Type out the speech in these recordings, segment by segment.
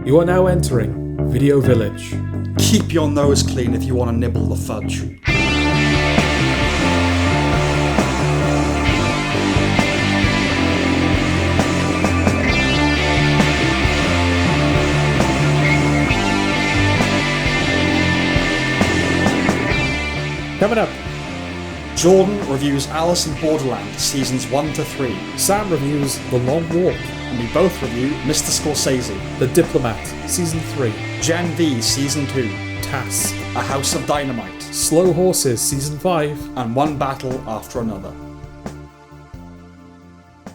You are now entering Video Village. Keep your nose clean if you want to nibble the fudge. Coming up, Jordan reviews Alice in Borderland Seasons 1 to 3. Sam reviews The Long Walk, And we both review Mr. Scorsese. The Diplomat, Season 3, Gen V Season 2. Task, A House of Dynamite. Slow Horses, Season 5. And one battle after another.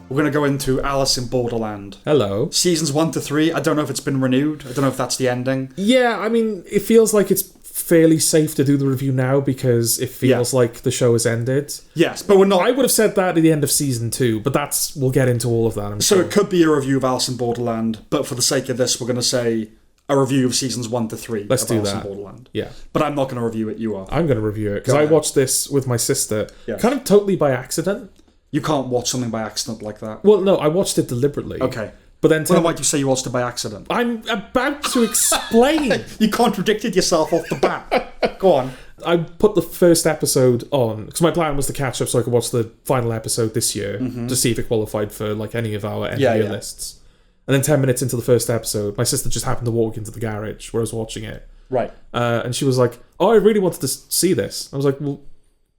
We're going to go into Alice in Borderland. Hello. Seasons 1 to 3, I don't know if it's been renewed. I don't know if that's the ending. Yeah, I mean, it feels like it's fairly safe to do the review now because it feels like the show has ended. Yes, but we're not... I would have said that at the end of Season 2, but we'll get into all of that, I'm sure. So it could be a review of Alice in Borderland, but for the sake of this, we're going to say a review of Seasons 1 to 3 Let's of do Alice that. in Borderland. Yeah. But I'm not going to review it, you are. I'm going to review it because Go I ahead. watched this with my sister, Yes. kind of totally by accident. You can't watch something by accident like that. Well, no, I watched it deliberately. Okay. But then... Well, then why do you say you watched it by accident? I'm about to explain. You contradicted yourself off the bat. Go on. I put the first episode on because my plan was to catch up so I could watch the final episode this year to see if it qualified for like any of our end of year lists. And then 10 minutes into the first episode, my sister just happened to walk into the garage where I was watching it. Right. And she was like, "Oh, I really wanted to see this." I was like, "Well,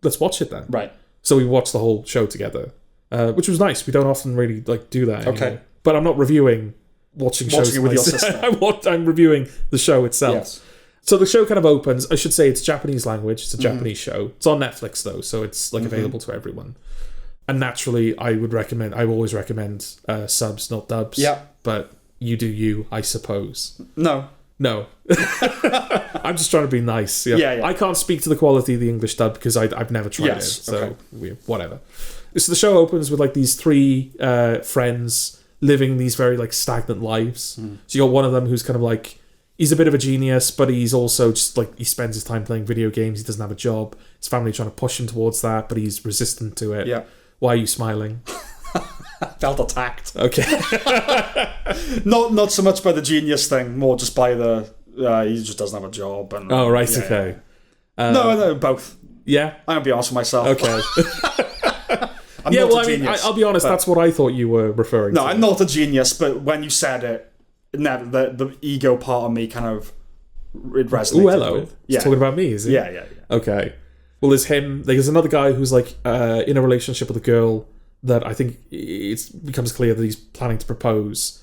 let's watch it then." Right. So we watched the whole show together, which was nice. We don't often really like do that anymore. Okay. But I'm not reviewing watching shows it with your myself. sister. I'm reviewing the show itself. Yes. So the show kind of opens. I should say it's Japanese language. It's a Japanese show. It's on Netflix though, so it's like available to everyone. And naturally, I always recommend subs, not dubs. Yeah. But you do you, I suppose. No. No. I'm just trying to be nice. Yeah. I can't speak to the quality of the English dub because I've never tried it. So whatever. So the show opens with like these three friends living these very like stagnant lives. So you got one of them who's kind of like, he's a bit of a genius, but he's also just like, he spends his time playing video games. He doesn't have a job. His family trying to push him towards that, but he's resistant to it. Yeah. Why are you smiling? Felt attacked. Okay. Not so much by the genius thing, more just by the he just doesn't have a job. And Oh, right, okay. No, both. Yeah? I'm gonna be honest with myself. Okay. I'm Yeah, not well, a I mean, genius, I'll be honest, but- that's what I thought you were referring to. No, I'm not a genius, but when you said it, the ego part of me kind of it resonated. Ooh, hello. With. He's talking about me, is he? Yeah. Okay. Well, there's another guy who's like in a relationship with a girl that I think it becomes clear that he's planning to propose.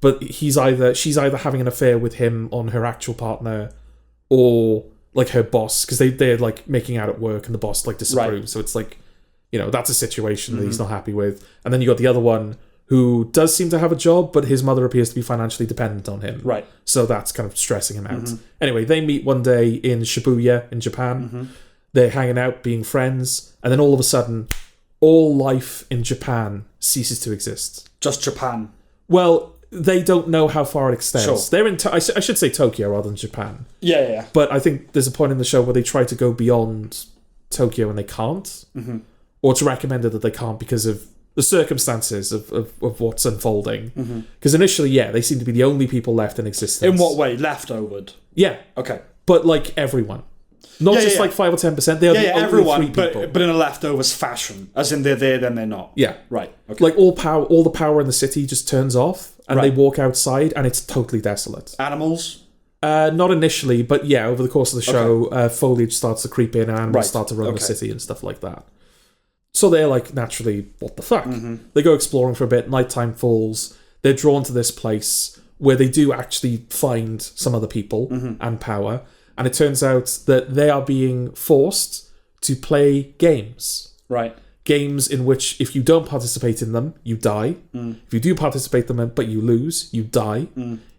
But she's either having an affair with him on her actual partner or like her boss, because they're like making out at work and the boss like disapproves. Right. So it's like, that's a situation that he's not happy with. And then you got the other one who does seem to have a job, but his mother appears to be financially dependent on him. Right. So that's kind of stressing him out. Anyway, they meet one day in Shibuya in Japan. They're hanging out, being friends, and then all of a sudden, all life in Japan ceases to exist. Just Japan. Well, they don't know how far it extends. Sure. They're in, I should say Tokyo rather than Japan. Yeah. But I think there's a point in the show where they try to go beyond Tokyo and they can't. Or it's recommended that they can't because of the circumstances of what's unfolding. Because initially, they seem to be the only people left in existence. In what way? Leftovered. Yeah. Okay. But like everyone. Not just like 5 or 10%. They're the only everyone, 3 people. but in a leftovers fashion, as in they're there, then they're not. Yeah. Right. Okay. Like all the power in the city just turns off, and they Right. walk outside, and it's totally desolate. Animals. Not initially, but over the course of the show, foliage starts to creep in, and animals start to roam the city and stuff like that. So they're like, naturally, what the fuck? They go exploring for a bit. Nighttime falls. They're drawn to this place where they do actually find some other people and power. And it turns out that they are being forced to play games. Right. Games in which, if you don't participate in them, you die. If you do participate in them, but you lose, you die.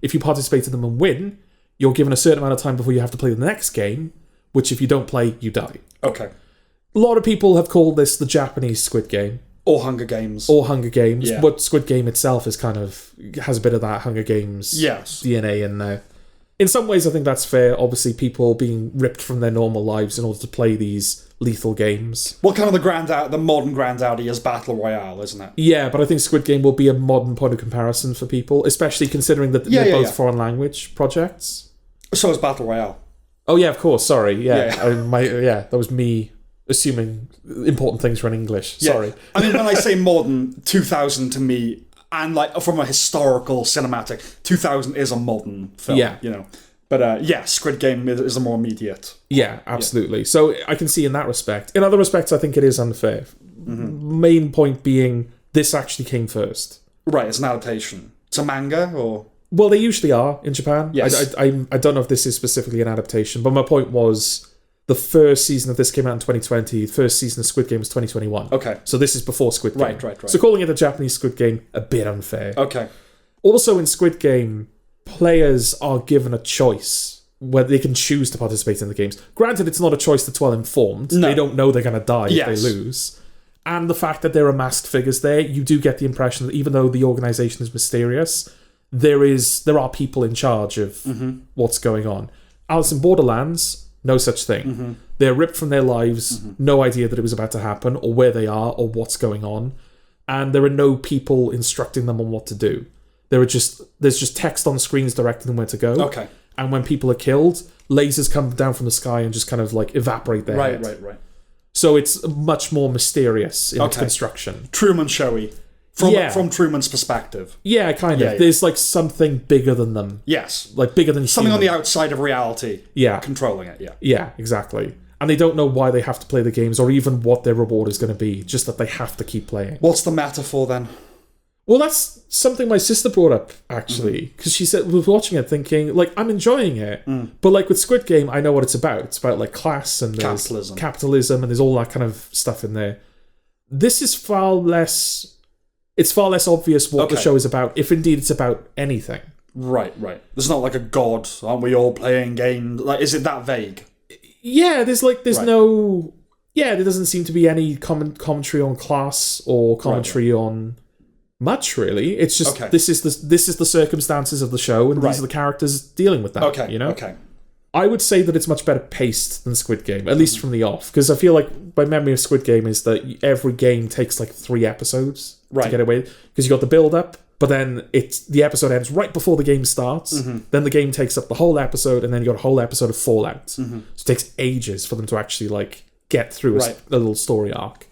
If you participate in them and win, you're given a certain amount of time before you have to play the next game, which if you don't play, you die. Okay. A lot of people have called this the Japanese Squid Game. Or Hunger Games. But Squid Game itself is kind of has a bit of that Hunger Games DNA in there. In some ways, I think that's fair. Obviously, people being ripped from their normal lives in order to play these lethal games. Well, kind of the modern granddaddy is Battle Royale, isn't it? Yeah, but I think Squid Game will be a modern point of comparison for people, especially considering that they're both foreign language projects. So is Battle Royale. Oh, yeah, of course. Sorry. Yeah. That was me assuming important things were in English. Sorry. I mean, when I say modern, 2000 to me, and like from a historical cinematic, 2000 is a modern film. Yeah. You know. But Squid Game is a more immediate. Yeah, absolutely. Yeah. So I can see in that respect. In other respects, I think it is unfair. Main point being, this actually came first. Right, it's an adaptation. It's a manga, or? Well, they usually are in Japan. Yes. I don't know if this is specifically an adaptation, but my point was, the first season of this came out in 2020. The first season of Squid Game was 2021. Okay. So this is before Squid Game. Right. So calling it a Japanese Squid Game, a bit unfair. Okay. Also in Squid Game, players are given a choice where they can choose to participate in the games. Granted, it's not a choice that's well informed. No. They don't know they're going to die if they lose. And the fact that there are masked figures there, you do get the impression that even though the organisation is mysterious, there are people in charge of what's going on. Alice in Borderlands, no such thing. They're ripped from their lives, no idea that it was about to happen, or where they are, or what's going on. And there are no people instructing them on what to do. There's just text on screens directing them where to go. Okay. And when people are killed, lasers come down from the sky and just kind of like evaporate their head. Right. So it's much more mysterious in its construction. Truman showy. From Truman's perspective. Yeah, kind of. There's like something bigger than them. Yes. Like bigger than something human. on the outside of reality. Yeah. Controlling it, yeah. Yeah, exactly. And they don't know why they have to play the games or even what their reward is going to be. Just that they have to keep playing. What's the metaphor then? Well, that's something my sister brought up, actually. Because she said, we were watching it thinking, like, I'm enjoying it. But, like, with Squid Game, I know what it's about. It's about, like, class and capitalism, and there's all that kind of stuff in there. This is far less... It's far less obvious what the show is about, if indeed it's about anything. Right. There's not like a god, aren't we all playing games? Like, is it that vague? Yeah, there's no... Yeah, there doesn't seem to be any commentary on class or commentary on... much, really. It's just this is the circumstances of the show, and these are the characters dealing with that. Okay. You know. Okay. I would say that it's much better paced than Squid Game, at least from the off, because I feel like my memory of Squid Game is that every game takes like 3 episodes to get away, because you got the build up, but then the episode ends right before the game starts. Then the game takes up the whole episode, and then you got a whole episode of fallout. So it takes ages for them to actually like get through a little story arc.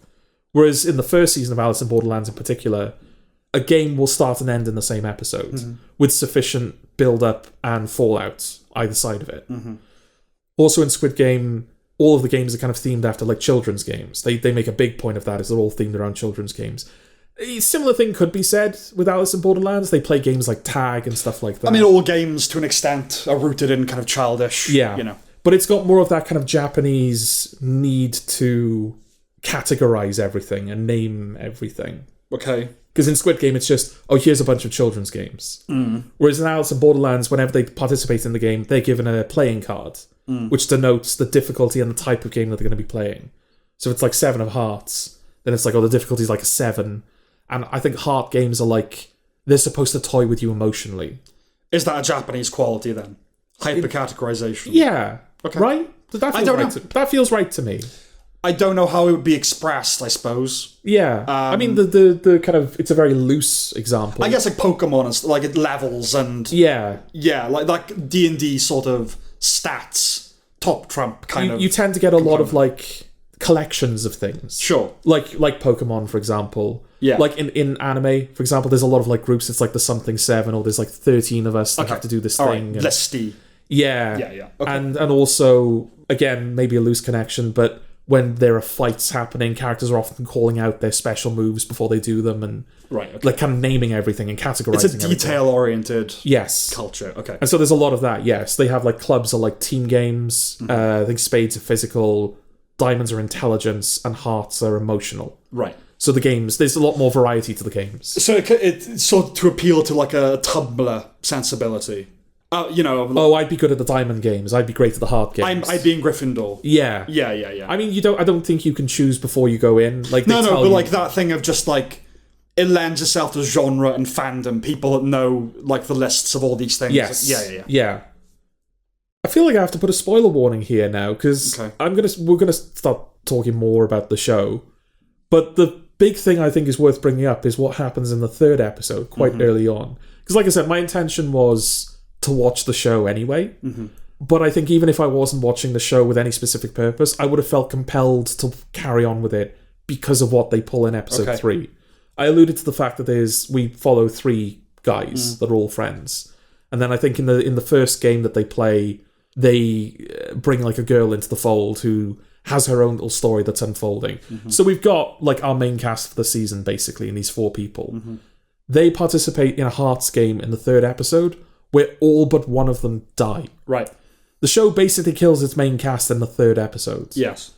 Whereas in the first season of Alice in Borderlands in particular, a game will start and end in the same episode with sufficient build-up and fallout either side of it. Also in Squid Game, all of the games are kind of themed after like children's games. They make a big point of that, is they're all themed around children's games. A similar thing could be said with Alice in Borderlands. They play games like tag and stuff like that. I mean, all games to an extent are rooted in kind of childish, you know. But it's got more of that kind of Japanese need to categorize everything and name everything. Okay. Because in Squid Game, it's just, here's a bunch of children's games. Whereas in Alice in Borderlands, whenever they participate in the game, they're given a playing card, which denotes the difficulty and the type of game that they're going to be playing. So if it's like 7 of Hearts, then it's like, the difficulty is like a 7. And I think heart games are like, they're supposed to toy with you emotionally. Is that a Japanese quality then? Hyper-categorization? Yeah. Okay. Right? That feels right to me. I don't know how it would be expressed, I suppose. Yeah. I mean, the kind of... It's a very loose example. I guess like Pokemon, and like it levels and... Yeah. Yeah, like D&D sort of stats, top trump kind of... You tend to get a lot of like collections of things. Sure. Like Pokemon, for example. Yeah. Like in anime, for example, there's a lot of like groups, it's like the something 7, or there's like 13 of us that have to do this thing. Right. Listy. Yeah. Yeah. Okay. And also, again, maybe a loose connection, but when there are fights happening, characters are often calling out their special moves before they do them, and like kind of naming everything and categorizing everything. It's a detail-oriented culture. Okay. And so there's a lot of that, yes. They have like clubs are like team games. I think spades are physical, diamonds are intelligence, and hearts are emotional. Right. So the games, there's a lot more variety to the games. So it's sort of to appeal to like a Tumblr sensibility. I'd be good at the diamond games. I'd be great at the heart games. I'd be in Gryffindor. Yeah. I mean, I don't think you can choose before you go in. Like but like that thing of just like, it lends itself to genre and fandom. People that know like the lists of all these things. Yes. Yeah. I feel like I have to put a spoiler warning here now, because we're gonna start talking more about the show. But the big thing I think is worth bringing up is what happens in the third episode quite early on. Because like I said, my intention was to watch the show anyway. But I think even if I wasn't watching the show with any specific purpose, I would have felt compelled to carry on with it because of what they pull in episode 3. I alluded to the fact that we follow 3 guys that are all friends. And then I think in the first game that they play, they bring like a girl into the fold who has her own little story that's unfolding. So we've got like our main cast for the season basically, and these 4 people. They participate in a hearts game in the third episode where all but one of them die. Right. The show basically kills its main cast in the third episode. Yes.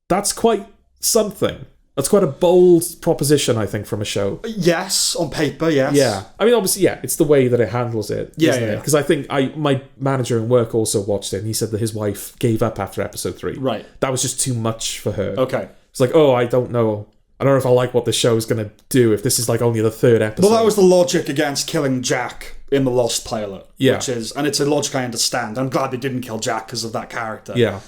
That's quite something. That's quite a bold proposition, I think, from a show. Yes, on paper, yes. Yeah. I mean, obviously, it's the way that it handles it, isn't it? Because I think my manager in work also watched it, and he said that his wife gave up after episode 3. Right. That was just too much for her. Okay. It's like, I don't know. I don't know if I like what the show's going to do if this is like only the third episode. Well, that was the logic against killing Jack in the Lost pilot. Yeah. And it's a logic I understand. I'm glad they didn't kill Jack because of that character. Yeah.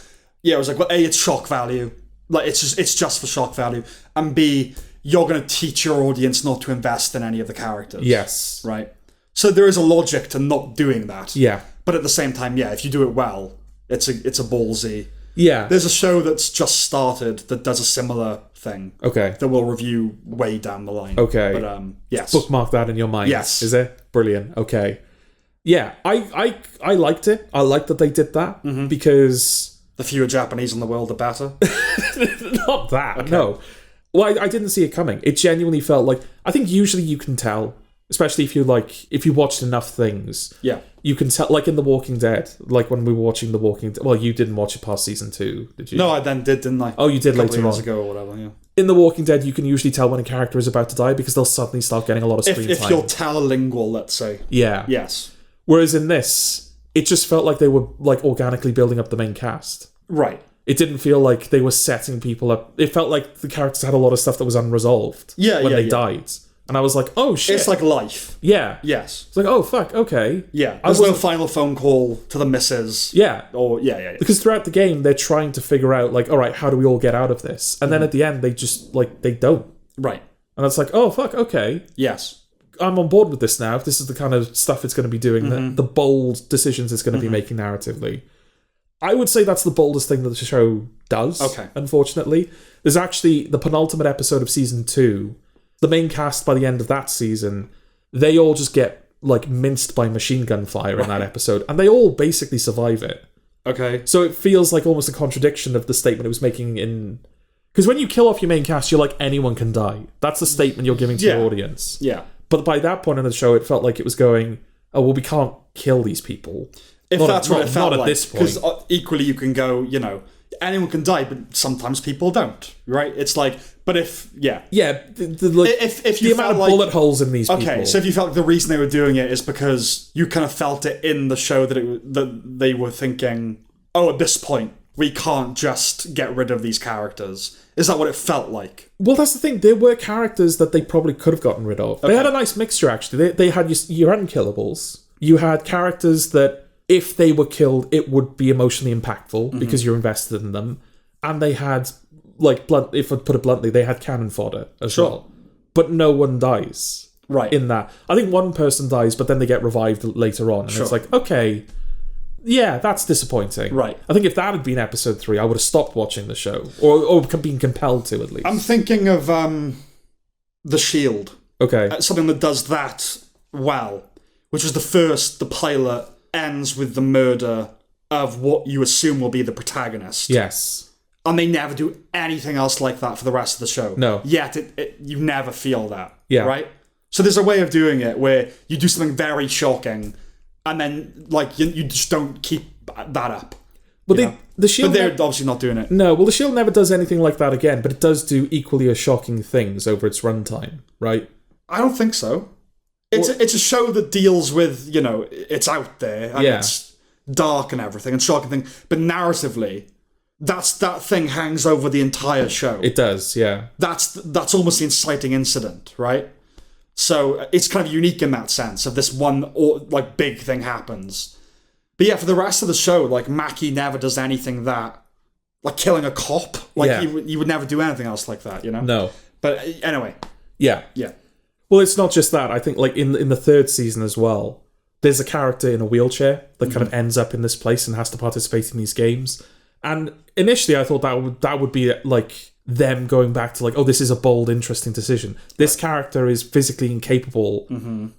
Yeah, it was like, well, A, it's shock value. Like, it's just for shock value. And B, you're going to teach your audience not to invest in any of the characters. Yes. Right? So there is a logic to not doing that. Yeah. But at the same time, if you do it well, it's a ballsy. Yeah. There's a show that's just started that does a similar thing. Okay. That we'll review way down the line. Okay. But yes. Bookmark that in your mind. Yes. Is it? Brilliant. Okay. Yeah, I liked it. I liked that they did that because... The fewer Japanese in the world, the better. Not that, no. Well, I didn't see it coming. It genuinely felt like... I think usually you can tell, especially if you watched enough things. Yeah. You can tell, like in The Walking Dead, like when we were watching The Walking Dead... Well, you didn't watch it past season 2, did you? No, I then did, didn't I? Oh, you did later on. Years ago or whatever, yeah. In The Walking Dead, you can usually tell when a character is about to die because they'll suddenly start getting a lot of screen time. If you're telelingual, let's say. Yeah. Yes. Whereas in this, it just felt like they were like organically building up the main cast. Right. It didn't feel like they were setting people up. It felt like the characters had a lot of stuff that was unresolved when they died. And I was like, oh shit. It's like life. Yeah. Yes. It's like, oh fuck, okay. Yeah. There's no final phone call to the missus. Yeah. Or yeah. Because throughout the game, they're trying to figure out, like, all right, how do we all get out of this? And then at the end, they just, like, they don't. Right. And it's like, oh fuck, okay. Yes. I'm on board with this now. If this is the kind of stuff it's going to be doing, the bold decisions it's going to be making narratively. I would say that's the boldest thing that the show does, unfortunately. There's actually the penultimate episode of season 2. The main cast by the end of that season, they all just get like minced by machine gun fire in that episode, and they all basically survive it. Okay. So it feels like almost a contradiction of the statement it was making in... Because when you kill off your main cast, you're like, anyone can die. That's the statement you're giving to your audience. Yeah. But by that point in the show, it felt like it was going, oh, well, we can't kill these people. If that's what it felt like. Not at this point. Because equally you can go, anyone can die, but sometimes people don't, right? It's like, but if, Yeah, if you the amount of like, bullet holes in these people. Okay, so if you felt like the reason they were doing it is because you kind of felt it in the show that they were thinking, oh, at this point, we can't just get rid of these characters. Is that what it felt like? Well, that's the thing. There were characters that they probably could have gotten rid of. Okay. They had a nice mixture, actually. They had your unkillables. You had characters that, if they were killed, it would be emotionally impactful because you're invested in them. And they had, like, if I put it bluntly, they had cannon fodder as well. But no one dies in that. I think one person dies, but then they get revived later on. And it's like, okay, yeah, that's disappointing. Right. I think if that had been episode 3, I would have stopped watching the show. Or been compelled to, at least. I'm thinking of The Shield. Okay. Something that does that well. Which was the pilot... ends with the murder of what you assume will be the protagonist. Yes. And they never do anything else like that for the rest of the show. No. Yet you never feel that. Yeah. Right? So there's a way of doing it where you do something very shocking and then like you just don't keep that up. But the Shield... But they're obviously not doing it. No, well, the Shield never does anything like that again, but it does do equally as shocking things over its runtime, right? I don't think so. It's a show that deals with, it's out there and it's dark and everything and shocking thing, but narratively, that thing hangs over the entire show. It does, yeah. That's almost the inciting incident, right? So it's kind of unique in that sense of this one like big thing happens, But yeah, for the rest of the show, like, Mackie never does anything that, like, killing a cop. Like, he would never do anything else like that, you know? No. But anyway. Yeah. Yeah. Well, it's not just that. I think, like, in the third season as well, there's a character in a wheelchair that kind of ends up in this place and has to participate in these games. And initially I thought that would be, like, them going back to, like, oh, this is a bold, interesting decision. This character is physically incapable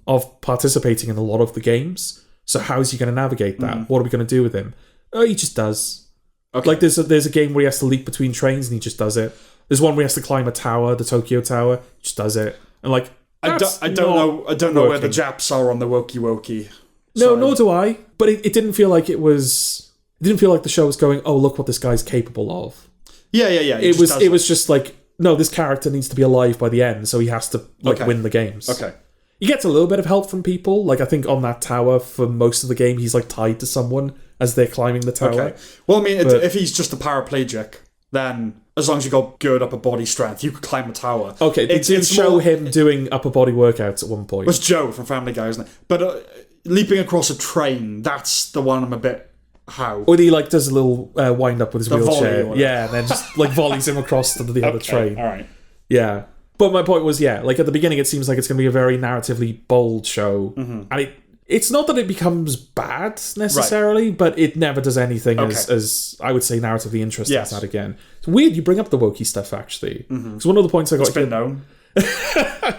of participating in a lot of the games. So how is he going to navigate that? What are we going to do with him? Oh, he just does. Okay. Like, there's a game where he has to leap between trains and he just does it. There's one where he has to climb a tower, the Tokyo Tower, just does it. And, like, I don't know where the Japs are on the Woki. No, nor do I. But it didn't feel like it was... It didn't feel like the show was going, oh, look what this guy's capable of. Yeah. It was just like, no, this character needs to be alive by the end, so he has to, like, win the games. Okay. He gets a little bit of help from people. Like, I think on that tower, for most of the game, he's, like, tied to someone as they're climbing the tower. Okay. Well, I mean, if he's just a paraplegic, then as long as you got good upper body strength, you could climb a tower. Okay, they did show him doing upper body workouts at one point. It was Joe from Family Guy, isn't it? But leaping across a train, that's the one I'm a bit... How? Or he, like, does a little wind up with his wheelchair. Yeah, and then just, like, volleys him across to the other train. All right. Yeah. But my point was, like, at the beginning it seems like it's going to be a very narratively bold show. And it's not that it becomes bad, necessarily, but it never does anything as, I would say, narratively interesting as that again. It's weird you bring up the Wokey stuff, actually. Because one of the points I got... It's been known.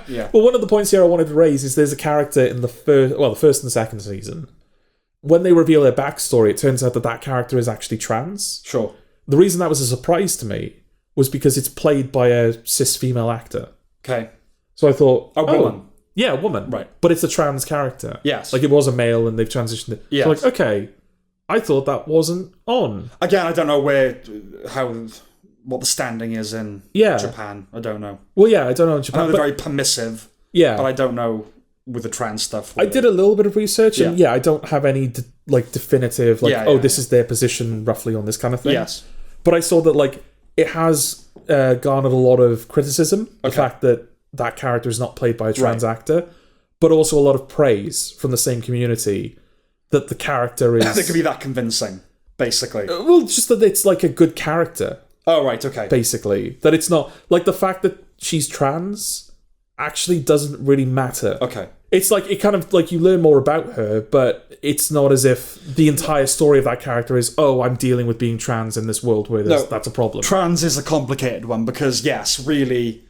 Yeah. Well, one of the points here I wanted to raise is there's a character in the first and the second season. When they reveal their backstory, it turns out that character is actually trans. Sure. The reason that was a surprise to me was because it's played by a cis female actor. Okay. So I thought... A woman. Yeah, a woman. Right. But it's a trans character. Yes. Like, it was a male and they've transitioned it. Yes. So, like, okay, I thought that wasn't on. Again, I don't know what the standing is in Japan. I don't know. Well, yeah, I don't know in Japan. I know they're very permissive. Yeah. But I don't know... with the trans stuff. I did a little bit of research, and I don't have any definitive this is their position roughly on this kind of thing. Yes, but I saw that, like, it has garnered a lot of criticism. The fact that character is not played by a trans actor, but also a lot of praise from the same community that the character is. It could be that convincing, basically. Well, just that it's like a good character. Oh right, okay. Basically, that it's not like the fact that she's trans actually doesn't really matter. Okay. It's like, it kind of, like, you learn more about her, but it's not as if the entire story of that character is, oh, I'm dealing with being trans in this world where that's a problem. Trans is a complicated one because, yes, really,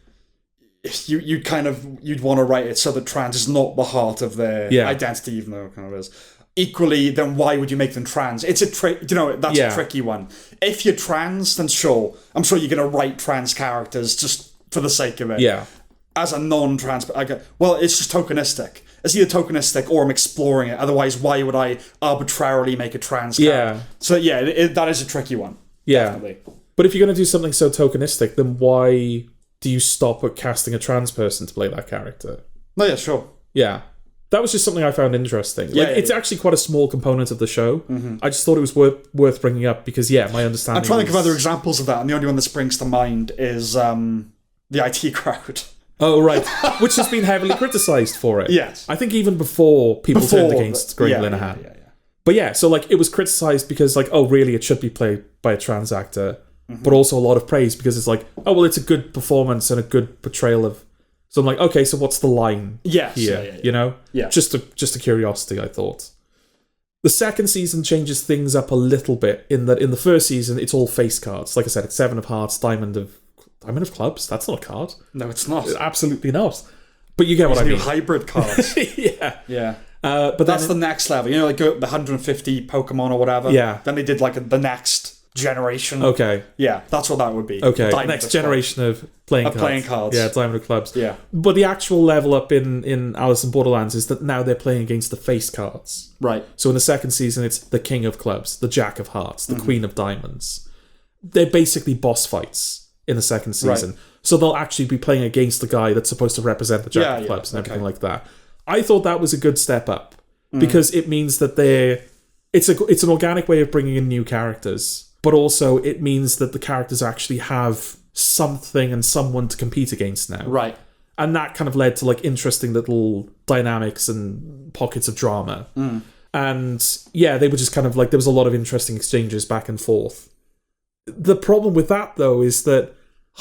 you'd want to write it so that trans is not the heart of their identity, even though it kind of is. Equally, then why would you make them trans? It's a a tricky one. If you're trans, then sure, I'm sure you're going to write trans characters just for the sake of it. Yeah. As a non-trans... it's just tokenistic. It's either tokenistic or I'm exploring it. Otherwise, why would I arbitrarily make a trans character? So, that is a tricky one. Yeah. Definitely. But if you're going to do something so tokenistic, then why do you stop at casting a trans person to play that character? No, yeah, sure. Yeah. That was just something I found interesting. It's actually quite a small component of the show. I just thought it was worth bringing up because, my understanding I'm trying to think of other examples of that, and the only one that springs to mind is the IT crowd. Oh, right. Which has been heavily criticised for it. Yes. I think even before people turned against Greg Linehan. Yeah. But so, like, it was criticised because, like, oh, really, it should be played by a trans actor. But also a lot of praise because it's like, oh, well, it's a good performance and a good portrayal of... So I'm like, okay, so what's the line here? Yeah. You know? Yeah. Just a curiosity, I thought. The second season changes things up a little bit in that in the first season, it's all face cards. Like I said, it's 7 of hearts, Diamond of clubs. That's not a card. No, it's not. Absolutely not. But you get what I mean. Hybrid cards. Yeah. But that's the next level. You know, like the 150 Pokemon or whatever. Yeah. Then they did like the next generation. Okay. Yeah, that's what that would be. Okay. Next generation of playing cards. Yeah, Diamond of clubs. Yeah. But the actual level up in Alice in Borderlands is that now they're playing against the face cards. Right. So in the second season, it's the King of Clubs, the Jack of Hearts, the Queen of Diamonds. They're basically boss fights in the second season. Right. So they'll actually be playing against the guy that's supposed to represent the Jack of Clubs and everything like that. I thought that was a good step up because it means that it's an organic way of bringing in new characters, but also it means that the characters actually have something and someone to compete against now. Right. And that kind of led to like interesting little dynamics and pockets of drama. And yeah, they were just kind of like, there was a lot of interesting exchanges back and forth. The problem with that, though, is that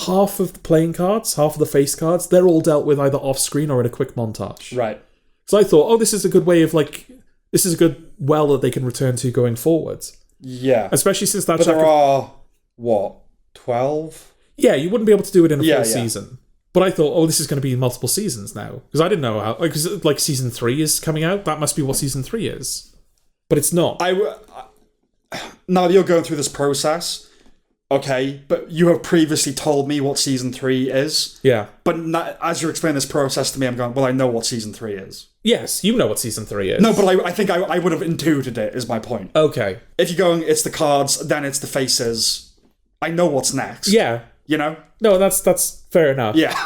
half of the playing cards, half of the face cards, they're all dealt with either off-screen or in a quick montage. Right. So I thought, oh, this is a good way of, like, this is a good well that they can return to going forward. Yeah. Especially since that... But there are, what, 12? Yeah, you wouldn't be able to do it in a full season. But I thought, oh, this is going to be multiple seasons now. Because I didn't know how... Because, like, Season 3 is coming out. That must be what Season 3 is. But it's not. Now that you're going through this process, okay, but you have previously told me what Season 3 is. Yeah. But as you're explaining this process to me, I'm going, well, I know what Season 3 is. Yes, you know what Season 3 is. No, but I think I would have intuited it, is my point. Okay. If you're going, it's the cards, then it's the faces, I know what's next. Yeah. You know? No, that's fair enough. Yeah.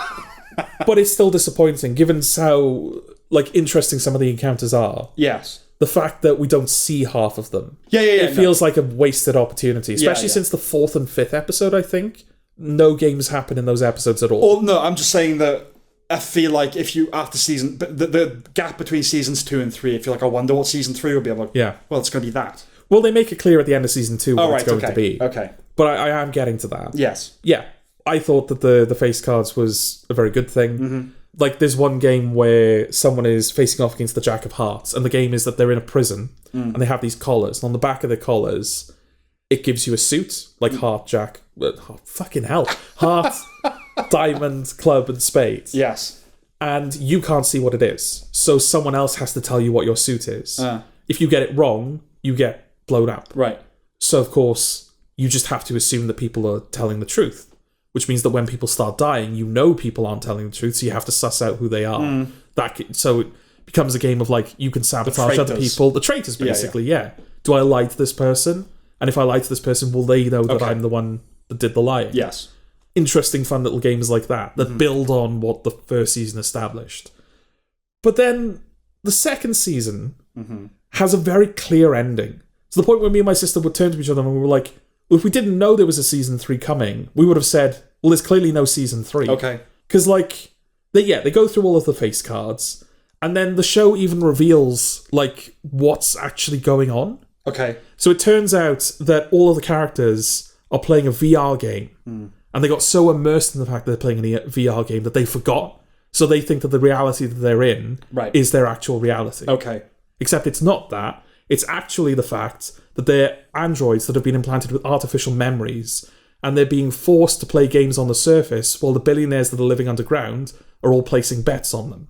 But it's still disappointing, given how, like, interesting some of the encounters are. Yes. The fact that we don't see half of them. Yeah. It feels like a wasted opportunity, especially since the 4th and 5th episode, I think. No games happen in those episodes at all. Oh, no, I'm just saying that I feel like if you, after season, the gap between seasons 2 and 3, I feel like I wonder what season 3 will be. I'm like, yeah. Well, it's going to be that. Well, they make it clear at the end of season 2 what it's going to be. Okay. But I am getting to that. Yes. Yeah. I thought that the face cards was a very good thing. Mm-hmm. Like, there's one game where someone is facing off against the Jack of Hearts, and the game is that they're in a prison, and they have these collars, and on the back of the collars, it gives you a suit, like heart, jack, fucking hell, heart, diamond, club, and spade. Yes. And you can't see what it is, so someone else has to tell you what your suit is. If you get it wrong, you get blown up. Right. So, of course, you just have to assume that people are telling the truth. Which means that when people start dying, you know people aren't telling the truth, so you have to suss out who they are. So it becomes a game of, like, you can sabotage other people. The traitors, basically, yeah. Do I lie to this person? And if I lie to this person, will they know that I'm the one that did the lying? Yes. Interesting, fun little games like that build on what the first season established. But then the second season has a very clear ending. To the point where me and my sister would turn to each other and we were like, well, if we didn't know there was a season 3 coming, we would have said, well, there's clearly no season 3. Okay. Because, like, they go through all of the face cards, and then the show even reveals, like, what's actually going on. Okay. So it turns out that all of the characters are playing a VR game, and they got so immersed in the fact that they're playing a VR game that they forgot. So they think that the reality that they're in is their actual reality. Okay. Except it's not that. It's actually the fact that they're androids that have been implanted with artificial memories, and they're being forced to play games on the surface while the billionaires that are living underground are all placing bets on them.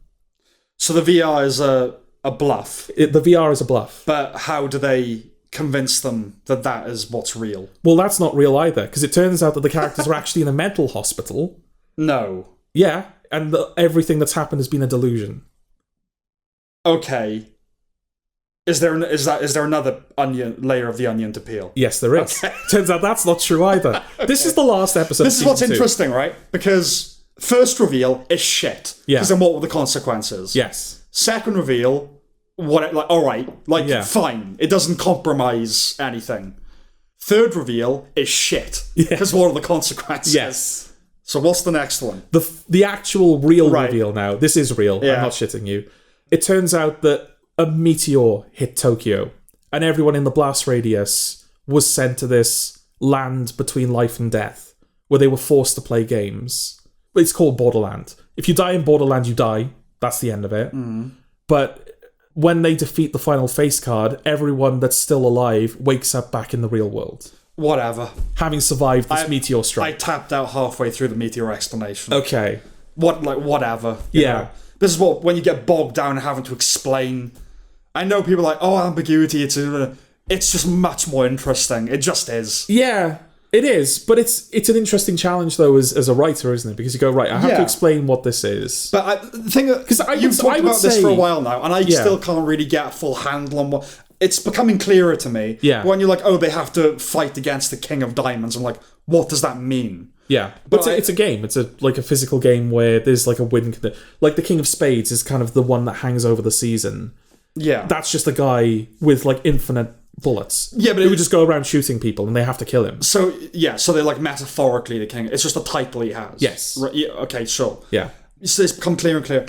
So the VR is a bluff. The VR is a bluff. But how do they convince them that that is what's real? Well, that's not real either, because it turns out that the characters are actually in a mental hospital. No. Yeah, and everything that's happened has been a delusion. Okay. Is there another layer of the onion to peel? Yes, there is. Okay. Turns out that's not true either. Okay. This is the last episode. This is what's interesting, right? Because first reveal is shit. Yeah. Because then what were the consequences? Yes. Second reveal, fine. It doesn't compromise anything. Third reveal is shit. Because what are the consequences? Yes. So what's the next one? The actual real reveal now. This is real. Yeah. I'm not shitting you. It turns out that a meteor hit Tokyo, and everyone in the blast radius was sent to this land between life and death, where they were forced to play games. It's called Borderland. If you die in Borderland, you die. That's the end of it. But when they defeat the final face card, everyone that's still alive wakes up back in the real world. Whatever. Having survived this meteor strike. I tapped out halfway through the meteor explanation. Okay. Whatever. Yeah. Know? This is when you get bogged down and having to explain. I know people are like, oh, ambiguity, it's just much more interesting. It just is. Yeah, it is. But it's an interesting challenge, though, as a writer, isn't it? Because you go, right, I have to explain what this is. But the thing is, you've talked about this for a while now, and I still can't really get a full handle on what... It's becoming clearer to me. Yeah. When you're like, oh, they have to fight against the King of Diamonds. I'm like, what does that mean? Yeah, but it's a game. It's a physical game where there's like a win. Like the King of Spades is kind of the one that hangs over the season. Yeah, that's just a guy with like infinite bullets. Yeah, but he would just go around shooting people, and they have to kill him. So they're like metaphorically the king. It's just a title he has. Yes. Right, yeah, okay, sure. Yeah. So it's become clearer and clearer.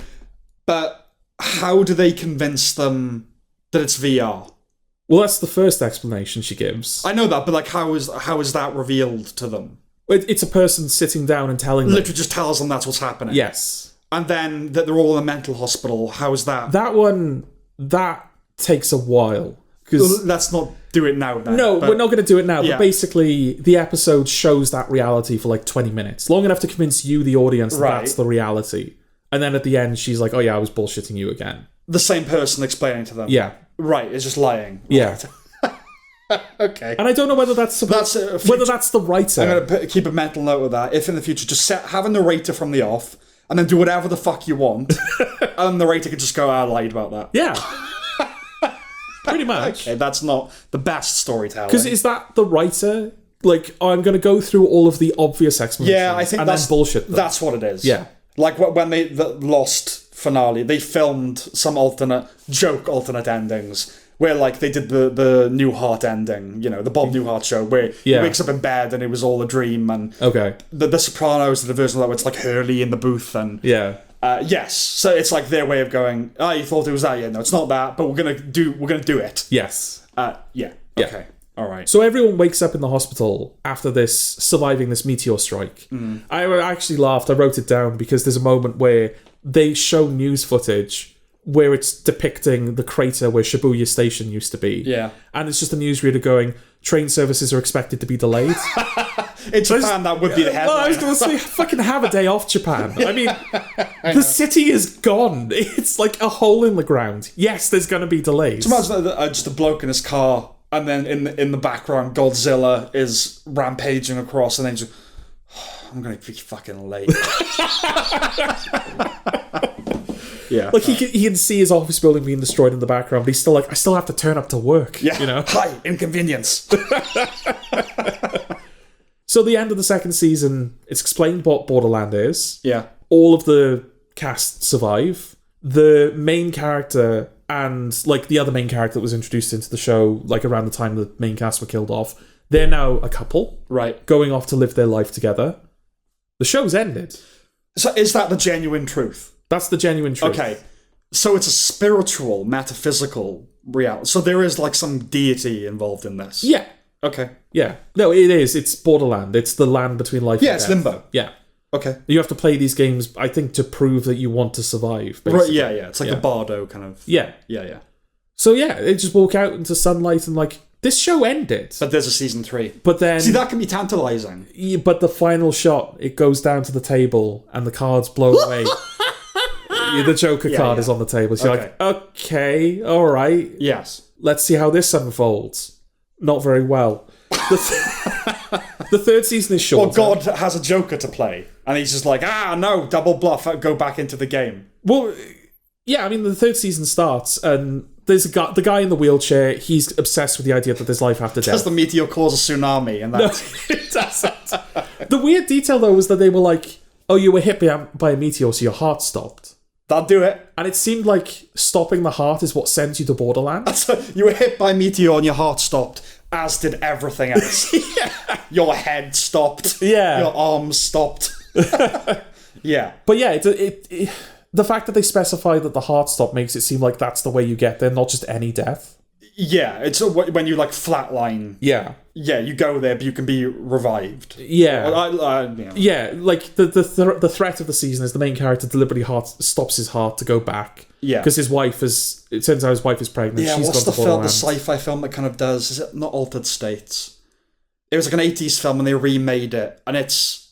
But how do they convince them that it's VR? Well, that's the first explanation she gives. I know that, but like, how is that revealed to them? It's a person sitting down and telling them. Literally just tells them that's what's happening. Yes. And then that they're all in a mental hospital. How is that? That takes a while. Let's not do it now, then. No, we're not going to do it now. But basically, the episode shows that reality for like 20 minutes. Long enough to convince you, the audience, that that's the reality. And then at the end, she's like, oh yeah, I was bullshitting you again. The same person explaining to them. Yeah. Right, is just lying. Yeah. Okay. And I don't know whether that's the writer. I'm going to keep a mental note of that. If in the future, just have a narrator from the off, and then do whatever the fuck you want, and the narrator can just go, I lied about that. Yeah. Pretty much. Okay, that's not the best storytelling. Because is that the writer? Like, I'm going to go through all of the obvious explanations. Yeah, I think and then bullshit them. That's what it is. Yeah. Like when the Lost finale, they filmed some alternate endings where like they did the Newhart ending, the Bob Newhart show where he wakes up in bed and it was all a dream, and the Sopranos did a version of that where it's like Hurley in the booth and yes, so it's like their way of going, you thought it was that, no, it's not that, but we're gonna do it. Yes. Okay. All right. So everyone wakes up in the hospital after surviving this meteor strike. I actually laughed. I wrote it down because there's a moment where they show news footage where it's depicting the crater where Shibuya Station used to be. Yeah. And it's just a newsreader going, train services are expected to be delayed. In Japan, that would be the headline. Well, I was going to say, fucking have a day off, Japan. I mean, the city is gone. It's like a hole in the ground. Yes, there's going to be delays. Imagine just a bloke in his car, and then in the background, Godzilla is rampaging across, and then just, I'm going to be fucking late. Yeah. Like, he can see his office building being destroyed in the background, but he's still like, I still have to turn up to work. Yeah. Hi, inconvenience. So the end of the second season, it's explained what Borderland is. Yeah. All of the cast survive. The main character and, like, the other main character that was introduced into the show, like, around the time the main cast were killed off, they're now a couple. Right. Going off to live their life together. The show's ended. So is that the genuine truth? That's the genuine truth. Okay. So it's a spiritual, metaphysical reality. So there is, like, some deity involved in this. Yeah. Okay. Yeah. No, it is. It's Borderland. It's the land between life and death. Yeah, it's limbo. Yeah. Okay. You have to play these games, I think, to prove that you want to survive, basically. Right, yeah. It's like a Bardo kind of... Yeah. Yeah. So, yeah, they just walk out into sunlight and, like, this show ended. But there's a season 3. But then... See, that can be tantalising. Yeah, but the final shot, it goes down to the table and the cards blow away. The Joker card is on the table. So you're like, okay, all right. Yes. Let's see how this unfolds. Not very well. The third season is short. Well, God has a Joker to play. And he's just like, no, double bluff, go back into the game. Well, yeah, I mean, the third season starts and there's the guy in the wheelchair, he's obsessed with the idea that there's life after death. Does the meteor cause a tsunami? And that's... No, it doesn't. The weird detail, though, was that they were like, oh, you were hit by a meteor, so your heart stopped. That'll do it. And it seemed like stopping the heart is what sends you to Borderland. You were hit by a meteor and your heart stopped, as did everything else. Your head stopped. Yeah. Your arms stopped. Yeah. But yeah, it the fact that they specify that the heart stop makes it seem like that's the way you get there, not just any death. Yeah, it's when you, like, flatline. Yeah. Yeah, you go there, but you can be revived. Yeah. Yeah, like, the threat of the season is the main character deliberately stops his heart to go back. Yeah. Because it turns out his wife is pregnant. Yeah, She's what's gone the sci-fi film that kind of does? Is it not Altered States? It was like an 80s film and they remade it, and it's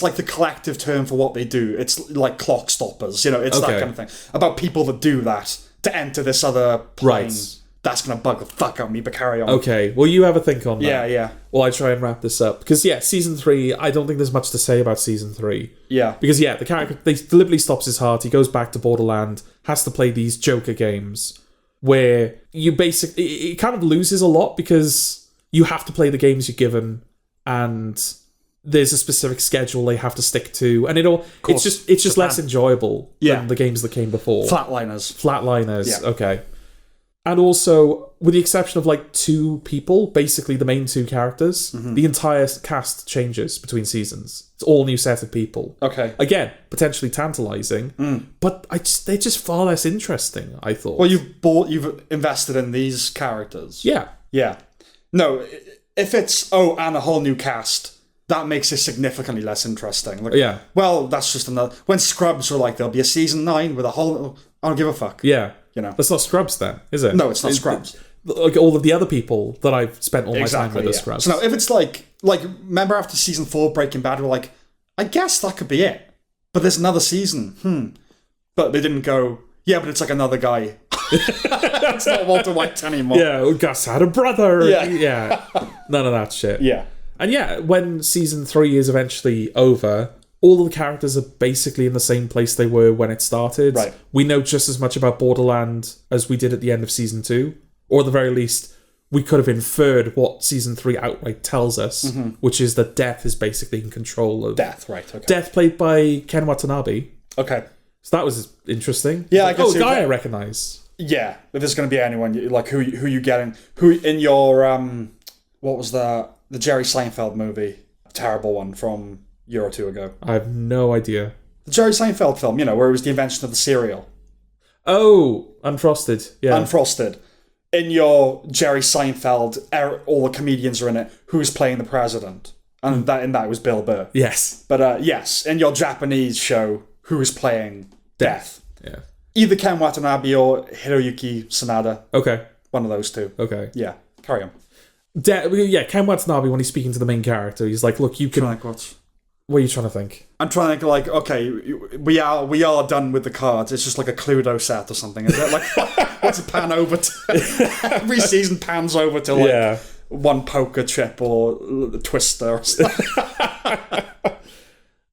like the collective term for what they do. It's like clock stoppers, it's that kind of thing. About people that do that to enter this other plane. Right. That's going to bug the fuck out of me, but carry on. Okay, well, you have a think on that. Yeah. Well, I try and wrap this up. Because, season 3, I don't think there's much to say about season 3. Yeah. Because, the character they deliberately stops his heart, he goes back to Borderland, has to play these Joker games, where you basically... It kind of loses a lot, because you have to play the games you're given, and there's a specific schedule they have to stick to, and it's just less enjoyable than the games that came before. Flatliners. Yeah. Okay. And also, with the exception of like 2 people, basically the main 2 characters, the entire cast changes between seasons. It's all new set of people. Okay. Again, potentially tantalizing, but they're just far less interesting, I thought. Well, you've invested in these characters. Yeah. Yeah. No, if it's, and a whole new cast, that makes it significantly less interesting. Like, Yeah. Well, that's just another... When Scrubs were like, there'll be a season 9 with a whole... I don't give a fuck. Yeah. You know. That's not Scrubs then, is it? No, it's not Scrubs. Like all of the other people that I've spent all my time with are Scrubs. So no, if it's like, remember after season 4 Breaking Bad, we're like, I guess that could be it. But there's another season. But they didn't go, yeah, but it's like another guy. It's not Walter White anymore. Yeah, Gus had a brother. Yeah. None of that shit. Yeah. And yeah, when season 3 is eventually over, all of the characters are basically in the same place they were when it started. Right. We know just as much about Borderland as we did at the end of season 2. Or at the very least, we could have inferred what season 3 outright tells us, which is that Death is basically in control of... Death, right, okay. Death played by Ken Watanabe. Okay. So that was interesting. Yeah, like, I guess... guy I recognise. Yeah, if there's going to be anyone, like, who you getting... Who in your... what was the Jerry Seinfeld movie? Terrible one from a year or 2 ago. I have no idea. The Jerry Seinfeld film, where it was the invention of the cereal. Oh, Unfrosted. Yeah. Unfrosted. In your Jerry Seinfeld, all the comedians are in it. Who's playing the president? And that was Bill Burr. Yes. But yes, in your Japanese show, who is playing Death? Yeah. Either Ken Watanabe or Hiroyuki Sanada. Okay. One of those 2. Okay. Yeah. Carry on. Ken Watanabe, when he's speaking to the main character, he's like, look, you can... What are you trying to think? I'm trying to think, like, okay, we are done with the cards. It's just like a Cluedo set or something. Is it like, what's it pan over to? Every season pans over to, like, one poker chip or Twister or something.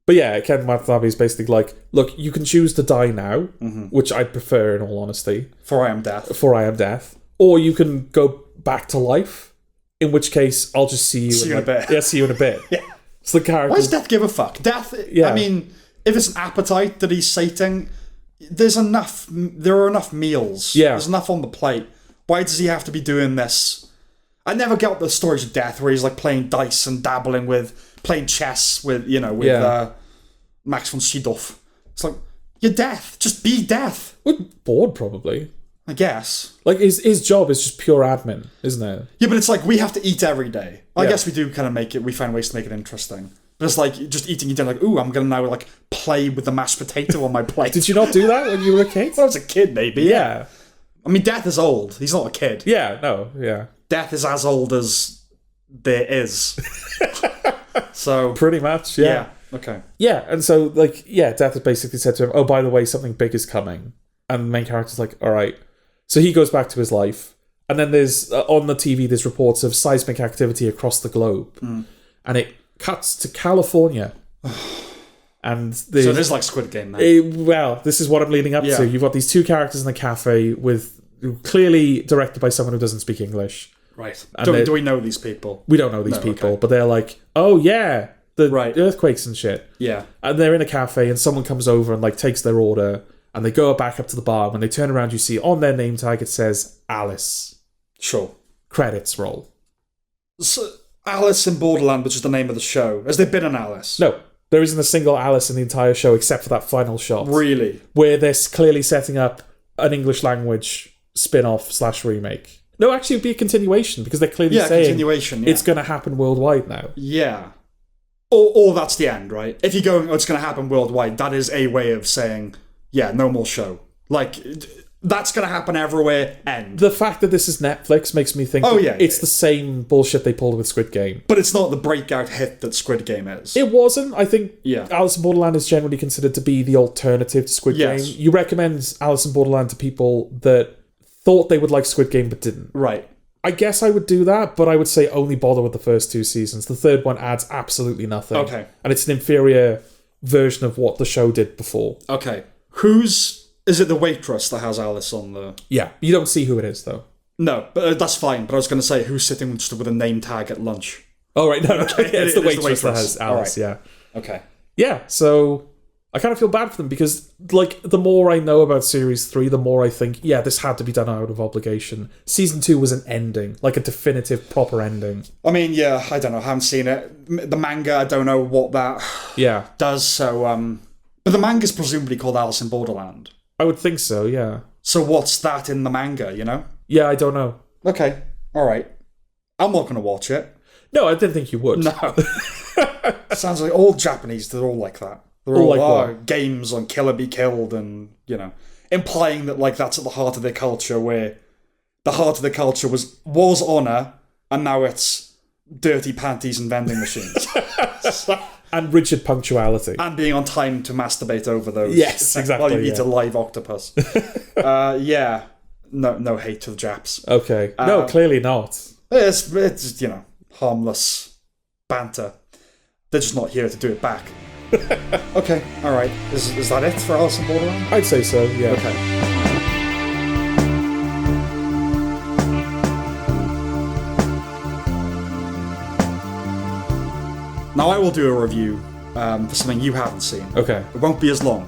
But yeah, Ken Watanabe is basically like, look, you can choose to die now, which I'd prefer in all honesty. For I am death. Or you can go back to life, in which case I'll just see you in a bit. Yeah, see you in a bit. Yeah. So the character... Why does Death give a fuck? Death, I mean, if it's an appetite that he's sating, there are enough meals. Yeah. There's enough on the plate. Why does he have to be doing this? I never get the stories of Death where he's like playing dice and dabbling with, playing chess with Max von Sydow. It's like, you're Death. Just be Death. Bored, probably. I guess. Like, his job is just pure admin, isn't it? Yeah, but it's like, we have to eat every day. I guess we do kind of we find ways to make it interesting. But it's like, just eating dinner, like, ooh, I'm going to now, like, play with the mashed potato on my plate. Did you not do that when you were a kid? When I was a kid, maybe, yeah. I mean, Death is old. He's not a kid. Yeah, no, yeah. Death is as old as there is. So... Pretty much, yeah. Okay. Yeah, and so, like, Death has basically said to him, oh, by the way, something big is coming. And the main character's like, all right. So he goes back to his life. And then there's, on the TV, there's reports of seismic activity across the globe. And it cuts to California. And so it is like Squid Game, man. Well, this is what I'm leading up to. You've got these 2 characters in a cafe with clearly directed by someone who doesn't speak English. Right. Do we know these people? We don't know these people, but they're like, oh yeah, the earthquakes and shit. Yeah. And they're in a cafe and someone comes over and like takes their order and they go back up to the bar. When they turn around, you see on their name tag, it says Alice. Sure. Credits roll. So, Alice in Borderland, which is the name of the show. Has there been an Alice? No. There isn't a single Alice in the entire show except for that final shot. Really? Where they're clearly setting up an English language spin-off / remake. No, actually it'd be a continuation because they're clearly saying it's going to happen worldwide now. Yeah. Or that's the end, right? If you're going, it's going to happen worldwide, that is a way of saying, yeah, no more show. Like, that's going to happen everywhere, end. The fact that this is Netflix makes me think it's the same bullshit they pulled with Squid Game. But it's not the breakout hit that Squid Game is. It wasn't. I think Alice in Borderland is generally considered to be the alternative to Squid Game. You recommend Alice in Borderland to people that thought they would like Squid Game but didn't. Right. I guess I would do that, but I would say only bother with the first 2 seasons. The third one adds absolutely nothing. Okay. And it's an inferior version of what the show did before. Okay. Is it the waitress that has Alice on the... Yeah. You don't see who it is, though. No, but that's fine. But I was going to say, who's sitting just with a name tag at lunch? Oh, right. No, okay. It's the waitress that has Alice, right. Yeah. Okay. Yeah, so I kind of feel bad for them because, like, the more I know about Series 3, the more I think, yeah, this had to be done out of obligation. Season 2 was an ending, like a definitive, proper ending. I mean, yeah, I don't know. I haven't seen it. The manga, I don't know what that does. So, but the manga's presumably called Alice in Borderland. I would think so, yeah. So what's that in the manga, you know? Yeah, I don't know. Okay, all right. I'm not going to watch it. No, I didn't think you would. No. Sounds like all Japanese, they're all like that. They're all like games on kill or be killed, and, you know, implying that, like, that's at the heart of their culture, where the heart of the culture was honour, and now it's dirty panties and vending machines. And rigid punctuality. And being on time to masturbate over those. Yes, exactly. While you eat a live octopus. Yeah. No hate to the Japs. Okay. No, clearly not. It's, you know, harmless banter. They're just not here to do it back. Okay, alright. Is that it for Alice in Borderland? I'd say so, yeah. Okay. Now I will do a review for something you haven't seen. Okay. It won't be as long.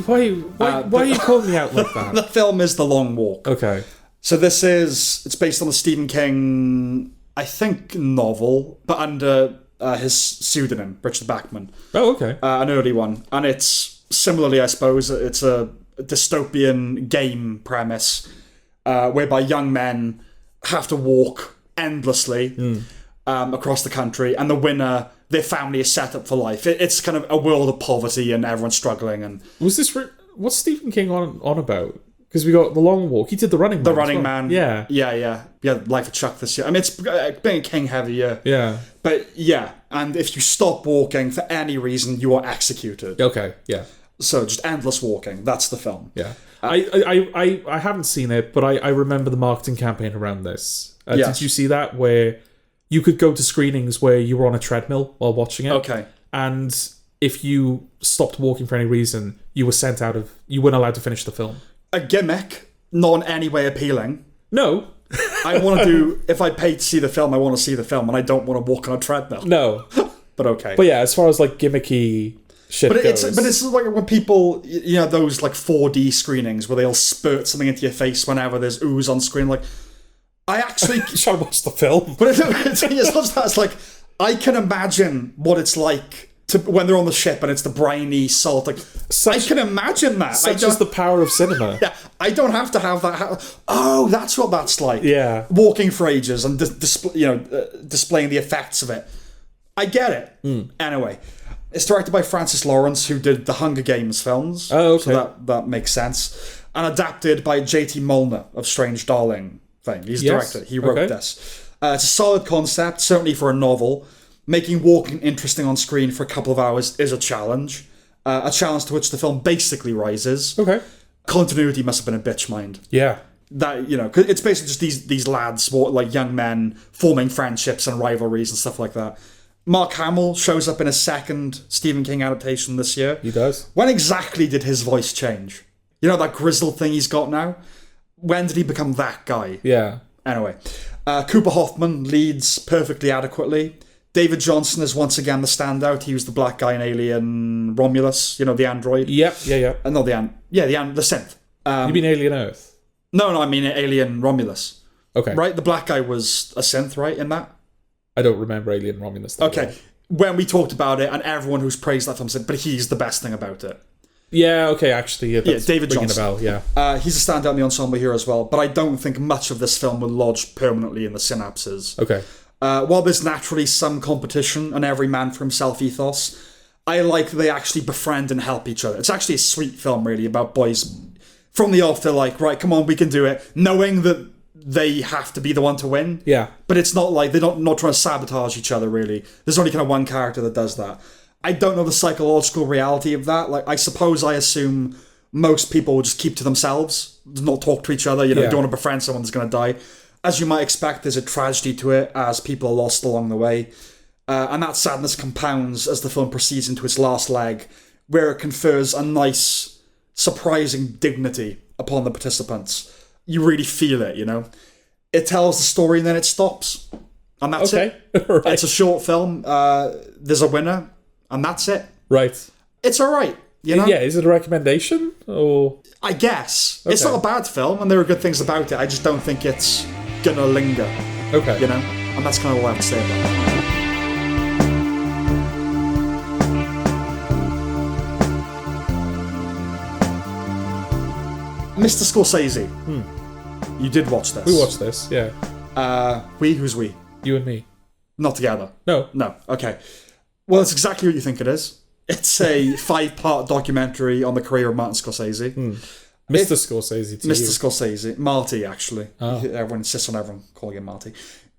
Why are you calling me out like that? The film is The Long Walk. Okay. So it's based on a Stephen King, I think, novel, but under his pseudonym, Richard Bachman. Oh, okay. An early one. And it's, similarly, I suppose, it's a dystopian game premise whereby young men have to walk endlessly across the country, and the winner, their family is set up for life. It's kind of a world of poverty and everyone's struggling. And was this... What's Stephen King on about? Because we got The Long Walk. He did The Running Man. The Running Man. Yeah. Yeah, Life of Chuck this year. I mean, it's been a King heavy year. Yeah. But yeah, and if you stop walking for any reason, you are executed. Okay, yeah. So just endless walking. That's the film. Yeah. I haven't seen it, but I remember the marketing campaign around this. Yes. Did you see that? Where you could go to screenings where you were on a treadmill while watching it. Okay. And if you stopped walking for any reason, you weren't allowed to finish the film. A gimmick, not in any way appealing. No. I want to do, if I pay to see the film, I want to see the film, and I don't want to walk on a treadmill. No. But okay. But yeah, as far as like gimmicky shit goes. But it's like when people, you know, those like 4D screenings where they'll spurt something into your face whenever there's ooze on screen. Like, I actually... Try to watch the film. But it's like, I can imagine what it's like when they're on the ship and it's the briny salt. Like, I can imagine that. Such is the power of cinema. Yeah, I don't have to have that. Oh, that's what that's like. Yeah. Walking for ages and displaying the effects of it. I get it. Anyway, it's directed by Francis Lawrence, who did the Hunger Games films. Oh, okay. So that makes sense. And adapted by J.T. Molnar of Strange Darling fame. He's the director. He wrote this. It's a solid concept, certainly for a novel. Making walking interesting on screen for a couple of hours is a challenge. A challenge to which the film basically rises. Okay. Continuity must have been a bitch mind. Yeah. That, you know, 'cause it's basically just these lads, like young men, forming friendships and rivalries and stuff like that. Mark Hamill shows up in a second Stephen King adaptation this year. He does. When exactly did his voice change? You know, that grizzled thing he's got now? When did he become that guy? Yeah. Anyway, Cooper Hoffman leads perfectly adequately. David Johnson is once again the standout. He was the black guy in Alien Romulus, you know, the android. Yep, yeah. Not the synth. You mean Alien Earth? No, I mean Alien Romulus. Okay. Right? The black guy was a synth, right, in that? I don't remember Alien Romulus. Okay. Well. When we talked about it, and everyone who's praised that film said, but he's the best thing about it. Yeah, okay, actually. Yeah, David Johnson. A bell, yeah. He's a standout in the ensemble here as well, but I don't think much of this film will lodge permanently in the synapses. Okay. While there's naturally some competition and every man for himself ethos, I like they actually befriend and help each other. It's actually a sweet film, really, about boys from the off. They're like, right, come on, we can do it, knowing that they have to be the one to win. Yeah. But it's not like they're not trying to sabotage each other, really. There's only kind of one character that does that. I don't know the psychological reality of that. Like, I assume most people will just keep to themselves, not talk to each other. You know, don't want to befriend someone that's going to die. As you might expect, there's a tragedy to it as people are lost along the way. And that sadness compounds as the film proceeds into its last leg, where it confers a nice, surprising dignity upon the participants. You really feel it, you know? It tells the story and then it stops. And that's it. Right. It's a short film. There's a winner, and that's it. Right. It's all right. You know? Yeah, is it a recommendation? Or I guess. Okay. It's not a bad film, and there are good things about it. I just don't think it's gonna linger. Okay. You know? And that's kind of all I have to say about it. Mr. Scorsese. You did watch this. We watched this, yeah. Who's we? You and me. Not together. No. No, okay. Well, it's exactly what you think it is. It's a 5-part documentary on the career of Martin Scorsese. Mr. Scorsese to Mr. you. Scorsese. Marty, actually. Oh. Everyone insists on everyone calling him Marty.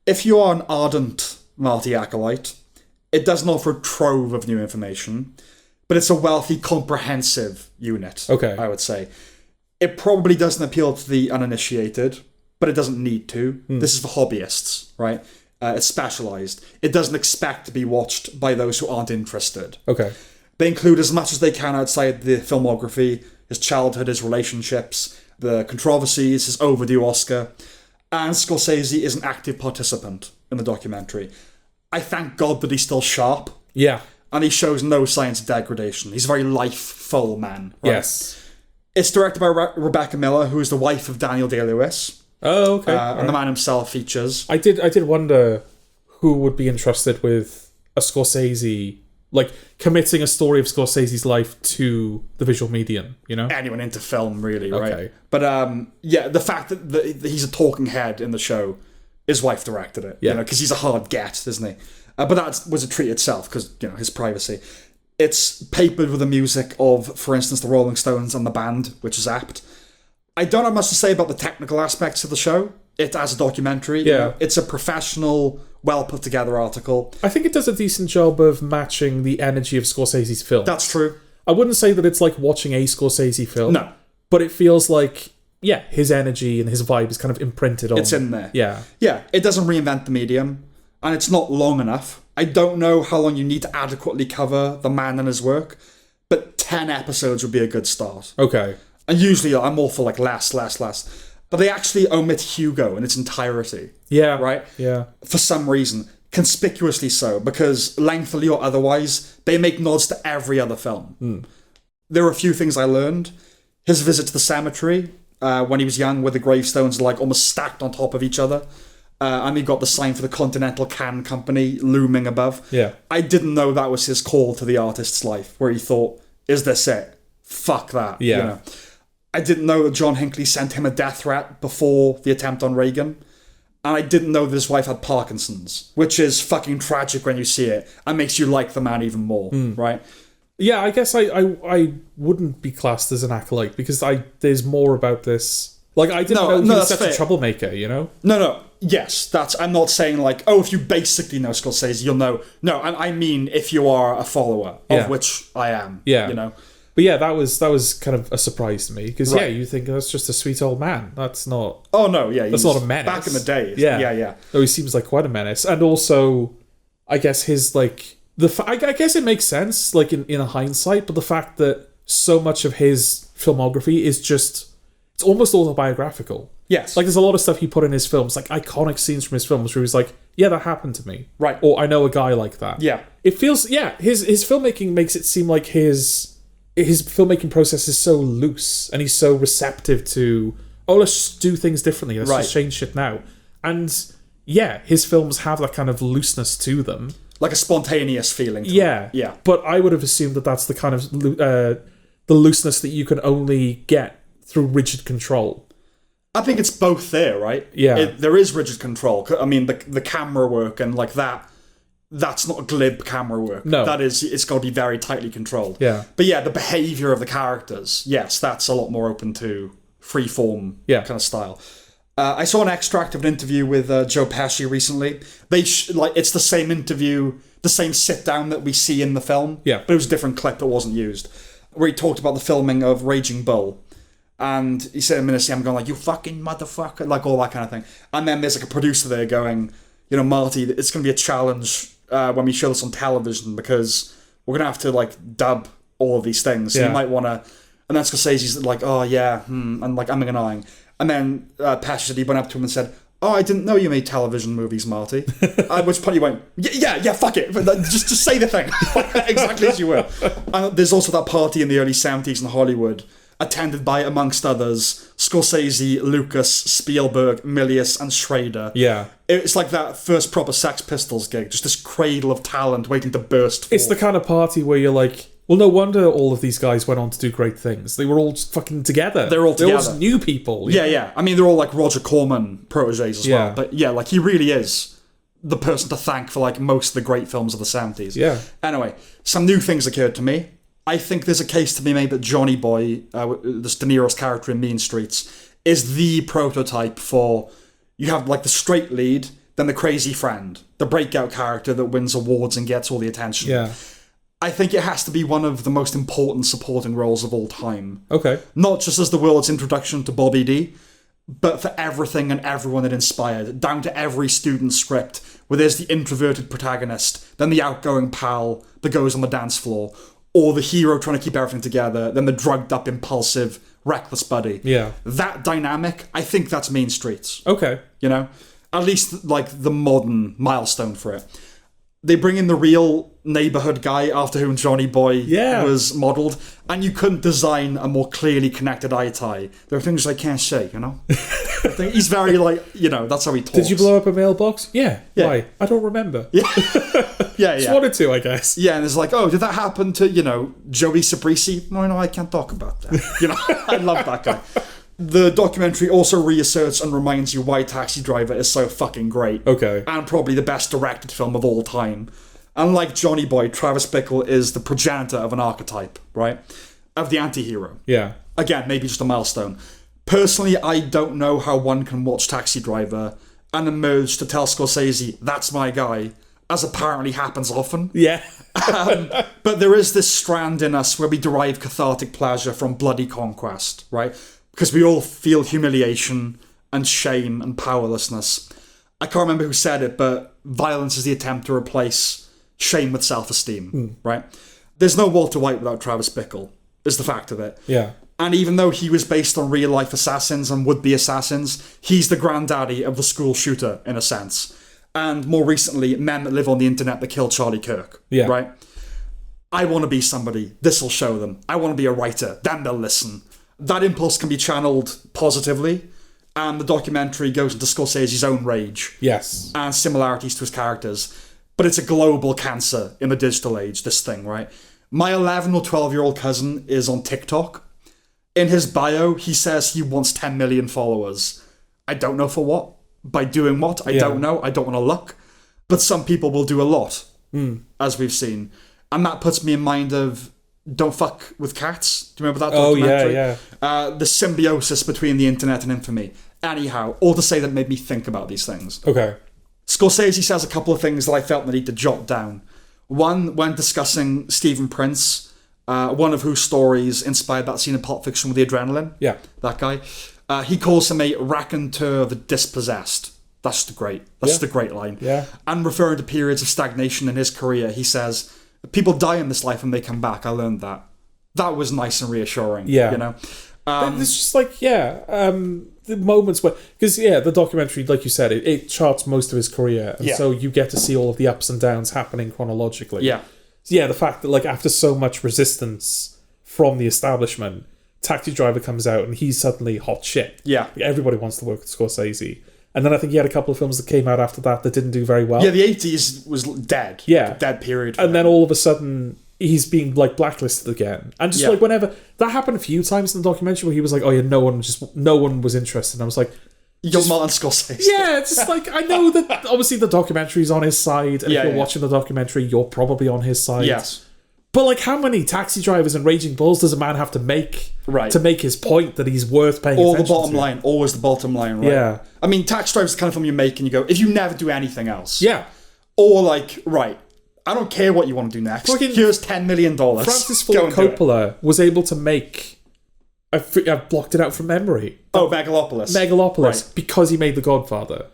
If you are an ardent Marty acolyte, it doesn't offer a trove of new information, but it's a wealthy, comprehensive unit, okay. I would say. It probably doesn't appeal to the uninitiated, but it doesn't need to. This is for hobbyists, right? It's specialised. It doesn't expect to be watched by those who aren't interested. Okay. They include as much as they can outside the filmography, his childhood, his relationships, the controversies, his overdue Oscar. And Scorsese is an active participant in the documentary. I thank God that he's still sharp. Yeah. And he shows no signs of degradation. He's a very life-full man. Right? Yes. It's directed by Rebecca Miller, who is the wife of Daniel Day-Lewis. Oh, okay. And the man himself features. I did wonder who would be interested with a Scorsese, like committing a story of Scorsese's life to the visual medium, you know? Anyone into film, really, right? Okay. But yeah, the fact that he's a talking head in the show, his wife directed it, you know, because he's a hard get, isn't he? But that was a treat itself, because, you know, his privacy. It's papered with the music of, for instance, the Rolling Stones and the band, which is apt. I don't have much to say about the technical aspects of the show. It as a documentary, you know, it's a professional, well put together article. I think it does a decent job of matching the energy of Scorsese's film. That's true. I wouldn't say that it's like watching a Scorsese film. No. But it feels like, yeah, his energy and his vibe is kind of imprinted on. It's in there. Yeah. Yeah, it doesn't reinvent the medium, and it's not long enough. I don't know how long you need to adequately cover the man and his work, but 10 episodes would be a good start. Okay. And usually I'm all for like less. But they actually omit Hugo in its entirety. Yeah. Right? Yeah. For some reason. Conspicuously so, because lengthily or otherwise, they make nods to every other film. There are a few things I learned. His visit to the cemetery when he was young, where the gravestones are like almost stacked on top of each other. And he got the sign for the Continental Can Company looming above. Yeah. I didn't know that was his call to the artist's life, where he thought, is this it? Fuck that. Yeah. You know? I didn't know that John Hinckley sent him a death threat before the attempt on Reagan. And I didn't know that his wife had Parkinson's, which is fucking tragic when you see it and makes you like the man even more, right? Yeah, I guess I wouldn't be classed as an acolyte, because there's more about this. Like, I didn't know he was such a troublemaker, you know? No. Yes, I'm not saying like, oh, if you basically know Scorsese, you'll know. No, I mean if you are a follower, of which I am, you know? But yeah, that was kind of a surprise to me, because you think that's just a sweet old man. That's not. Oh no, yeah, that's not a menace. Back in the day, yeah. No, he seems like quite a menace, and also, I guess his like I guess it makes sense, like in a hindsight, but the fact that so much of his filmography is just, it's almost autobiographical. Yes, like there's a lot of stuff he put in his films, like iconic scenes from his films, where he's like, yeah, that happened to me, right? Or I know a guy like that. Yeah, it feels his filmmaking makes it seem like his filmmaking process is so loose, and he's so receptive to, let's do things differently, let's just change shit now. And yeah, his films have that kind of looseness to them, like a spontaneous feeling. Yeah. But I would have assumed that that's the kind of the looseness that you can only get through rigid control. I think it's both there, right? Yeah, there is rigid control. I mean, the camera work and like that. That's not glib camera work. No. It's got to be very tightly controlled. Yeah. But yeah, the behaviour of the characters, yes, that's a lot more open to free-form kind of style. I saw an extract of an interview with Joe Pesci recently. It's the same interview, the same sit-down that we see in the film. Yeah. But it was a different clip that wasn't used, where he talked about the filming of Raging Bull. And he said a minute, I'm going like, you fucking motherfucker, like all that kind of thing. And then there's like a producer there going, you know, Marty, it's going to be a challenge when we show this on television, because we're gonna have to like dub all of these things. So you might want to. And then Scorsese's like, oh yeah, and like I'm and then Pesci said, he went up to him and said, oh, I didn't know you made television movies, Marty. At which point you went, yeah, fuck it. Just say the thing. Exactly as you were. And there's also that party in the early 70s in Hollywood, attended by, amongst others, Scorsese, Lucas, Spielberg, Milius, and Schrader. Yeah. It's like that first proper Sex Pistols gig, just this cradle of talent waiting to burst forth. It's the kind of party where you're like, well, no wonder all of these guys went on to do great things. They were all just fucking together. They're all together. They're all new people. Yeah. I mean, they're all like Roger Corman proteges as well. But yeah, like he really is the person to thank for like most of the great films of the 70s. Yeah. Anyway, some new things occurred to me. I think there's a case to be made that Johnny Boy, this De Niro's character in Mean Streets, is the prototype for, you have like the straight lead, then the crazy friend, the breakout character that wins awards and gets all the attention. Yeah. I think it has to be one of the most important supporting roles of all time. Okay. Not just as the world's introduction to Bobby D, but for everything and everyone it inspired, down to every student script, where there's the introverted protagonist, then the outgoing pal that goes on the dance floor, or the hero trying to keep everything together, then the drugged up, impulsive, reckless buddy. Yeah. That dynamic, I think that's Mean Streets. Okay. You know? At least, like, the modern milestone for it. They bring in the real neighborhood guy after whom Johnny Boy was modeled, and you couldn't design a more clearly connected eye tie. There are things I can't say, you know? I think he's very, like, you know, that's how he talks. Did you blow up a mailbox? Yeah. Why? I don't remember. Yeah. Just wanted to, I guess. Yeah, and it's like, oh, did that happen to, you know, Joey Sabrisi? No, I can't talk about that. You know, I love that guy. The documentary also reasserts and reminds you why Taxi Driver is so fucking great. Okay. And probably the best directed film of all time. Unlike Johnny Boy, Travis Bickle is the progenitor of an archetype, right? Of the anti-hero. Yeah. Again, maybe just a milestone. Personally, I don't know how one can watch Taxi Driver and emerge to tell Scorsese, that's my guy, as apparently happens often. Yeah. But there is this strand in us where we derive cathartic pleasure from bloody conquest, right? Because we all feel humiliation and shame and powerlessness. I can't remember who said it, but violence is the attempt to replace shame with self-esteem, right? There's no Walter White without Travis Bickle, is the fact of it. Yeah. And even though he was based on real-life assassins and would-be assassins, he's the granddaddy of the school shooter, in a sense. And more recently, men that live on the internet that kill Charlie Kirk, right? I want to be somebody. This'll show them. I want to be a writer. Then they'll listen. That impulse can be channeled positively, and the documentary goes into Scorsese's own rage. Yes. And similarities to his characters. But it's a global cancer in the digital age, this thing, right? My 11 or 12-year-old cousin is on TikTok. In his bio, he says he wants 10 million followers. I don't know for what. By doing what? I don't know. I don't want to look. But some people will do a lot, as we've seen. And that puts me in mind of Don't Fuck with Cats. Do you remember that documentary? Oh, yeah. The symbiosis between the internet and infamy. Anyhow, all to say that made me think about these things. Okay. Scorsese says a couple of things that I felt the need to jot down. One, when discussing Stephen Prince, one of whose stories inspired that scene in Pulp Fiction with the adrenaline. Yeah. That guy. He calls him a raconteur of the dispossessed. That's the great line. Yeah. And referring to periods of stagnation in his career, he says, people die in this life and they come back. I learned that. That was nice and reassuring. Yeah. You know? It's just like, the moments where... Because, the documentary, like you said, it charts most of his career. And so you get to see all of the ups and downs happening chronologically. Yeah. So, the fact that, like, after so much resistance from the establishment, Taxi Driver comes out and he's suddenly hot shit. Yeah. Like, everybody wants to work with Scorsese. And then I think he had a couple of films that came out after that didn't do very well. Yeah, the 80s was dead. Yeah. Dead period. And then all of a sudden, he's being, like, blacklisted again. And just, like, whenever... That happened a few times in the documentary where he was like, oh, yeah, no one was interested. And I was like... You're Martin Scorsese. Yeah, it's just like, I know that obviously the documentary's on his side. And if you're watching the documentary, you're probably on his side. Yes. But, like, how many Taxi Drivers and Raging Bulls does a man have to make to make his point that he's worth paying attention to? Or the bottom line. Always the bottom line, right? Yeah. I mean, Taxi Driver's the kind of film you make and you go, if you never do anything else. Yeah. Or, like, right, I don't care what you want to do next. Here's $10 million. Francis Ford Coppola was able to make... I've blocked it out from memory. Megalopolis. Megalopolis. Right. Because he made The Godfather.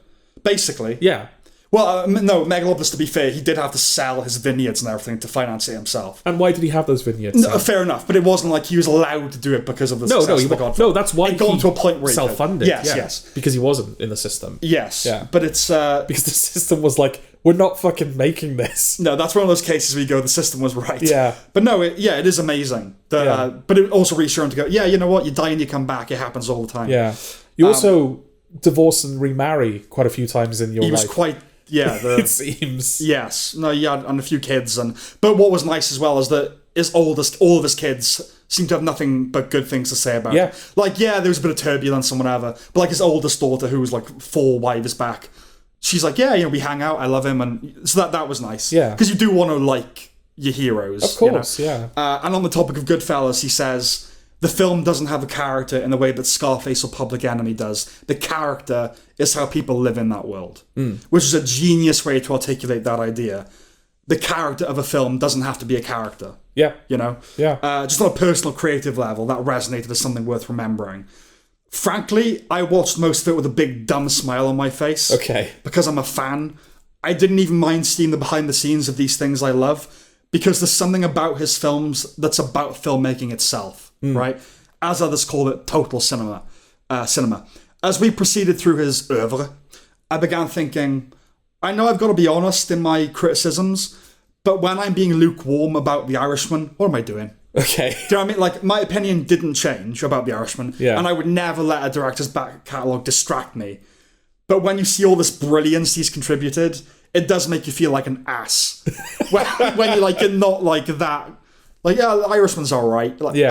Basically. Yeah. Well, no, Megalopolis, to be fair, he did have to sell his vineyards and everything to finance it himself. And why did he have those vineyards? No, fair enough, but it wasn't like he was allowed to do it because of the success of The Godfather. No, that's why he got to a point where self-funded. Yes. Because he wasn't in the system. Yes, but it's... because the system was like, we're not fucking making this. No, that's one of those cases where you go, the system was right. Yeah. But no, it is amazing. But it also reassuring to go, yeah, you know what, you die and you come back, it happens all the time. Yeah. You also divorce and remarry quite a few times in your life. He was quite... Yeah, it seems. Yes, no, yeah, and a few kids, but what was nice as well is that all of his kids seem to have nothing but good things to say about him. Like, yeah, there was a bit of turbulence and whatever, but like his oldest daughter, who was like 4 wives back, she's like, yeah, we hang out, I love him, and so that was nice. Yeah, because you do want to like your heroes, of course. Yeah. And on the topic of Goodfellas, he says, the film doesn't have a character in the way that Scarface or Public Enemy does. The character is how people live in that world, which is a genius way to articulate that idea. The character of a film doesn't have to be a character. Yeah. You know? Yeah. Just on a personal, creative level, that resonated as something worth remembering. Frankly, I watched most of it with a big dumb smile on my face. Okay. Because I'm a fan. I didn't even mind seeing the behind the scenes of these things I love, because there's something about his films that's about filmmaking itself. Right, as others call it, total cinema. As we proceeded through his oeuvre, I began thinking, I know I've got to be honest in my criticisms, but when I'm being lukewarm about The Irishman, what am I doing? Okay. Do you know what I mean? Like, my opinion didn't change about The Irishman, and I would never let a director's back catalogue distract me. But when you see all this brilliance he's contributed, it does make you feel like an ass. when you're not like that. Like, yeah, The Irishman's alright. Like, you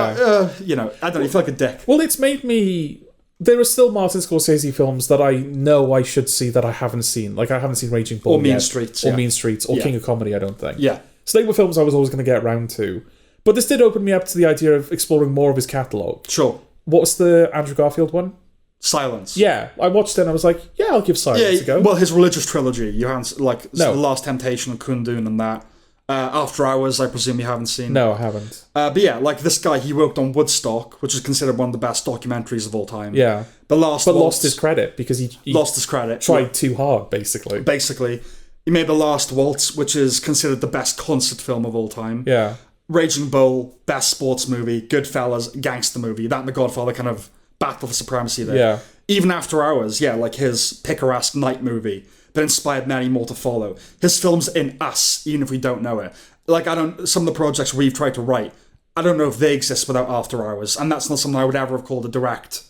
know, I don't know, you feel like a dick. Well, it's made me... There are still Martin Scorsese films that I know I should see that I haven't seen. Like, I haven't seen Raging Bull or Mean yet, Streets. Or Mean Streets, or King of Comedy, I don't think. Yeah. So they were films I was always going to get around to. But this did open me up to the idea of exploring more of his catalogue. Sure. What was the Andrew Garfield one? Silence. Yeah, I watched it and I was like, yeah, I'll give Silence a go. Well, his religious trilogy, The No. Last Temptation and Kundun and that. After Hours, I presume you haven't seen. No, I haven't. But yeah, like this guy, he worked on Woodstock, which is considered one of the best documentaries of all time. Yeah. But lost his credit because he lost his credit. Tried too hard, basically. He made The Last Waltz, which is considered the best concert film of all time. Yeah. Raging Bull, best sports movie, Goodfellas, gangster movie. That and The Godfather kind of battle for supremacy there. Yeah. Even After Hours, like his picaresque night movie that inspired many more to follow. His film's in us, even if we don't know it. Like, some of the projects we've tried to write, I don't know if they exist without After Hours, and that's not something I would ever have called a direct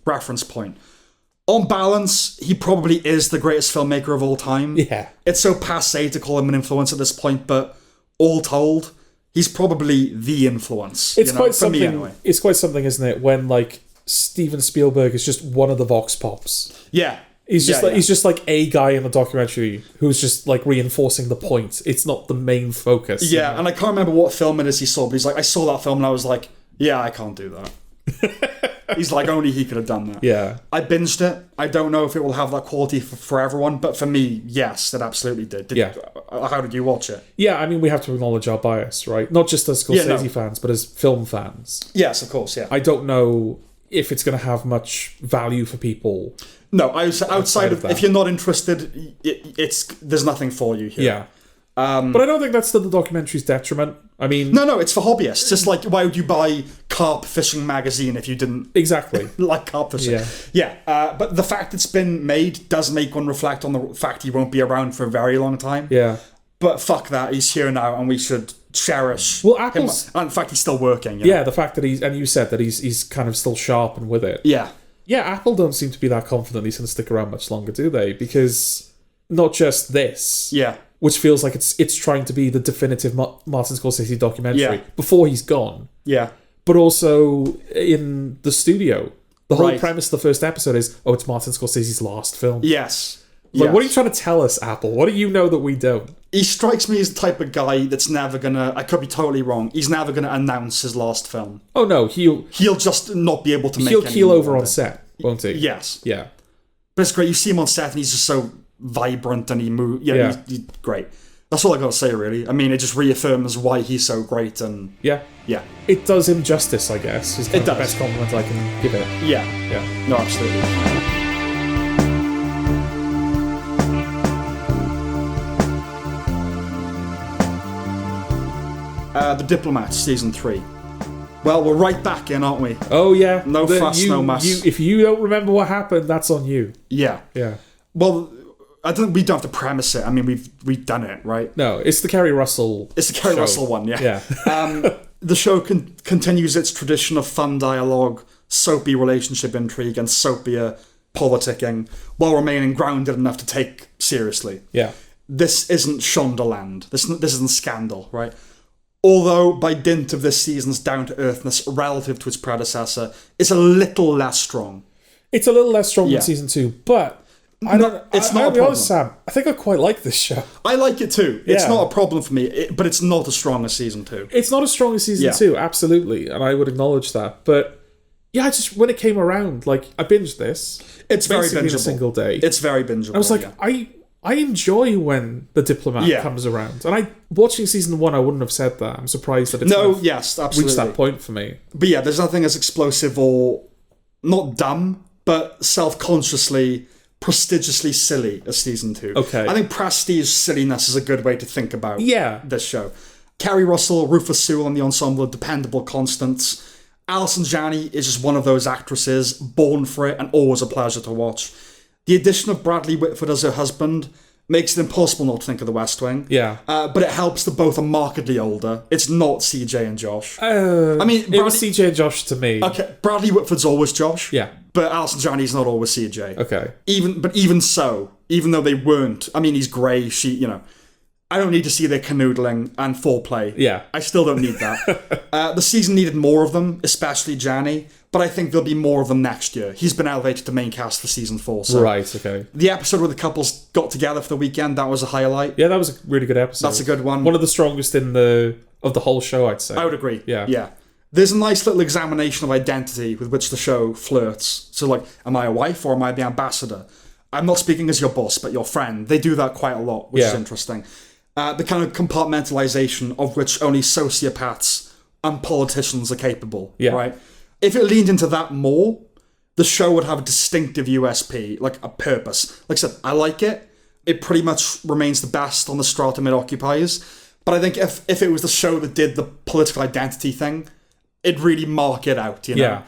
reference point. On balance, he probably is the greatest filmmaker of all time. Yeah. It's so passé to call him an influence at this point, but all told, he's probably the influence. It's quite something. For me, anyway. It's quite something, isn't it, when, like, Steven Spielberg is just one of the vox pops. Yeah. He's just like a guy in the documentary who's just like reinforcing the point. It's not the main focus. Yeah, and I can't remember what film it is he saw, but he's like, I saw that film and I was like, yeah, I can't do that. He's like, only he could have done that. Yeah. I binged it. I don't know if it will have that quality for everyone, but for me, yes, it absolutely did. How did you watch it? Yeah, I mean, we have to acknowledge our bias, right? Not just as Scorsese fans, but as film fans. Yes, of course, yeah. I don't know if it's going to have much value for people. No, outside of that. If you're not interested, there's nothing for you here. Yeah. But I don't think that's to the documentary's detriment. I mean... No, it's for hobbyists. It's like, why would you buy Carp Fishing magazine if you didn't... Exactly. like carp fishing. Yeah. But the fact it's been made does make one reflect on the fact he won't be around for a very long time. Yeah. But fuck that, he's here now and we should cherish him. In fact, he's still working. You know? Yeah, the fact that and you said that he's kind of still sharp and with it. Yeah. Yeah, Apple don't seem to be that confident he's going to stick around much longer, do they? Because not just this, which feels like it's trying to be the definitive Martin Scorsese documentary before he's gone. Yeah, but also in the studio, the whole premise of the first episode is, it's Martin Scorsese's last film. Yes. Like, what are you trying to tell us, Apple? What do you know that we don't? He strikes me as the type of guy that's never gonna... I could be totally wrong. He's never gonna announce his last film. Oh, no. He'll just not be able to make He'll keel over on set, won't he? Yes. Yeah. But it's great. You see him on set and he's just so vibrant and he moves... Yeah. He's great. That's all I gotta say, really. I mean, it just reaffirms why he's so great and... Yeah. It does him justice, I guess. It's the best compliment I can give it. Yeah. No, absolutely. The Diplomat, season 3. Well, we're right back in, aren't we? Oh, yeah. No fuss, no muss. If you don't remember what happened, that's on you. Yeah. Yeah. Well, we don't have to premise it. I mean, we've done it, right? No, it's the Kerry Russell It's the Kerry show. Russell one, yeah. Yeah. The show continues its tradition of fun dialogue, soapy relationship intrigue, and soapier politicking, while remaining grounded enough to take seriously. Yeah. This isn't Shondaland. This isn't Scandal, right? Although, by dint of this season's down-to-earthness relative to its predecessor, it's a little less strong. It's a little less strong than season 2, but I'll be honest, Sam, I think I quite like this show. I like it too. It's not a problem for me, but it's not as strong as season 2. It's not as strong as season 2, absolutely, and I would acknowledge that. But yeah, when it came around, like, I binged this. It's very bingeable. In a single day. It's very bingeable. I was like, I enjoy when the Diplomat comes around. And watching season 1, I wouldn't have said that. I'm surprised that it's absolutely reached that point for me. But yeah, there's nothing as explosive or not dumb, but self-consciously, prestigiously silly as season 2. Okay. I think prestige silliness is a good way to think about this show. Kerry Russell, Rufus Sewell, and the ensemble are dependable constants. Alison Janney is just one of those actresses, born for it and always a pleasure to watch. The addition of Bradley Whitford as her husband makes it impossible not to think of The West Wing. Yeah. But it helps that both are markedly older. It's not CJ and Josh. I mean, it was CJ and Josh to me. Okay, Bradley Whitford's always Josh. Yeah. But Alison Janney's not always CJ. Okay. Even so, even though they weren't, I mean, he's grey, I don't need to see their canoodling and foreplay. Yeah. I still don't need that. The season needed more of them, especially Janney, but I think there'll be more of them next year. He's been elevated to main cast for season 4. So right, okay. The episode where the couples got together for the weekend, that was a highlight. Yeah, that was a really good episode. That's a good one. One of the strongest of the whole show, I'd say. I would agree. Yeah. There's a nice little examination of identity with which the show flirts. So, like, am I a wife or am I the ambassador? I'm not speaking as your boss, but your friend. They do that quite a lot, which is interesting. The kind of compartmentalization of which only sociopaths and politicians are capable, right? If it leaned into that more, the show would have a distinctive USP, like a purpose. Like I said, I like it. It pretty much remains the best on the stratum it occupies. But I think if it was the show that did the political identity thing, it'd really mark it out, you know? Yeah.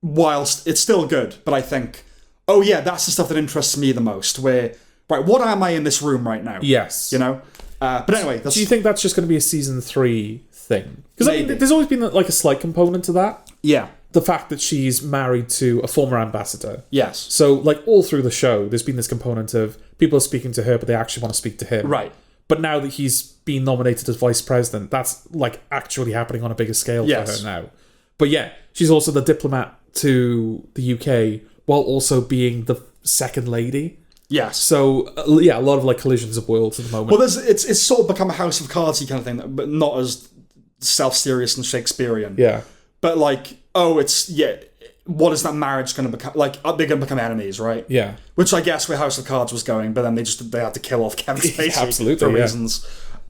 Whilst it's still good, but I think, that's the stuff that interests me the most, where, right, what am I in this room right now? Yes. You know? But anyway, do you think that's just going to be a season 3 thing? Because I mean, there's always been like a slight component to that. Yeah. The fact that she's married to a former ambassador. Yes. So, like, all through the show, there's been this component of people are speaking to her, but they actually want to speak to him. Right. But now that he's been nominated as vice president, that's, like, actually happening on a bigger scale for her now. But yeah, she's also the diplomat to the UK, while also being the second lady. Yes. So, a lot of, like, collisions of worlds at the moment. Well, it's sort of become a House of Cards-y kind of thing, but not as self-serious and Shakespearean. Yeah. But, like, what is that marriage going to become? Like, are they going to become enemies, right? Yeah. Which I guess where House of Cards was going, but then they had to kill off Kevin Spacey for reasons.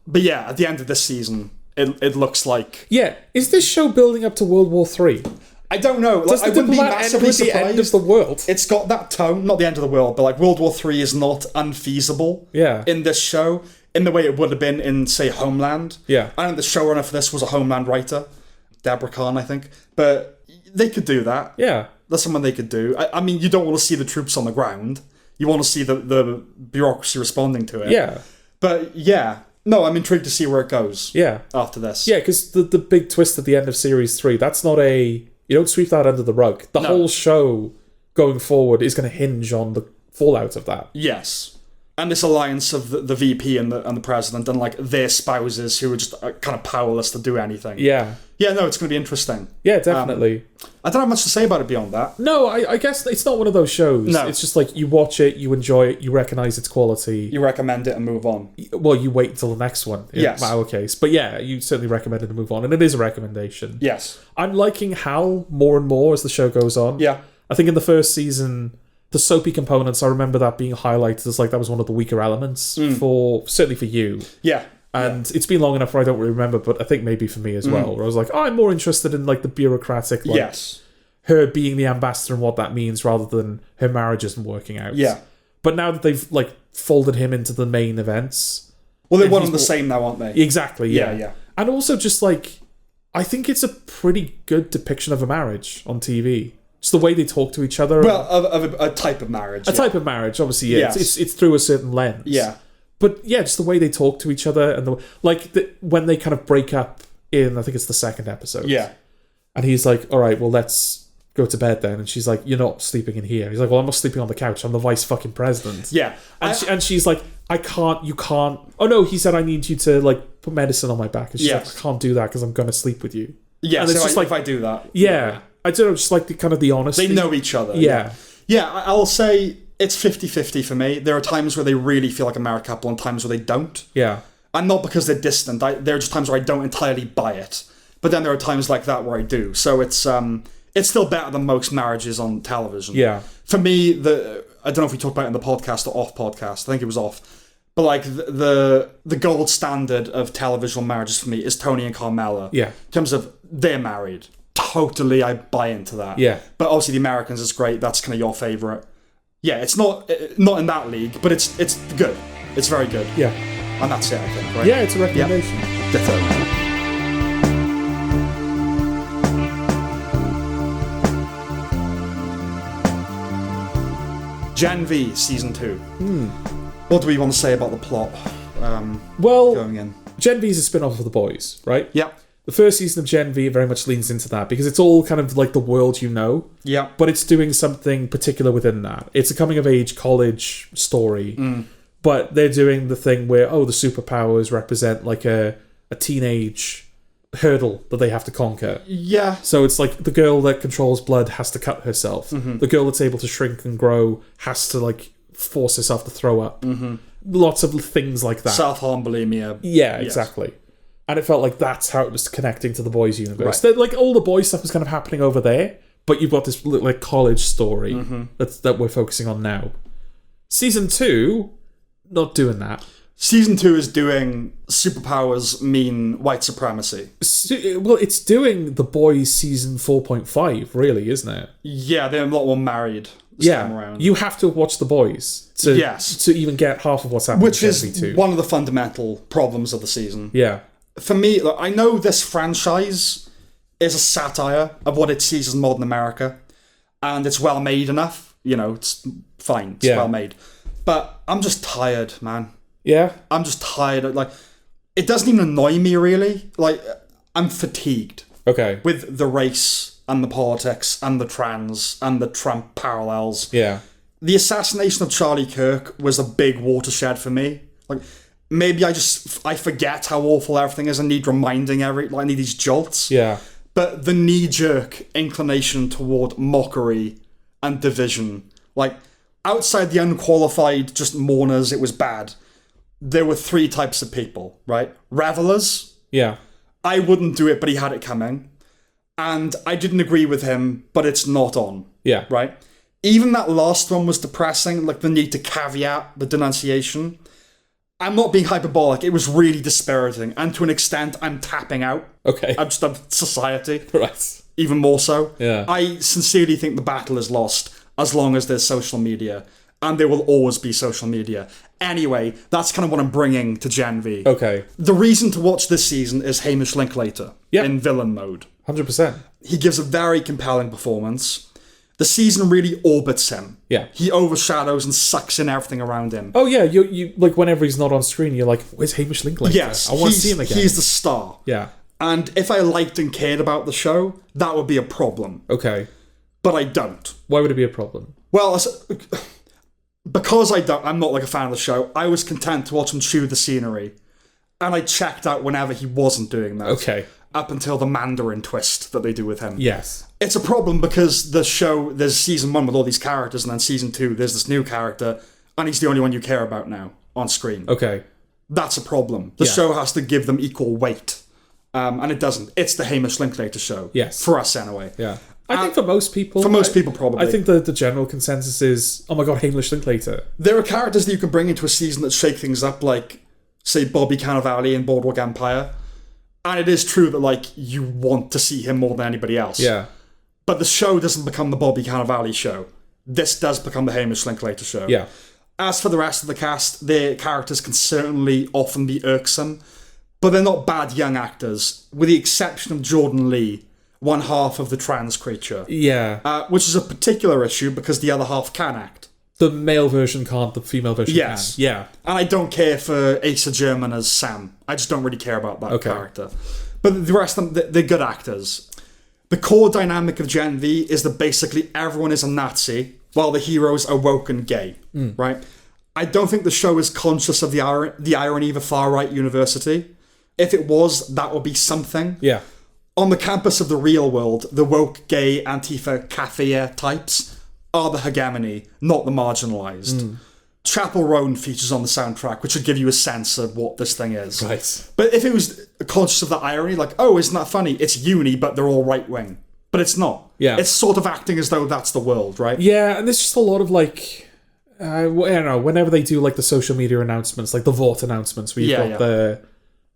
But yeah, at the end of this season, it looks like... Yeah. Is this show building up to World War III? I don't know. Like, Does the Diplomat end with the end of the world? It's got that tone, not the end of the world, but like World War III is not unfeasible in this show, in the way it would have been in, say, Homeland. Yeah. I think the showrunner for this was a Homeland writer, Deborah Kahn, I think. But they could do that. Yeah. That's something they could do. I mean, you don't want to see the troops on the ground. You want to see the bureaucracy responding to it. Yeah. But yeah. No, I'm intrigued to see where it goes. Yeah. After this. Yeah, because the big twist at the end of Series 3, that's not a... You don't sweep that under the rug. The whole show going forward is going to hinge on the fallout of that. Yes. And this alliance of the VP and the president and like their spouses who are just kind of powerless to do anything. Yeah. Yeah, no, it's going to be interesting. Yeah, definitely. I don't have much to say about it beyond that. No, I guess it's not one of those shows. No. It's just like you watch it, you enjoy it, you recognise its quality. You recommend it and move on. Well, you wait until the next one, in our case. But yeah, you certainly recommend it and move on. And it is a recommendation. Yes. I'm liking Hal more and more as the show goes on. Yeah. I think in the first season... The soapy components, I remember that being highlighted as like that was one of the weaker elements certainly for you. Yeah. And it's been long enough where I don't really remember, but I think maybe for me as well, where I was like, I'm more interested in like the bureaucratic, like her being the ambassador and what that means rather than her marriage isn't working out. Yeah. But now that they've like folded him into the main events. Well, they're one and the same now, aren't they? Exactly, yeah. And also just like, I think it's a pretty good depiction of a marriage on TV. Just the way they talk to each other. Well, of a type of marriage. A type of marriage, obviously, yeah. Yes. It's through a certain lens. Yeah. But yeah, just the way they talk to each other and when they kind of break up in, I think it's the second episode. Yeah. And he's like, all right, well, let's go to bed then. And she's like, you're not sleeping in here. He's like, well, I'm not sleeping on the couch. I'm the vice fucking president. Yeah. And she's like, you can't. Oh no, he said I need you to like put medicine on my back. And she's like, I can't do that because I'm going to sleep with you. Yeah, and it's so just like, if I do that. Yeah. I don't know, just like the kind of the honesty. They know each other. Yeah. Yeah, I'll say it's 50-50 for me. There are times where they really feel like a married couple and times where they don't. Yeah. And not because they're distant. There are just times where I don't entirely buy it. But then there are times like that where I do. So it's still better than most marriages on television. Yeah. For me, I don't know if we talked about it in the podcast or off podcast. I think it was off. But like the gold standard of television marriages for me is Tony and Carmela. Yeah. In terms of they're married. Totally, I buy into that. Yeah. But obviously the Americans is great. That's kind of your favourite. Yeah, it's not in that league, but it's good. It's very good. Yeah. And that's it, I think, right? Yeah, it's a recommendation. Yeah. Ditto. Gen V Season 2. What do we want to say about the plot? Going in. Gen V is a spin-off of The Boys, right? Yeah. The first season of Gen V very much leans into that because it's all kind of like the world you know. Yeah. But it's doing something particular within that. It's a coming-of-age college story, but they're doing the thing where, the superpowers represent like a teenage hurdle that they have to conquer. Yeah. So it's like the girl that controls blood has to cut herself. Mm-hmm. The girl that's able to shrink and grow has to like force herself to throw up. Mm-hmm. Lots of things like that. Self-harm, bulimia. Yeah, exactly. Yes. And it felt like that's how it was connecting to the boys' universe. Right. Like all the boys stuff was kind of happening over there, but you've got this like college story that we're focusing on now. Season 2, not doing that. Season 2 is doing superpowers mean white supremacy. Well, it's doing The Boys season 4.5, really, isn't it? Yeah, they're a lot more married this time around. You have to watch The Boys to even get half of what's happening. Which is one of the fundamental problems of the season. Yeah. For me, look, I know this franchise is a satire of what it sees as modern America, and it's well made enough. You know, it's fine. It's well made. But I'm just tired, man. Yeah? I'm just tired. Like, it doesn't even annoy me, really. Like, I'm fatigued. Okay. With the race and the politics and the trans and the Trump parallels. Yeah. The assassination of Charlie Kirk was a big watershed for me. Like, maybe I forget how awful everything is and need reminding I need these jolts. Yeah. But the knee-jerk inclination toward mockery and division, like, outside the unqualified just mourners, it was bad. There were 3 types of people, right? Revelers. Yeah. I wouldn't do it, but he had it coming. And I didn't agree with him, but it's not on. Yeah. Right? Even that last one was depressing, like the need to caveat the denunciation. I'm not being hyperbolic. It was really dispiriting. And to an extent, I'm tapping out. Okay. I'm just of society. Right. Even more so. Yeah. I sincerely think the battle is lost as long as there's social media. And there will always be social media. Anyway, that's kind of what I'm bringing to Gen V. Okay. The reason to watch this season is Hamish Linklater in villain mode. 100%. He gives a very compelling performance. The season really orbits him. Yeah. He overshadows and sucks in everything around him. Oh yeah, you like whenever he's not on screen, you're like, where's Hamish Linklater? Yes. I want to see him again. He's the star. Yeah. And if I liked and cared about the show, that would be a problem. Okay. But I don't. Why would it be a problem? Well, because I'm not like a fan of the show, I was content to watch him chew the scenery. And I checked out whenever he wasn't doing that. Okay. Up until the Mandarin twist that they do with him. Yes. It's a problem because the show, there's season 1 with all these characters, and then season 2, there's this new character, and he's the only one you care about now on screen. Okay. That's a problem. The show has to give them equal weight. And it doesn't. It's the Hamish Linklater show. Yes. For us, anyway. Yeah. I think for most people... For most people, probably. I think the general consensus is, oh my god, Hamish Linklater. There are characters that you can bring into a season that shake things up, like, say, Bobby Cannavale in Boardwalk Empire. And it is true that, like, you want to see him more than anybody else. Yeah. But the show doesn't become the Bobby Cannavale show. This does become the Hamish Linklater show. Yeah. As for the rest of the cast, their characters can certainly often be irksome. but they're not bad young actors, with the exception of Jordan Lee, one half of the trans creature. Yeah. Which is a particular issue because the other half can act. The male version can't, the female version can. Yeah. And I don't care for Asa German as Sam. I just don't really care about that character. But the rest of them, they're good actors. The core dynamic of Gen V is that basically everyone is a Nazi, while the heroes are woke and gay, right? I don't think the show is conscious of the irony of a far-right university. If it was, that would be something. Yeah. On the campus of the real world, the woke, gay, Antifa, cafe types are the hegemony, not the marginalised. Chapel Roan features on the soundtrack, which would give you a sense of what this thing is. Right. But if it was conscious of the irony, like, oh, isn't that funny? It's uni, but they're all right-wing. But it's not. Yeah. It's sort of acting as though that's the world, right? Yeah, and there's just a lot of, like... I don't know, whenever they do, like, the social media announcements, like the Vought announcements, where you've got the...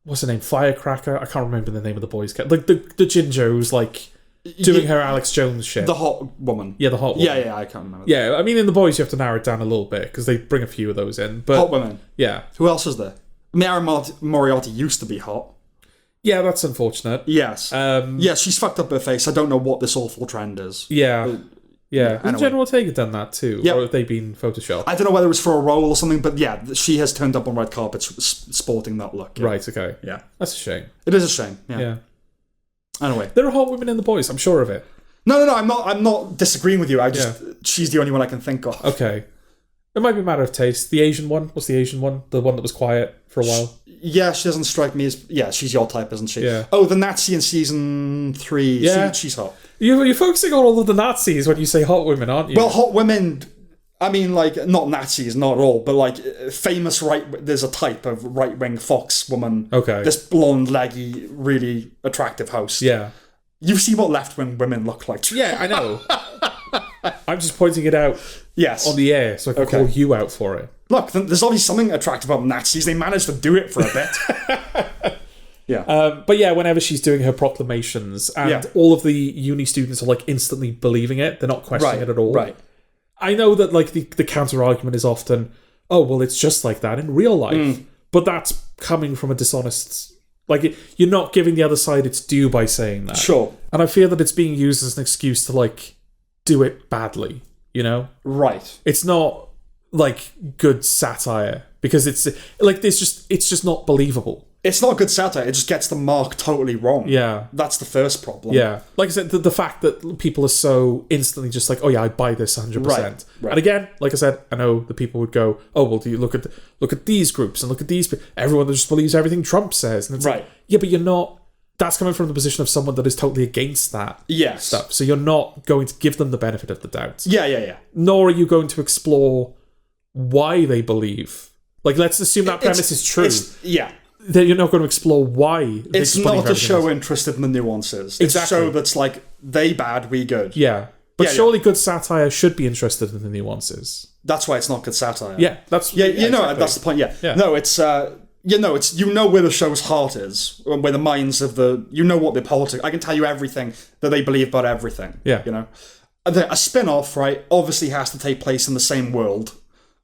What's her name? Firecracker? I can't remember the name of the boy's... Like, the Ginger who's, like... doing her Alex Jones shit. The hot woman. Yeah, the hot woman. Yeah, I can't remember. Yeah, I mean, in The Boys, you have to narrow it down a little bit, because they bring a few of those in. But hot women. Yeah. Who else is there? Mary Moriarty used to be hot. Yeah, that's unfortunate. Yes. Yeah, she's fucked up her face. I don't know what this awful trend is. Yeah. Yeah. Has anyway. General Ortega done that too? Yep. Or have they been photoshopped? I don't know whether it was for a role or something, but yeah, she has turned up on red carpets sporting that look. Yeah. Right, okay. Yeah. That's a shame. It is a shame. Yeah. Anyway. There are hot women in The Boys, I'm sure of it. No, I'm not disagreeing with you. I just she's the only one I can think of. Okay. It might be a matter of taste. The Asian one? What's the Asian one? The one that was quiet for a while? Yeah, she doesn't strike me as... Yeah, she's your type, isn't she? Yeah. Oh, the Nazi in season 3. Yeah. She's hot. You're focusing on all of the Nazis when you say hot women, aren't you? Well, hot women... I mean, like, not Nazis, not at all, but, like, famous there's a type of right-wing Fox woman. Okay. This blonde, leggy, really attractive host. Yeah. You see what left-wing women look like. Yeah, I know. I'm just pointing it out on the air so I can call you out for it. Look, there's obviously something attractive about Nazis. They managed to do it for a bit. Yeah. But yeah, whenever she's doing her proclamations and all of the uni students are like instantly believing it, they're not questioning it at all. Right. I know that like the counter argument is often, oh, well, it's just like that in real life. But that's coming from a dishonest... Like, you're not giving the other side its due by saying that. Sure. And I fear that it's being used as an excuse to, like, do it badly, you know? Right. It's not, like, good satire. Because it's just not believable. It's not good satire. It just gets the mark totally wrong. Yeah. That's the first problem. Yeah. Like I said, the fact that people are so instantly just like, oh yeah, I buy this 100%. Right. And again, like I said, I know the people would go, oh, well, do you look at these groups and look at these people. Everyone just believes everything Trump says. And it's like, yeah, but you're not... That's coming from the position of someone that is totally against that stuff. So you're not going to give them the benefit of the doubt. Yeah. Nor are you going to explore why they believe. Like, let's assume that premise is true. Then you're not going to explore why. It's not a show interested in the nuances. It's a show that's like, they bad, we good. Yeah. But surely good satire should be interested in the nuances. That's why it's not good satire. Yeah, that's... exactly. That's the point, yeah. No, it's... you know where the show's heart is, where the minds of the... You know what their politics... I can tell you everything that they believe about everything. Yeah. You know? A spin-off, right, obviously has to take place in the same world,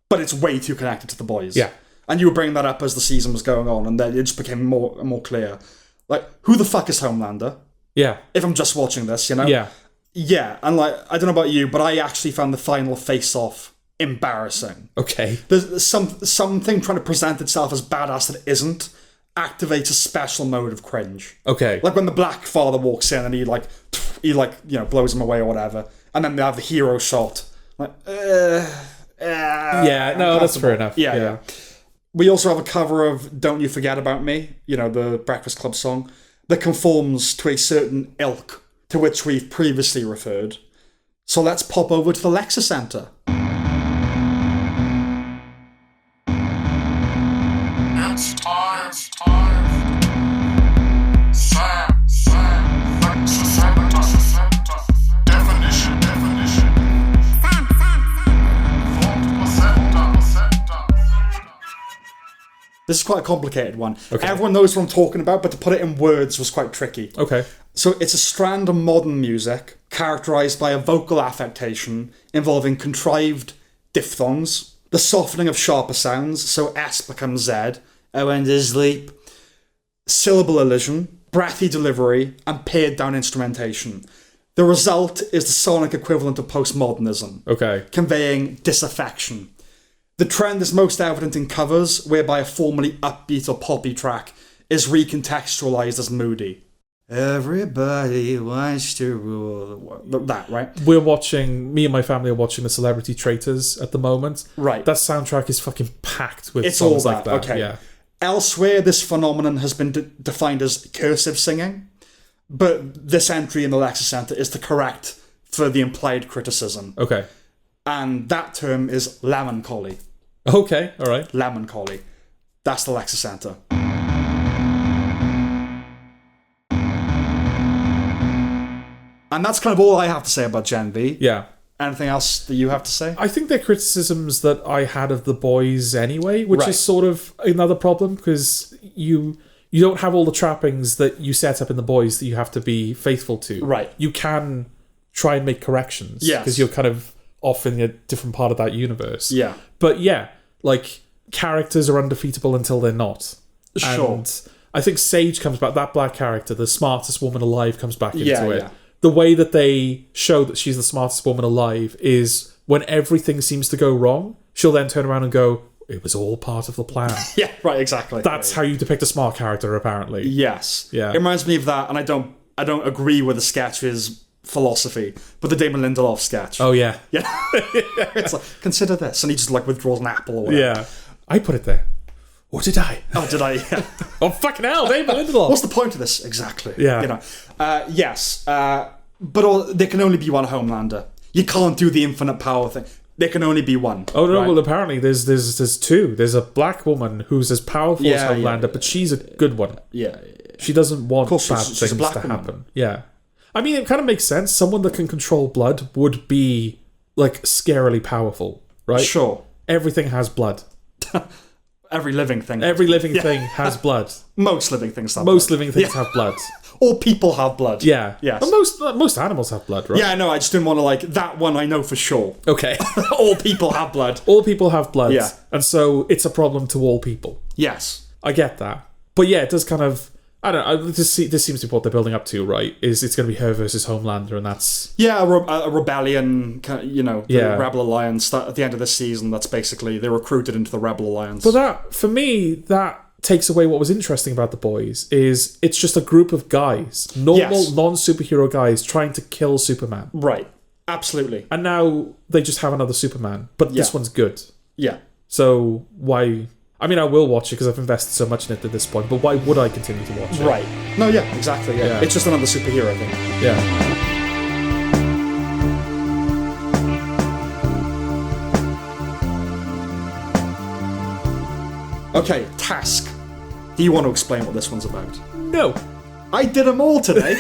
but it's way too connected to The Boys. Yeah. And you were bringing that up as the season was going on, and then it just became more and more clear. Like, who the fuck is Homelander? Yeah. If I'm just watching this, you know? Yeah. Yeah, and like, I don't know about you, but I actually found the final face-off embarrassing. Okay. There's something trying to present itself as badass that isn't activates a special mode of cringe. Okay. Like when the black father walks in and he blows him away or whatever, and then they have the hero shot. Like, yeah, no, that's fair enough. Yeah. We also have a cover of Don't You Forget About Me, you know, the Breakfast Club song, that conforms to a certain ilk to which we've previously referred. So let's pop over to the Lexicentre. It's time. Sam. Lexicentre. Definition. This is quite a complicated one. Okay. Everyone knows what I'm talking about, but to put it in words was quite tricky. Okay. So it's a strand of modern music characterised by a vocal affectation involving contrived diphthongs, the softening of sharper sounds, so S becomes Z, O and sleep, syllable elision, breathy delivery, and pared down instrumentation. The result is the sonic equivalent of postmodernism, Okay. conveying disaffection. The trend is most evident in covers, whereby a formerly upbeat or poppy track is recontextualized as moody. Everybody wants to rule the world. That, right? Me and my family are watching The Celebrity Traitors at the moment. Right. That soundtrack is fucking packed with It's songs all like that, that. okay. Yeah. Elsewhere, this phenomenon has been defined as cursive singing, but this entry in the Lexicentre is the correct for the implied criticism. Okay. And that term is lamancholy. Okay, all right. Lamancholy. That's the Lexicentre. And that's kind of all I have to say about Gen V. Yeah. Anything else that you have to say? I think they're criticisms that I had of the boys anyway, which Right. is sort of another problem because you don't have all the trappings that you set up in the boys that you have to be faithful to. Right. You can try and make corrections. Yes. Because you're kind of off in a different part of that universe. Yeah. But yeah, like, characters are undefeatable until they're not. Sure. And I think Sage comes back, that black character, the smartest woman alive, comes back into it. Yeah. The way that they show that she's the smartest woman alive is when everything seems to go wrong, she'll then turn around and go, it was all part of the plan. Yeah, right, exactly. That's how you depict a smart character, apparently. Yes. Yeah. It reminds me of that, and I don't agree with the sketch's philosophy, but the Damon Lindelof sketch. Oh, yeah. Yeah. It's like, consider this, and he just like withdraws an apple or whatever. Yeah. I put it there. Or did I? Oh, did I? Yeah. Oh, fucking hell, Damon Lindelof. What's the point of this? Exactly. Yeah. You know. Yes. But there can only be one Homelander. You can't do the infinite power thing. There can only be one. Oh no! right? Well, apparently there's two. There's a black woman who's as powerful as Homelander, but she's a good one. Yeah. She doesn't want course, bad she's a things black to woman. happen. Yeah, I mean, it kind of makes sense. Someone that can control blood would be like scarily powerful, right? Sure. Everything has blood. Every living thing. Every living thing has blood. Most living things have Most blood. living things have blood. All people have blood. Yeah. Yes. But most animals have blood, right? Yeah, no, I just didn't want to like that one. I know for sure. Okay. All people have blood. All people have blood. Yeah. And so it's a problem to all people. Yes. I get that. But yeah, it does kind of... I don't know. This seems to be what they're building up to, right? Is it's going to be her versus Homelander, and that's... Yeah, a rebellion, you know, the Yeah. Rebel Alliance. That, at the end of this season, that's basically they're recruited into the Rebel Alliance. But that, for me, that takes away what was interesting about The Boys, is it's just a group of guys, normal, Yes. non-superhero guys, trying to kill Superman. Right. Absolutely. And now they just have another Superman, but this Yeah. one's good. Yeah. So why... I mean, I will watch it because I've invested so much in it at this point, but why would I continue to watch it? Right. No, yeah, exactly. Yeah. Yeah. It's just another superhero thing. Yeah. Okay, Task. Do you want to explain what this one's about? No. I did them all today.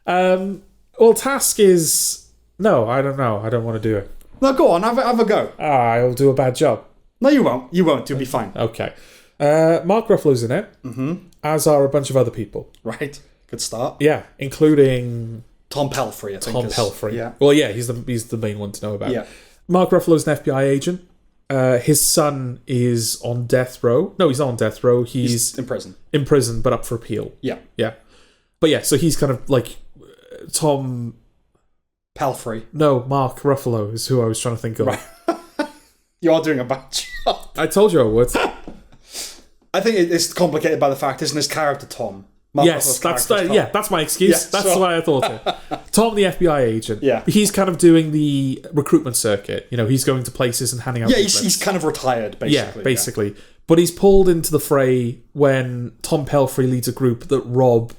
Well, Task is... No, I don't know. I don't want to do it. No, go on, have a go. I'll do a bad job. No, you won't. You won't. You'll be fine. Okay. Mark Ruffalo's in it, as are a bunch of other people. Right. Good start. Yeah, including Tom Pelphrey, I think. Tom Pelphrey. Yeah. Well, yeah, he's the main one to know about. Yeah. Mark Ruffalo's an FBI agent. His son is on death row. No, he's not on death row. He's In prison. in prison, but up for appeal. Yeah. Yeah. But yeah, so he's kind of like Tom... Pelphrey. No, Mark Ruffalo is who I was trying to think of. Right. You are doing a bad job. I told you I would. I think it's complicated by the fact, isn't his character Tom? Mark Yes, Ruffalo's character's Tom. yeah, that's my excuse. Yeah, That's sure. why I thought it. Tom, the FBI agent. Yeah. He's kind of doing the recruitment circuit. You know, he's going to places and handing out Yeah, leaflets. he's kind of retired, basically. Yeah, basically. But he's pulled into the fray when Tom Pelphrey leads a group that rob...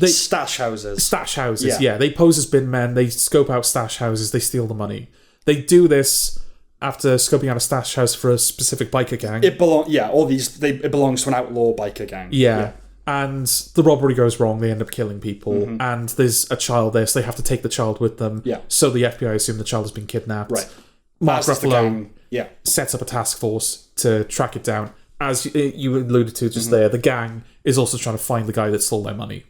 Stash houses. Stash houses, Yeah. yeah. They pose as bin men, they scope out stash houses, they steal the money. They do this after scoping out a stash house for a specific biker gang. It belongs to an outlaw biker gang. Yeah. And the robbery goes wrong, they end up killing people, and there's a child there, so they have to take the child with them. Yeah. So the FBI assume the child has been kidnapped. Right. Mark As is the Ruffalo gang. Yeah. sets up a task force to track it down. As you alluded to just there, the gang is also trying to find the guy that stole their money.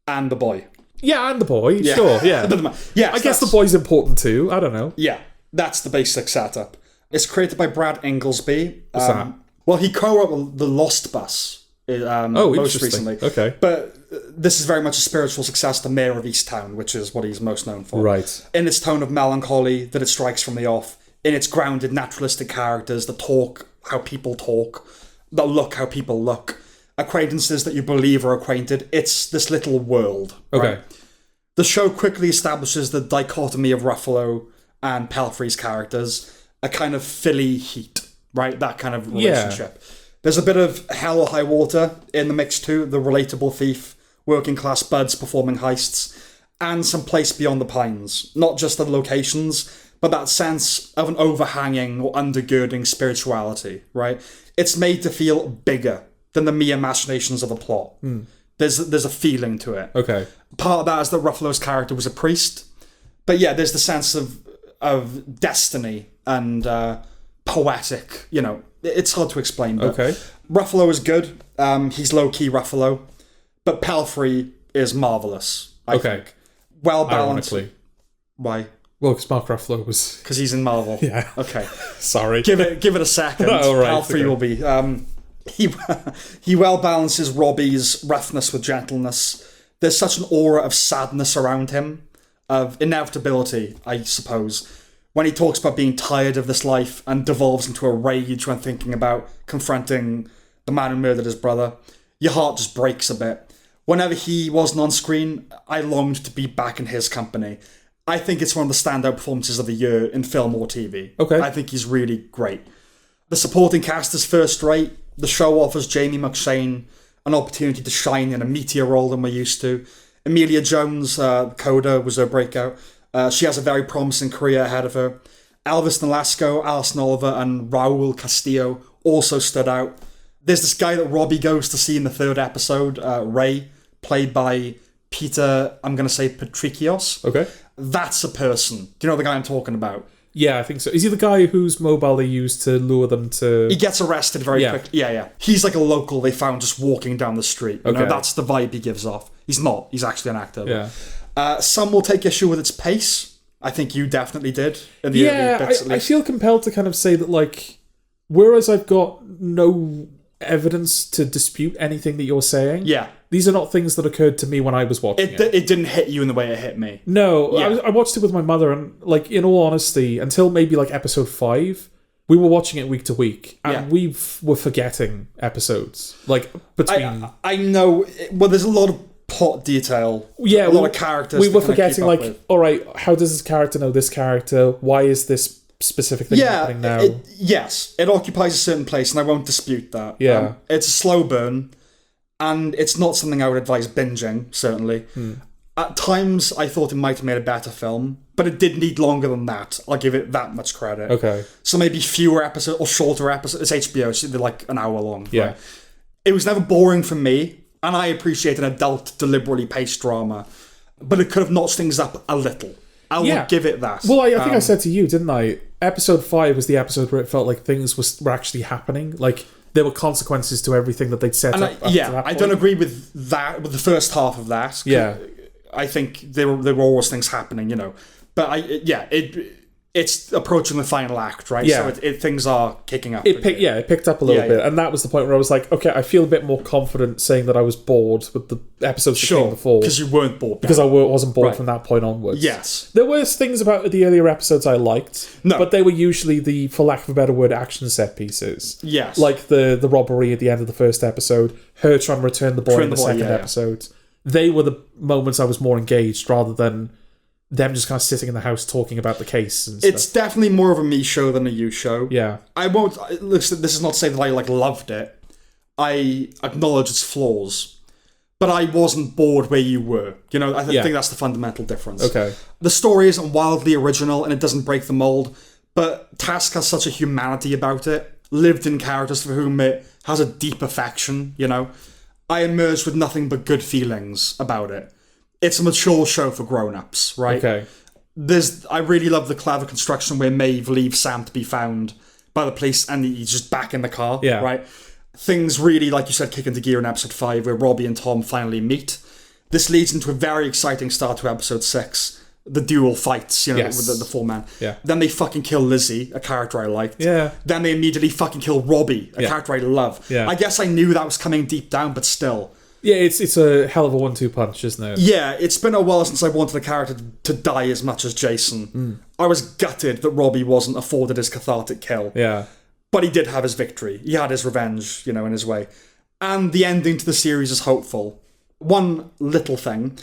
And the boy. Yeah, and the boy, sure, yeah. Yeah, I guess the boy's important too, I don't know. Yeah, that's the basic setup. It's created by Brad Inglesby. What's that? Well, he co-wrote The Lost Bus, most recently. Okay. But this is very much a spiritual success to Mayor of Easttown, which is what he's most known for. Right. In its tone of melancholy that it strikes from the off, in its grounded naturalistic characters that talk how people talk, that look how people look, acquaintances that you believe are acquainted, it's this little world. Okay. Right? The show quickly establishes the dichotomy of Ruffalo and Pelfrey's characters, a kind of Philly heat, right? That kind of relationship. Yeah. There's a bit of hell or high water in the mix too, the relatable thief, working class buds performing heists, and some place beyond the pines. Not just the locations, but that sense of an overhanging or undergirding spirituality, right? It's made to feel bigger than the mere machinations of the plot. There's a feeling to it. Okay. Part of that is that Ruffalo's character was a priest. But yeah, there's the sense of destiny and poetic, it's hard to explain. But okay. Ruffalo is good. He's low-key Ruffalo. But Pelfrey is marvellous, I think. Well-balanced. Ironically. Why? Well, because Mark Ruffalo was... Because he's in Marvel. Yeah. Okay. Sorry. Give it a second. All right, Pelfrey will be... He well balances Robbie's roughness with gentleness. There's such an aura of sadness around him, of inevitability, I suppose, when he talks about being tired of this life and devolves into a rage when thinking about confronting the man who murdered his brother. Your heart just breaks a bit. Whenever he wasn't on screen, I longed to be back in his company. I think it's one of the standout performances of the year in film or TV. Okay. I think he's really great. The supporting cast is first rate. The show offers Jamie McShane an opportunity to shine in a meatier role than we're used to. Emilia Jones, Coda, was her breakout. She has a very promising career ahead of her. Elvis Nolasco, Alison Oliver, and Raul Castillo also stood out. There's this guy that Robbie goes to see in the third episode, Ray, played by Peter, I'm going to say Patrikios. Okay. That's a person. Do you know the guy I'm talking about? Yeah, I think so. Is he the guy whose mobile they used to lure them to... He gets arrested very quickly. Yeah. He's like a local they found just walking down the street. You know, that's the vibe he gives off. He's not. He's actually an actor. Yeah. Some will take issue with its pace. I think you definitely did. In the early bits, I feel compelled to kind of say that, like, whereas I've got no evidence to dispute anything that you're saying, these are not things that occurred to me when I was watching it. It didn't hit you in the way it hit me. No, I watched it with my mother, and, like, in all honesty, until maybe, like, episode 5, we were watching it week to week, and we were forgetting episodes. Like, between... I know... Well, there's a lot of plot detail. Yeah, a lot of characters. We were forgetting, like, all right, how does this character know this character? Why is this specific thing happening now? Yes, it occupies a certain place, and I won't dispute that. Yeah. It's a slow burn, and it's not something I would advise binging, certainly. At times, I thought it might have made a better film, but it did need longer than that. I'll give it that much credit. Okay. So maybe fewer episodes, or shorter episodes. It's HBO, so they're like an hour long. Yeah. Right? It was never boring for me, and I appreciate an adult, deliberately paced drama, but it could have notched things up a little. I will give it that. Well, I think I said to you, didn't I? Episode 5 was the episode where it felt like things were actually happening. Like, there were consequences to everything that they'd set up. I don't agree with that, with the first half of that. Yeah. I think there were always things happening, you know. But it's approaching the final act, right? Yeah. So things are kicking up. It picked up a little bit. And that was the point where I was like, okay, I feel a bit more confident saying that I was bored with the episodes that came before. Because you weren't bored. Because I wasn't bored from that point onwards. Yes. There were things about the earlier episodes I liked. No. But they were usually the, for lack of a better word, action set pieces. Yes. Like the robbery at the end of the first episode, her trying to return the boy in the second episode. They were the moments I was more engaged rather than them just kind of sitting in the house talking about the case and stuff. It's definitely more of a me show than a you show. Yeah. I won't... Listen, this is not to say that I, loved it. I acknowledge its flaws. But I wasn't bored where you were. You know, I think that's the fundamental difference. Okay. The story isn't wildly original and it doesn't break the mold, but Task has such a humanity about it, lived in characters for whom it has a deep affection, you know. I emerged with nothing but good feelings about it. It's a mature show for grown-ups, right? Okay. I really love the clever construction where Maeve leaves Sam to be found by the police and he's just back in the car, right? Things really, like you said, kick into gear in episode 5 where Robbie and Tom finally meet. This leads into a very exciting start to episode 6. the duel fights, with the four men. Yeah. Then they fucking kill Lizzie, a character I liked. Yeah. Then they immediately fucking kill Robbie, a character I love. Yeah. I guess I knew that was coming deep down, but still. Yeah, it's a hell of a 1-2 punch, isn't it? Yeah, it's been a while since I wanted a character to die as much as Jason. I was gutted that Robbie wasn't afforded his cathartic kill. Yeah. But he did have his victory. He had his revenge, in his way. And the ending to the series is hopeful. One little thing.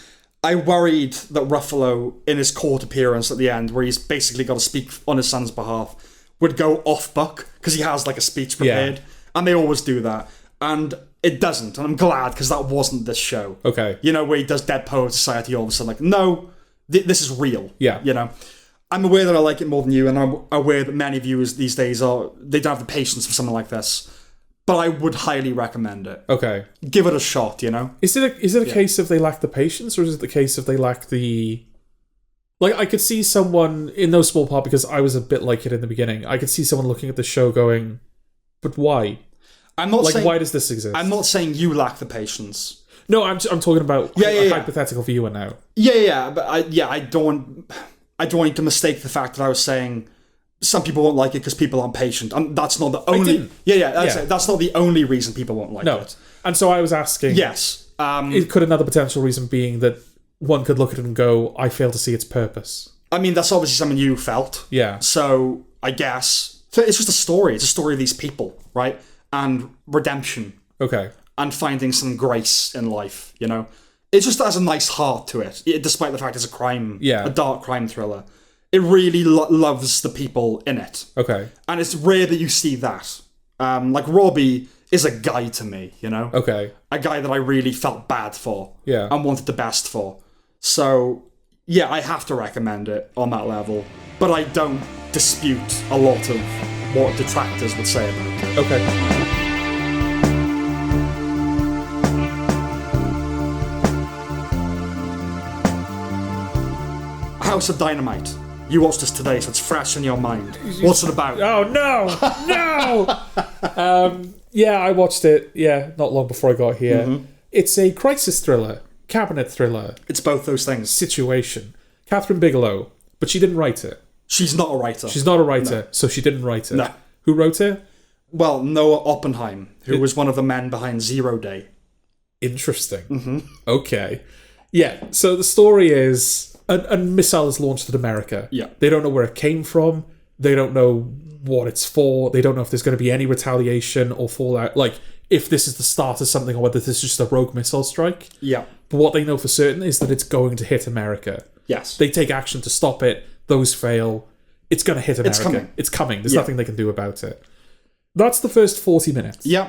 I worried that Ruffalo, in his court appearance at the end, where he's basically got to speak on his son's behalf, would go off book, because he has, like, a speech prepared. Yeah. And they always do that. And it doesn't. And I'm glad, because that wasn't this show. Okay. Where he does Dead Poet Society all of a sudden, like, no, this is real. Yeah. I'm aware that I like it more than you, and I'm aware that many viewers these days they don't have the patience for something like this. But I would highly recommend it. Okay. Give it a shot, Is it a case of they lack the patience, or is it the case of they lack the... Like, I could see someone, in no small part, because I was a bit like it in the beginning, I could see someone looking at the show going, but why? I'm not saying... why does this exist? I'm not saying you lack the patience. No, I'm talking about a hypothetical viewer now. Yeah, but I don't want you to mistake the fact that I was saying... Some people won't like it because people aren't patient, and that's not the only. That's not the only reason people won't like it. And so I was asking. Yes. Could another potential reason being that one could look at it and go, "I fail to see its purpose." I mean, that's obviously something you felt. Yeah. So I guess it's just a story. It's a story of these people, right? And redemption. Okay. And finding some grace in life. It just has a nice heart to it, despite the fact it's a crime. Yeah. A dark crime thriller. It really loves the people in it. Okay. And it's rare that you see that. Like, Robbie is a guy to me, Okay. A guy that I really felt bad for. Yeah. And wanted the best for. So, yeah, I have to recommend it on that level. But I don't dispute a lot of what detractors would say about it. Okay. A House of Dynamite. You watched this today, so it's fresh in your mind. What's it about? Oh, no! Yeah, I watched it, not long before I got here. Mm-hmm. It's a crisis thriller, cabinet thriller. It's both those things. Situation. Catherine Bigelow, but she didn't write it. She's not a writer. She's not a writer, so she didn't write it. No. Who wrote it? Well, Noah Oppenheim, who was one of the men behind 0 Day. Interesting. Mm-hmm. Okay. Yeah, so the story is... A missile is launched at America. Yeah. They don't know where it came from. They don't know what it's for. They don't know if there's going to be any retaliation or fallout. Like, if this is the start of something or whether this is just a rogue missile strike. Yeah. But what they know for certain is that it's going to hit America. Yes. They take action to stop it. Those fail. It's going to hit America. It's coming. There's nothing they can do about it. That's the first 40 minutes. Yeah.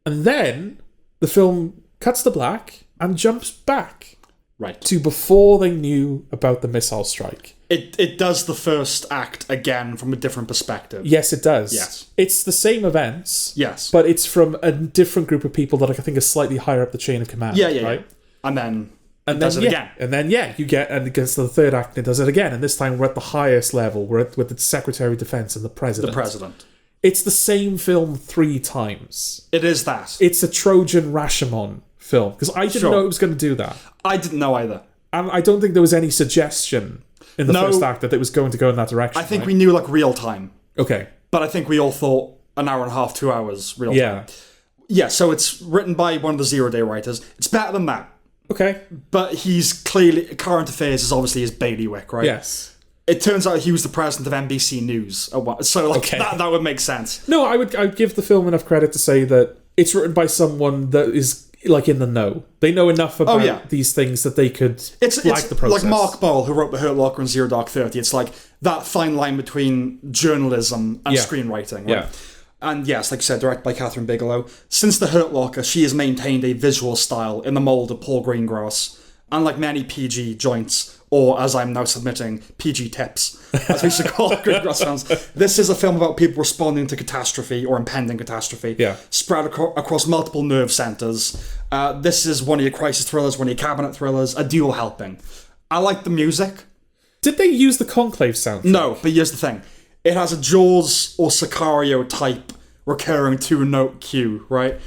And then the film cuts to black and jumps back. Right. To before they knew about the missile strike. It does the first act again from a different perspective. Yes, it does. Yes. It's the same events. Yes. But it's from a different group of people that I think are slightly higher up the chain of command. Yeah. Right? And then it does it again. And then, you get, and it gets to the third act and it does it again. And this time we're at the highest level. We're with the Secretary of Defense and the President. It's the same film 3 times. It is that. It's a Trojan Rashomon film. Because I didn't know it was going to do that. I didn't know either. And I don't think there was any suggestion in the first act that it was going to go in that direction. I think we knew, like, real time. Okay. But I think we all thought an hour and a half, 2 hours real time. Yeah, so it's written by one of the 0 Day writers. It's better than that. Okay. But he's clearly... Current Affairs is obviously his bailiwick, right? Yes. It turns out he was the president of NBC News. So, like, that would make sense. No, I'd give the film enough credit to say that it's written by someone that is... like in the know. They know enough about these things that they could like the process. Like Mark Bowl, who wrote The Hurt Locker and Zero Dark 30. It's like that fine line between journalism and screenwriting. Right? Yeah. And yes, like you said, directed by Catherine Bigelow. Since The Hurt Locker, she has maintained a visual style in the mould of Paul Greengrass. Unlike many PG joints, or as I'm now submitting, PG tips, as we should call Greengrass fans, this is a film about people responding to catastrophe or impending catastrophe, spread across multiple nerve centres. This is one of your crisis thrillers, one of your cabinet thrillers, a dual helping. I like the music. Did they use the Conclave soundtrack? No, but here's the thing. It has a Jaws or Sicario type recurring 2-note cue, right?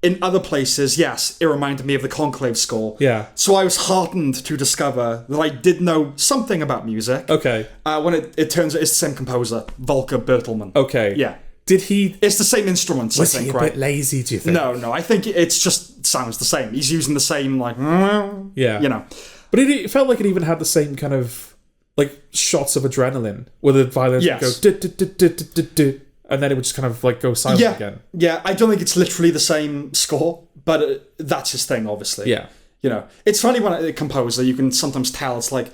in other places, yes, it reminded me of the Conclave score. Yeah. So I was heartened to discover that I did know something about music. Okay. When it turns out it's the same composer, Volker Bertelmann. Okay. Yeah. Did he... It's the same instruments, I think, Was he a right? bit lazy, do you think? No, I think it's just sounds the same. He's using the same, like, Yeah. you know. But it felt like it even had the same kind of, like, shots of adrenaline, where the violins would go, du-du-du-du-du-du-du, and then it would just kind of, like, go silent again. Yeah, I don't think it's literally the same score, but that's his thing, obviously. Yeah. You know, it's funny when a composer, you can sometimes tell, it's like,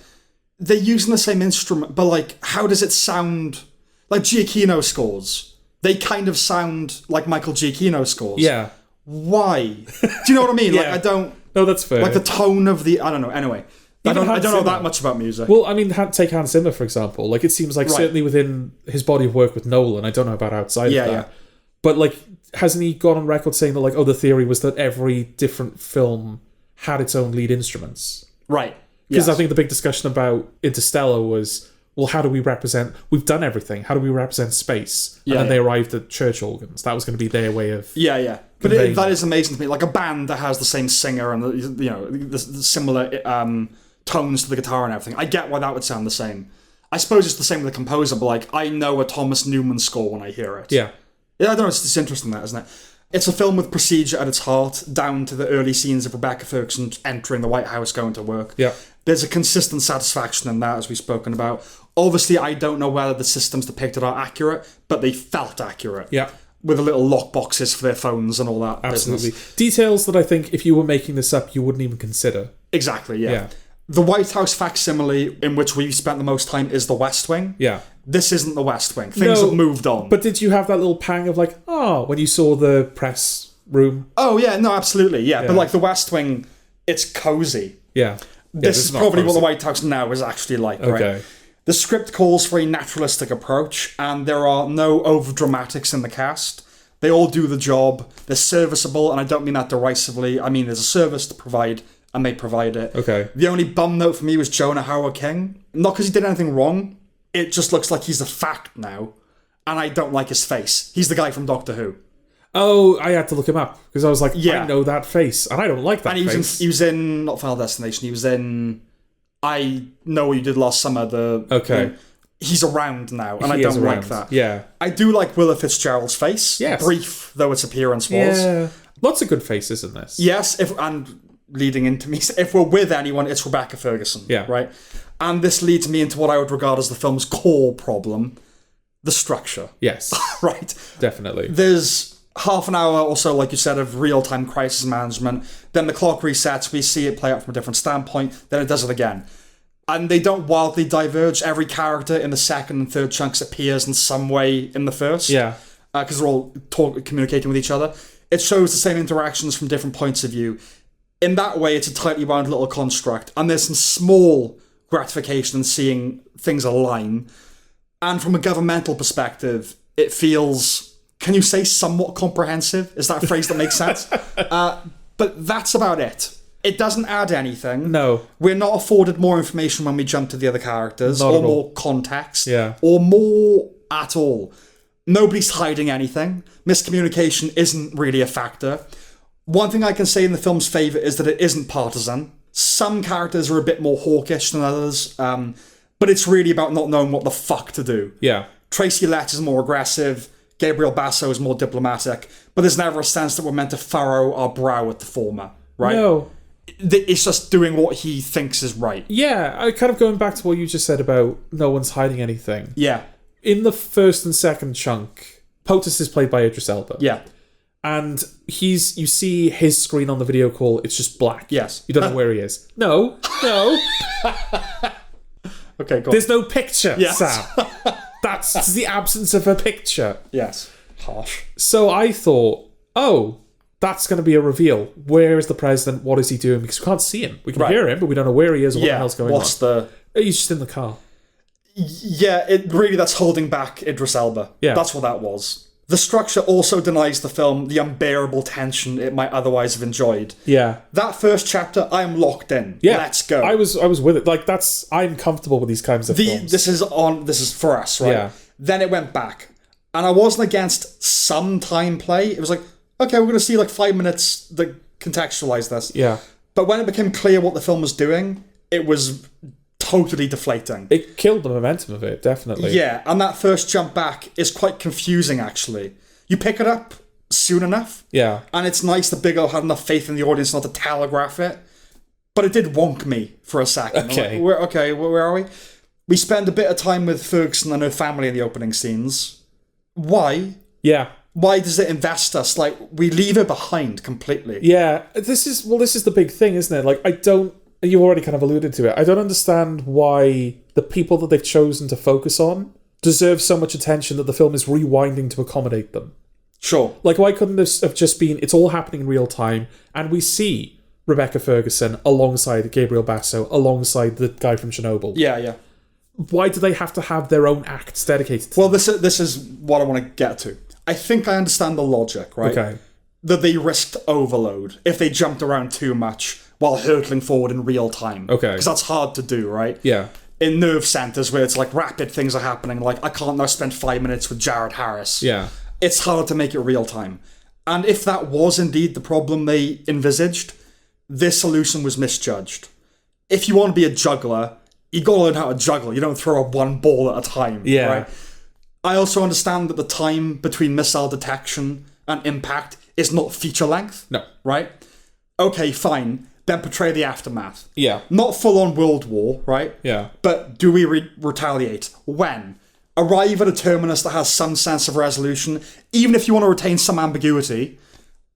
they're using the same instrument, but, like, how does it sound? Like, Giacchino scores, they kind of sound like Michael Giacchino scores. Yeah. Why? Do you know what I mean? Yeah. Like, I don't... No, that's fair. Like, the tone of the... I don't know, anyway. I don't know Zimmer. that much about music. Well, I mean, take Hans Zimmer, for example. Like, it seems like certainly within his body of work with Nolan, I don't know about outside of that. Yeah. But, like, hasn't he gone on record saying that, like, the theory was that every different film had its own lead instruments? Right. Because I think the big discussion about Interstellar was, well, how do we represent... We've done everything. How do we represent space? And then they arrived at church organs. That was going to be their way of... Yeah. But that is amazing to me. Like, a band that has the same singer and, the similar tones to the guitar and everything. I get why that would sound the same. I suppose it's the same with the composer, but, like, I know a Thomas Newman score when I hear it. Yeah. Yeah, I don't know. It's interesting, that, isn't it? It's a film with procedure at its heart, down to the early scenes of Rebecca Ferguson entering the White House, going to work. Yeah. There's a consistent satisfaction in that, as we've spoken about. Obviously, I don't know whether the systems depicted are accurate, but they felt accurate. Yeah. With the little lock boxes for their phones and all that Absolutely. business. Details that I think, if you were making this up, you wouldn't even consider. Exactly, yeah. The White House facsimile, in which we spent the most time, is the West Wing. Yeah. This isn't the West Wing. Things have moved on. But did you have that little pang of, like, when you saw the press room? Oh, yeah, no, absolutely, yeah. But, like, the West Wing, it's cozy. Yeah. This is probably what the White House now is actually like, Okay. right? The script calls for a naturalistic approach, and there are no over-dramatics in the cast. They all do the job. They're serviceable, and I don't mean that derisively. I mean, there's a service to provide, and they provide it. Okay. The only bum note for me was Jonah Hauer-King. Not because he did anything wrong. It just looks like he's a fact now, and I don't like his face. He's the guy from Doctor Who. Oh, I had to look him up, because I was like, Yeah. I know that face, and I don't like that And face. he was in, not Final Destination, he was in I Know What You Did Last Summer. Okay. He's around now, and I He is don't like around. that. Yeah. I do like Willa Fitzgerald's face. Yes. Brief though its appearance was. Yeah. Lots of good faces in this. Yes, and leading into me, if we're with anyone, it's Rebecca Ferguson. Yeah. Right? And this leads me into what I would regard as the film's core problem, the structure. Yes. Right? Definitely. There's half an hour or so, like you said, of real-time crisis management. Then the clock resets, we see it play out from a different standpoint, then it does it again. And they don't wildly diverge. Every character in the second and third chunks appears in some way in the first. Yeah. Because they're all communicating with each other. It shows the same interactions from different points of view. In that way, it's a tightly wound little construct. And there's some small gratification in seeing things align. And from a governmental perspective, it feels, can you say somewhat comprehensive? Is that a phrase that makes sense? But that's about it. It doesn't add anything. No. We're not afforded more information when we jump to the other characters, Not or at all. more context, Yeah. or more at all. Nobody's hiding anything. Miscommunication isn't really a factor. One thing I can say in the film's favour is that it isn't partisan. Some characters are a bit more hawkish than others, but it's really about not knowing what the fuck to do. Yeah. Tracy Letts is more aggressive, Gabriel Basso is more diplomatic, but there's never a sense that we're meant to furrow our brow at the former, right? No. It's just doing what he thinks is right. Yeah, I kind of going back to what you just said about no one's hiding anything. Yeah. In the first and second chunk, POTUS is played by Idris Elba. Yeah. And you see his screen on the video call, it's just black. Yes. You don't know where he is. No. Okay, go on. There's no picture, Yes. Sam. That's the absence of a picture. Yes. Harsh. So I thought, that's going to be a reveal. Where is the president? What is he doing? Because we can't see him. We can hear him, but we don't know where he is or what the hell's going on. He's just in the car. Yeah, that's holding back Idris Elba. Yeah. That's what that was. The structure also denies the film the unbearable tension it might otherwise have enjoyed. Yeah. That first chapter, I am locked in. Yeah. Let's go. I was with it. Like, I'm comfortable with these kinds of films. This is for us, right? Yeah. Then it went back. And I wasn't against some time play. It was like, okay, we're going to see like 5 minutes that contextualize this. Yeah. But when it became clear what the film was doing, it was totally deflating. It killed the momentum of it, definitely. Yeah, and that first jump back is quite confusing, actually. You pick it up soon enough. Yeah. And it's nice that Bigelow had enough faith in the audience not to telegraph it. But it did wonk me for a second. Okay. Where are we? We spend a bit of time with Ferguson and her family in the opening scenes. Why? Yeah. Why does it invest us? Like, we leave her behind completely. Yeah. This is the big thing, isn't it? Like, you already kind of alluded to it. I don't understand why the people that they've chosen to focus on deserve so much attention that the film is rewinding to accommodate them. Sure. Like, why couldn't this have just been, it's all happening in real time, and we see Rebecca Ferguson alongside Gabriel Basso, alongside the guy from Chernobyl. Yeah. Why do they have to have their own acts dedicated to Well, this is what I want to get to. I think I understand the logic, right? Okay. That they risked overload if they jumped around too much while hurtling forward in real time. Okay. Because that's hard to do, right? Yeah. In nerve centres where it's like rapid things are happening, like I can't now spend 5 minutes with Jared Harris. Yeah. It's hard to make it real time. And if that was indeed the problem they envisaged, this solution was misjudged. If you want to be a juggler, you got to learn how to juggle. You don't throw up one ball at a time. Yeah. Right? I also understand that the time between missile detection and impact is not feature length. No. Right? Okay, fine. Then portray the aftermath. Yeah. Not full-on World War, right? Yeah. But do we retaliate? When? Arrive at a terminus that has some sense of resolution, even if you want to retain some ambiguity,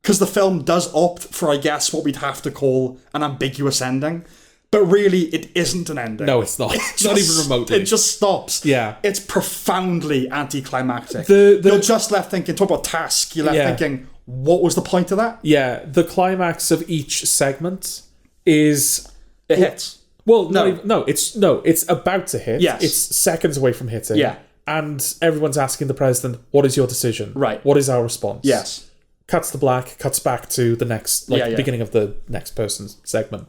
because the film does opt for, I guess, what we'd have to call an ambiguous ending. But really, it isn't an ending. No, it's not. It's not even remotely. It just stops. Yeah. It's profoundly anticlimactic. You're just left thinking, talk about task, you're left thinking, what was the point of that? Yeah, the climax of each segment is... It hits. Well, it's about to hit. Yes. It's seconds away from hitting. Yeah. And everyone's asking the president, what is your decision? Right. What is our response? Yes. Cuts to black, cuts back to the next, beginning of the next person's segment.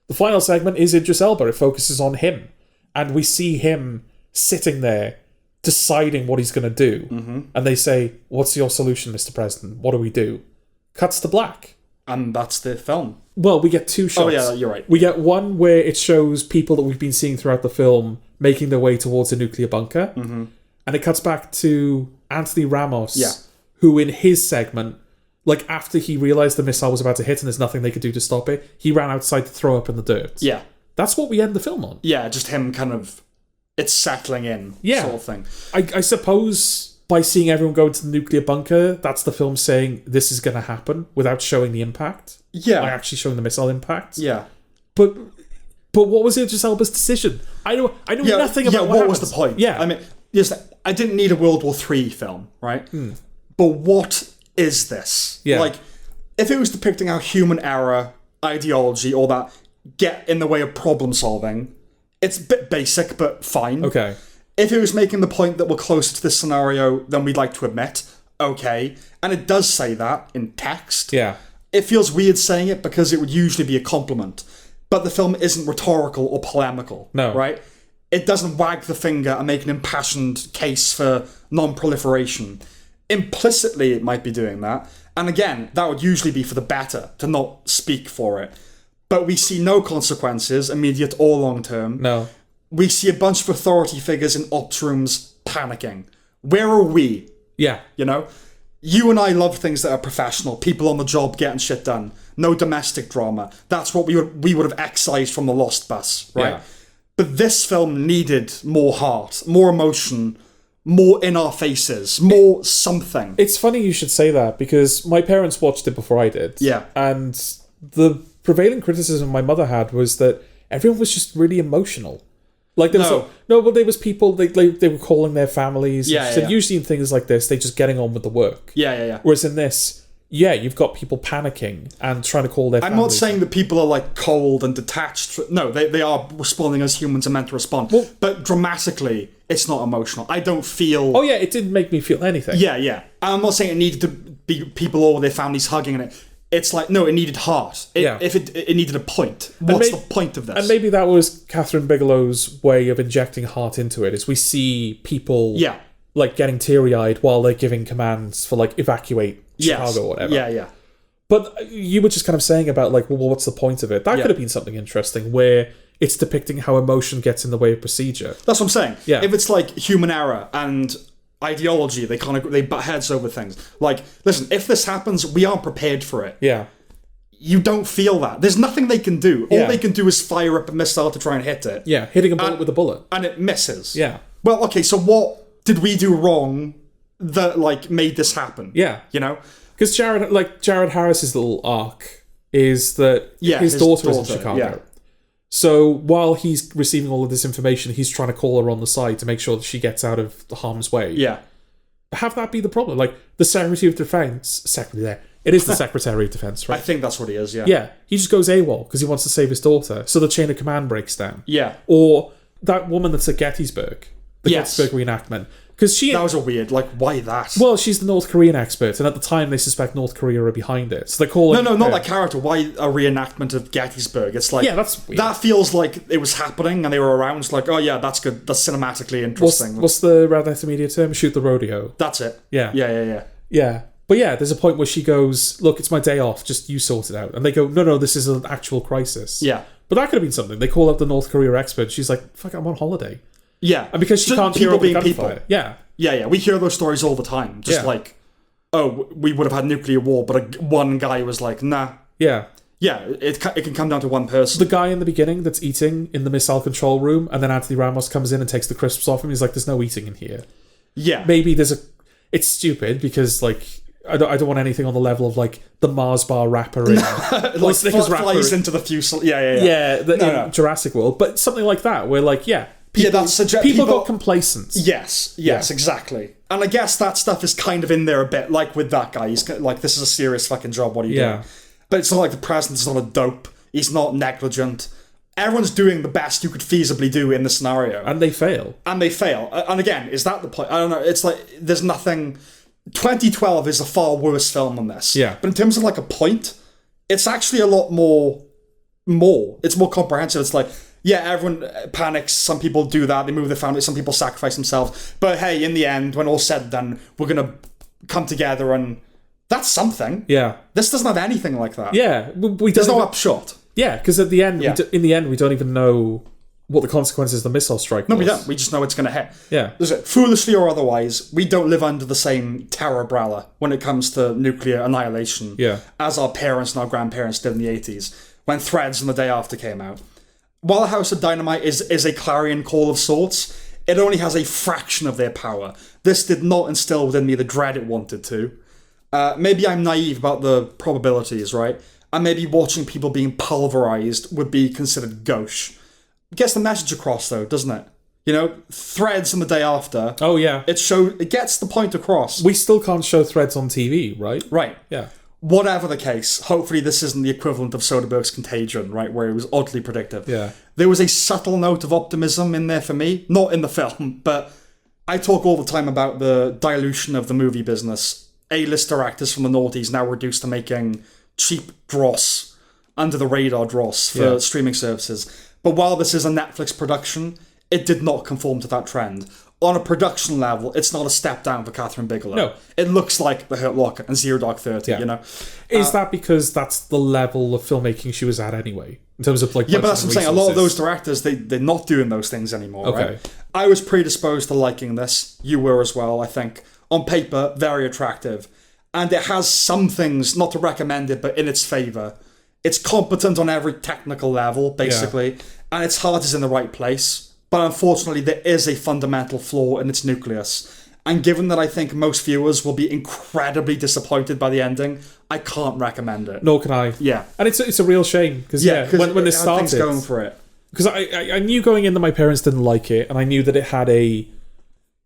The final segment is Idris Elba. It focuses on him. And we see him sitting there deciding what he's going to do. Mm-hmm. And they say, what's your solution, Mr. President? What do we do? Cuts to black. And that's the film. Well, we get two shots. Oh, yeah, you're right. We get one where it shows people that we've been seeing throughout the film making their way towards a nuclear bunker. Mm-hmm. And it cuts back to Anthony Ramos, who in his segment, like after he realised the missile was about to hit and there's nothing they could do to stop it, he ran outside to throw up in the dirt. Yeah. That's what we end the film on. Yeah, just him kind of, it's settling in sort of thing. I suppose by seeing everyone go into the nuclear bunker, that's the film saying this is going to happen without showing the impact. Yeah. By actually showing the missile impact. Yeah. But what was Idris Elba's decision? I know nothing about what was the point? Yeah. I mean, yes, I didn't need a World War III film, right? But what is this? Yeah. Like, if it was depicting how human error, ideology, all that get in the way of problem solving, it's a bit basic, but fine. Okay. If it was making the point that we're closer to this scenario than we'd like to admit, okay. And it does say that in text. Yeah. It feels weird saying it because it would usually be a compliment. But the film isn't rhetorical or polemical. No. Right? It doesn't wag the finger and make an impassioned case for non-proliferation. Implicitly, it might be doing that. And again, that would usually be for the better, to not speak for it. But we see no consequences, immediate or long-term. No. We see a bunch of authority figures in ops rooms panicking. Where are we? Yeah. You know? You and I love things that are professional. People on the job getting shit done. No domestic drama. That's what we would have excised from the Lost Bus, right? Yeah. But this film needed more heart, more emotion, more in our faces, more something. It's funny you should say that because my parents watched it before I did. Yeah. And the prevailing criticism my mother had was that everyone was just really emotional. Like there was people they were calling their families. Yeah. Usually in things like this, they're just getting on with the work. Yeah. Whereas in this, you've got people panicking and trying to call their families. I'm not saying that people are like cold and detached. No, they are responding as humans are meant to respond. Well, but dramatically, it's not emotional. I don't feel... Oh yeah, it didn't make me feel anything. Yeah. I'm not saying it needed to be people all with their families hugging it. It's like, no, it needed heart. If it needed a point. What's the point of this? And maybe that was Catherine Bigelow's way of injecting heart into it, is we see people like getting teary-eyed while they're giving commands for like evacuate Chicago or whatever. Yeah. But you were just kind of saying about, like, well, what's the point of it? That could have been something interesting, where it's depicting how emotion gets in the way of procedure. That's what I'm saying. Yeah. If it's like human error and ideology, they butt heads over things. Like, listen, if this happens, we aren't prepared for it. Yeah. You don't feel that. There's nothing they can do. All they can do is fire up a missile to try and hit it. Yeah, hitting a bullet with a bullet. And it misses. Yeah. Well, okay, so what did we do wrong that, like, made this happen? Yeah. You know? Because Jared Harris's little arc is that his daughter is in Chicago. Yeah. So while he's receiving all of this information, he's trying to call her on the side to make sure that she gets out of the harm's way. Yeah. Have that be the problem. Like, the Secretary of Defense... It is the Secretary of Defense, right? I think that's what he is, yeah. Yeah. He just goes AWOL because he wants to save his daughter. So the chain of command breaks down. Yeah. Or that woman that's at Gettysburg. The Gettysburg reenactment. Because that was a weird, like, why that? Well, she's the North Korean expert, and at the time they suspect North Korea are behind it. So they call it... No, not that character. Why a reenactment of Gettysburg? It's like... Yeah, that's weird. That feels like it was happening and they were around. It's like, oh yeah, that's good. That's cinematically interesting. What's the rather intermediate term? Shoot the rodeo. That's it. Yeah. Yeah. But yeah, there's a point where she goes, look, it's my day off, just you sort it out. And they go, no, this is an actual crisis. Yeah. But that could have been something. They call up the North Korea expert. She's like, fuck, I'm on holiday. Yeah. And because she just can't hear people over the being gunfire. people. Yeah. Yeah. We hear those stories all the time. Just like, oh, we would have had nuclear war, but one guy was like, nah. Yeah. Yeah, it can come down to one person. The guy in the beginning that's eating in the missile control room, and then Anthony Ramos comes in and takes the crisps off him. He's like, there's no eating in here. Yeah. Maybe there's a... It's stupid because, like... I don't want anything on the level of, like, the Mars bar wrapper in... like, Snickers wrapper flies into the fuselage. Yeah. Yeah, in Jurassic World. But something like that, where, like, people got complacent. Yes, exactly. And I guess that stuff is kind of in there a bit, like with that guy. He's like, this is a serious fucking job, what are you doing? But it's not like the president's not a dope. He's not negligent. Everyone's doing the best you could feasibly do in the scenario. And they fail. And again, is that the point? I don't know. It's like, there's nothing... 2012 is a far worse film than this. Yeah. But in terms of, like, a point, it's actually a lot more. It's more comprehensive. It's like, yeah, everyone panics. Some people do that. They move their family. Some people sacrifice themselves. But hey, in the end, when all's said and done, we're going to come together and... That's something. Yeah. This doesn't have anything like that. Yeah. There's no upshot. Yeah, because at the end, in the end, we don't even know what the consequences of the missile strike was. No, we don't. We just know it's going to hit. Yeah. Foolishly or otherwise, we don't live under the same Terrorbrella when it comes to nuclear annihilation as our parents and our grandparents did in the 80s, when Threads and The Day After came out. While A House of Dynamite is a clarion call of sorts, it only has a fraction of their power. This did not instill within me the dread it wanted to. Maybe I'm naive about the probabilities, right? And maybe watching people being pulverized would be considered gauche. It gets the message across, though, doesn't it? You know, Threads and The Day After. Oh, yeah. It gets the point across. We still can't show Threads on TV, right? Right. Yeah. Whatever the case, hopefully this isn't the equivalent of Soderbergh's Contagion, right, where it was oddly predictive. Yeah. There was a subtle note of optimism in there for me. Not in the film, but I talk all the time about the dilution of the movie business. A-lister actors from the noughties now reduced to making cheap dross, under-the-radar dross for streaming services. But while this is a Netflix production, it did not conform to that trend. On a production level, it's not a step down for Catherine Bigelow. No. It looks like The Hurt Locker and Zero Dark 30, you know? Is that because that's the level of filmmaking she was at anyway? In terms of, like... Yeah, but that's what I'm saying. A lot of those directors, they're not doing those things anymore, right? I was predisposed to liking this. You were as well, I think. On paper, very attractive. And it has some things, not to recommend it, but in its favour. It's competent on every technical level, basically, and its heart is in the right place. But unfortunately, there is a fundamental flaw in its nucleus. And given that I think most viewers will be incredibly disappointed by the ending, I can't recommend it. Nor can I. Yeah. And it's a real shame, because when this started... things going for it. Because I knew going in that my parents didn't like it, and I knew that it had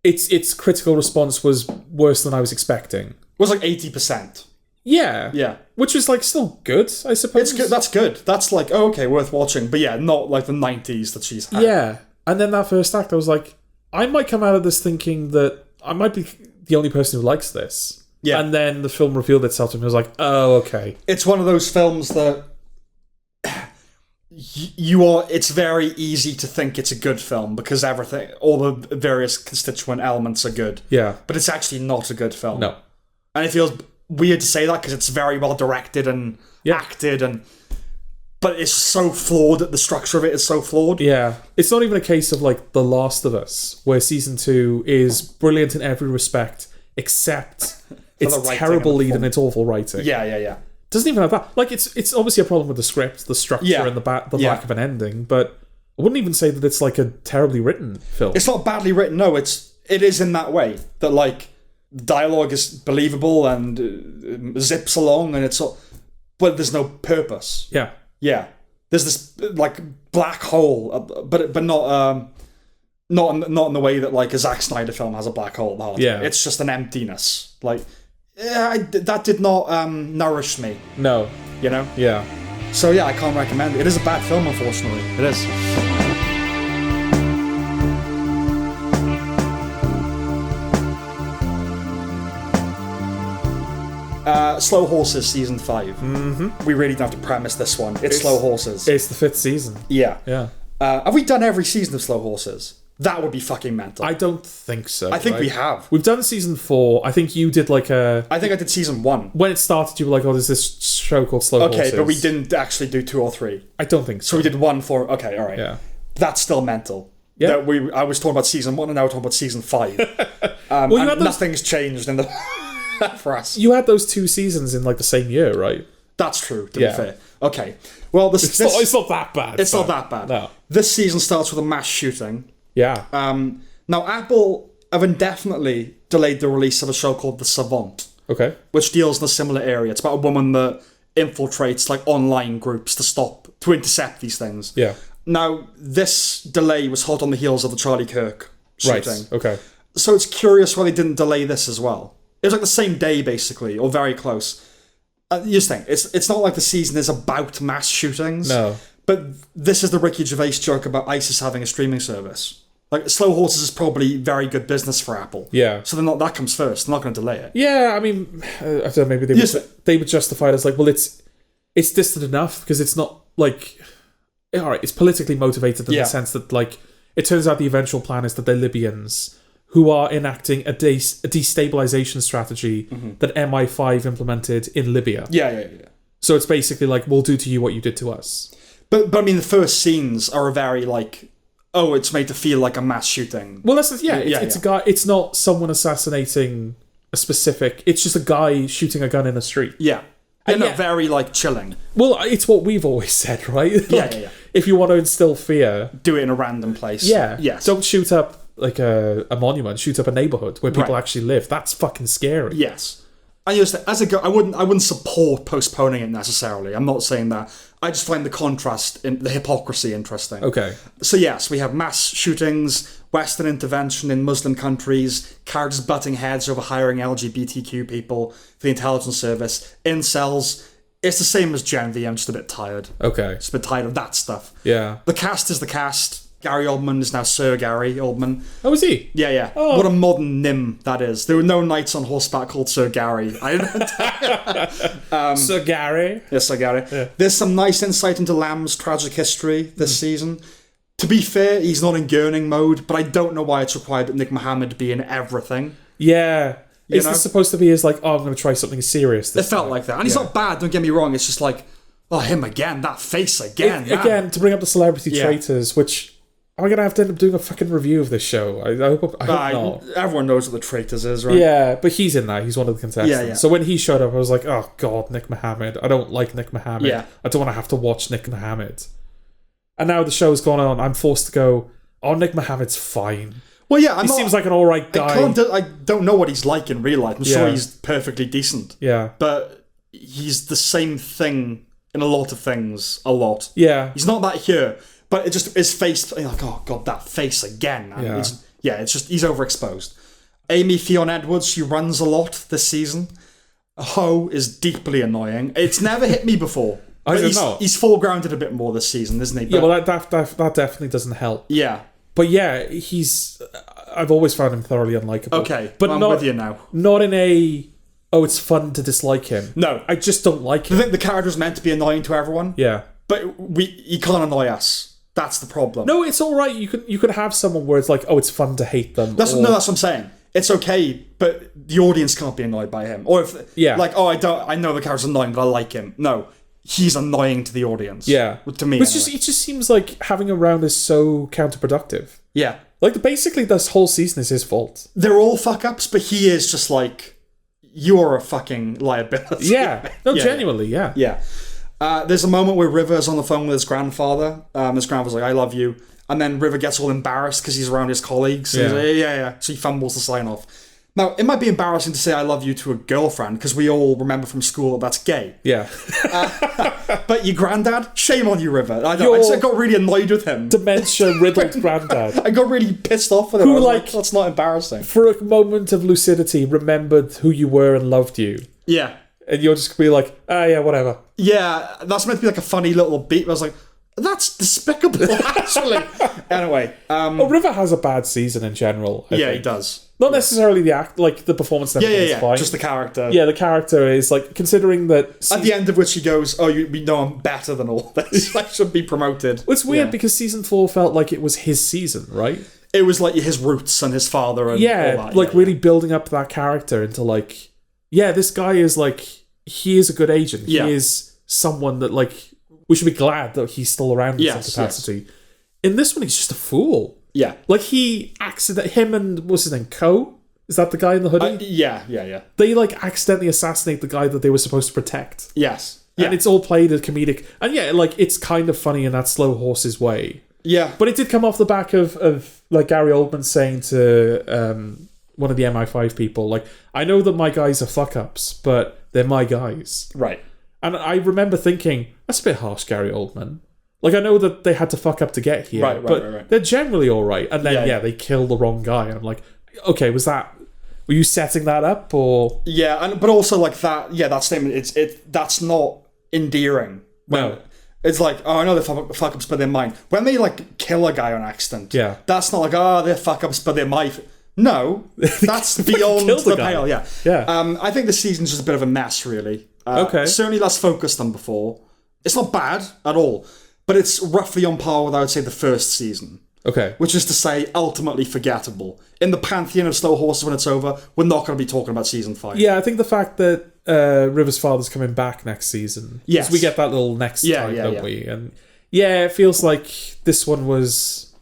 its critical response was worse than I was expecting. It was like 80%. Yeah. Which was, like, still good, I suppose. It's good. That's good. That's like, oh, okay, worth watching. But yeah, not like the 90s that she's had. Yeah. And then that first act, I was like, I might come out of this thinking that I might be the only person who likes this. Yeah. And then the film revealed itself to me. I was like, oh, okay. It's one of those films that it's very easy to think it's a good film because all the various constituent elements are good. Yeah. But it's actually not a good film. No. And it feels weird to say that because it's very well directed and acted, but it's so flawed that the structure of it is so flawed. Yeah. It's not even a case of like The Last of Us, where season 2 is brilliant in every respect, except it's terrible lead and it's awful writing. Yeah. Doesn't even have that. Like, it's obviously a problem with the script, the structure, and the lack of an ending, but I wouldn't even say that it's like a terribly written film. It's not badly written, no, it is in that way, that like, dialogue is believable and zips along and it's all, but there's no purpose. Yeah, there's this like black hole, but not in the way that like a Zack Snyder film has a black hole at the heart. Yeah, it's just an emptiness. Like that did not nourish me. No, you know. Yeah. So yeah, I can't recommend it. It is a bad film, unfortunately. It is. Slow Horses season 5. Mm-hmm. We really don't have to premise this one. It's Slow Horses. It's the 5th season. Yeah. Yeah. Have we done every season of Slow Horses? That would be fucking mental. I don't think so. I think we have. We've done season 4. I think you did like a... I think I did season 1. When it started, you were like, oh, there's this show called Slow Horses. Okay, but we didn't actually do 2 or 3. I don't think so. So we did 1 for... Okay, all right. Yeah. That's still mental. Yeah. I was talking about season 1 and now we're talking about season 5. Well, nothing's changed in the... for us. You had those 2 seasons in like the same year, right? That's true, to be fair. Okay. Well, it's not that bad. It's not that bad. No. This season starts with a mass shooting. Yeah. Now, Apple have indefinitely delayed the release of a show called The Savant. Okay. Which deals in a similar area. It's about a woman that infiltrates like online groups to intercept these things. Yeah. Now, this delay was hot on the heels of the Charlie Kirk shooting. Right. Okay. So it's curious why they didn't delay this as well. It was like the same day, basically, or very close. You just think, it's not like the season is about mass shootings. No. But this is the Ricky Gervais joke about ISIS having a streaming service. Like, Slow Horses is probably very good business for Apple. Yeah. So that comes first. They're not going to delay it. Yeah, I mean, I don't know, maybe they would justify it as like, well, it's distant enough because it's not like... All right, it's politically motivated in the sense that, like, it turns out the eventual plan is that they're Libyans who are enacting a destabilization strategy that MI5 implemented in Libya. Yeah. So it's basically like, we'll do to you what you did to us. But I mean, the first scenes are very like, oh, it's made to feel like a mass shooting. Well, that's it's a guy. It's not someone assassinating a specific. It's just a guy shooting a gun in a street. Yeah. Very like chilling. Well, it's what we've always said, right? Yeah. If you want to instill fear, do it in a random place. Yeah. Yes. Don't shoot up like a monument. Shoot up a neighborhood where people actually live. That's fucking scary. Yes. I just, as a go, I wouldn't support postponing it necessarily. I'm not saying that. I just find the contrast in the hypocrisy interesting. Okay. So yes, we have mass shootings, Western intervention in Muslim countries, characters butting heads over hiring LGBTQ people for the intelligence service, incels. It's the same as Gen V. I'm just a bit tired. Okay. Just a bit tired of that stuff. Yeah. The cast is the cast. Gary Oldman is now Sir Gary Oldman. Oh, is he? Yeah. Oh. What a modern nym that is. There were no knights on horseback called Sir Gary. Sir Gary? Yes, Sir Gary. Yeah. There's some nice insight into Lamb's tragic history this season. To be fair, he's not in gurning mode, but I don't know why it's required that Nick Mohammed be in everything. Yeah. Is this supposed to be as like, oh, I'm going to try something serious this time? It felt like that. And he's not bad, don't get me wrong. It's just like, oh, him again, that face again. Again, to bring up the celebrity traitors, which... Am I going to have to end up doing a fucking review of this show? I hope not. Everyone knows what the traitors is, right? Yeah, but he's in there. He's one of the contestants. Yeah. So when he showed up, I was like, oh, God, Nick Mohammed. I don't like Nick Mohammed. Yeah. I don't want to have to watch Nick Mohammed. And now the show's gone on. I'm forced to go, oh, Nick Mohammed's fine. Well, yeah, he seems like an alright guy. I don't know what he's like in real life. I'm sure he's perfectly decent. Yeah. But he's the same thing in a lot of things. A lot. Yeah. He's not that here. But it just, his face, you're like, oh God, that face again. Man. It's just, he's overexposed. Amy Fionn Edwards, she runs a lot this season. Ho is deeply annoying. It's never hit me before. I don't know. He's foregrounded a bit more this season, isn't he? But, yeah, well, that definitely doesn't help. Yeah. But yeah, I've always found him thoroughly unlikable. Okay, but I'm with you now. Not in a, oh, it's fun to dislike him. No. I just don't like him. I think the character's meant to be annoying to everyone. Yeah. But he can't annoy us. That's the problem. No, it's all right. You could have someone where it's like, oh, it's fun to hate them. That's what I'm saying. it's okay, but the audience can't be annoyed by him. Or if, like, oh, I know the character's annoying, but I like him. No, he's annoying to the audience. Yeah. To me, it just seems like having him around is so counterproductive. Yeah. Like, basically, this whole season is his fault. They're all fuck-ups, but he is just like, you're a fucking liability. Yeah. No, genuinely, yeah. Yeah. There's a moment where River is on the phone with his grandfather. His grandfather's like, I love you. And then River gets all embarrassed because he's around his colleagues. So he's like, yeah. So he fumbles the sign off. Now, it might be embarrassing to say I love you to a girlfriend because we all remember from school that's gay. Yeah. But your granddad? Shame on you, River. I got really annoyed with him. Dementia-riddled granddad. I got really pissed off with him. Who, like, that's not embarrassing. For a moment of lucidity, remembered who you were and loved you. Yeah. And you're just going to be like, yeah, whatever. Yeah, that's meant to be like a funny little beat. But I was like, that's despicable, actually. Anyway. River has a bad season in general. I think. He does. Not necessarily the act, like the performance. Is fine. Just the character. Yeah, the character is like, considering that. At the end of which he goes, "Oh, we know I'm better than all this. I should be promoted." Well, it's weird because season 4 felt like it was his season, right? It was like his roots and his father and all that. Really building up that character into like, this guy is like, he is a good agent. He is someone that like we should be glad that he's still around in some capacity. Yes. In this one, he's just a fool. Yeah. Like, him and, what's his name, Ko? Is that the guy in the hoodie? Yeah. They, like, accidentally assassinate the guy that they were supposed to protect. Yes. And it's all played as comedic. And it's kind of funny in that Slow Horses way. Yeah. But it did come off the back of like, Gary Oldman saying to one of the MI5 people, like, I know that my guys are fuck-ups, but they're my guys. Right. And I remember thinking, that's a bit harsh, Gary Oldman. Like, I know that they had to fuck up to get here, but they're generally all right. And then, they kill the wrong guy. And I'm like, okay, were you setting that up, or? Yeah, but also, like, that statement, that's not endearing. No. It's like, oh, I know they're fuck-ups, but they're mine. When they, like, kill a guy on accident, that's not like, oh, they're fuck-ups, but they're my... No, that's beyond the pale, yeah. I think the season's just a bit of a mess, really. Certainly less focused than before. It's not bad at all. But it's roughly on par with, I would say, the first season. Okay. Which is to say, ultimately forgettable. In the pantheon of Slow Horses when it's over, we're not going to be talking about season 5. Yeah, I think the fact that River's father's coming back next season. Yes. We get that little next time, don't we? And it feels like this one was...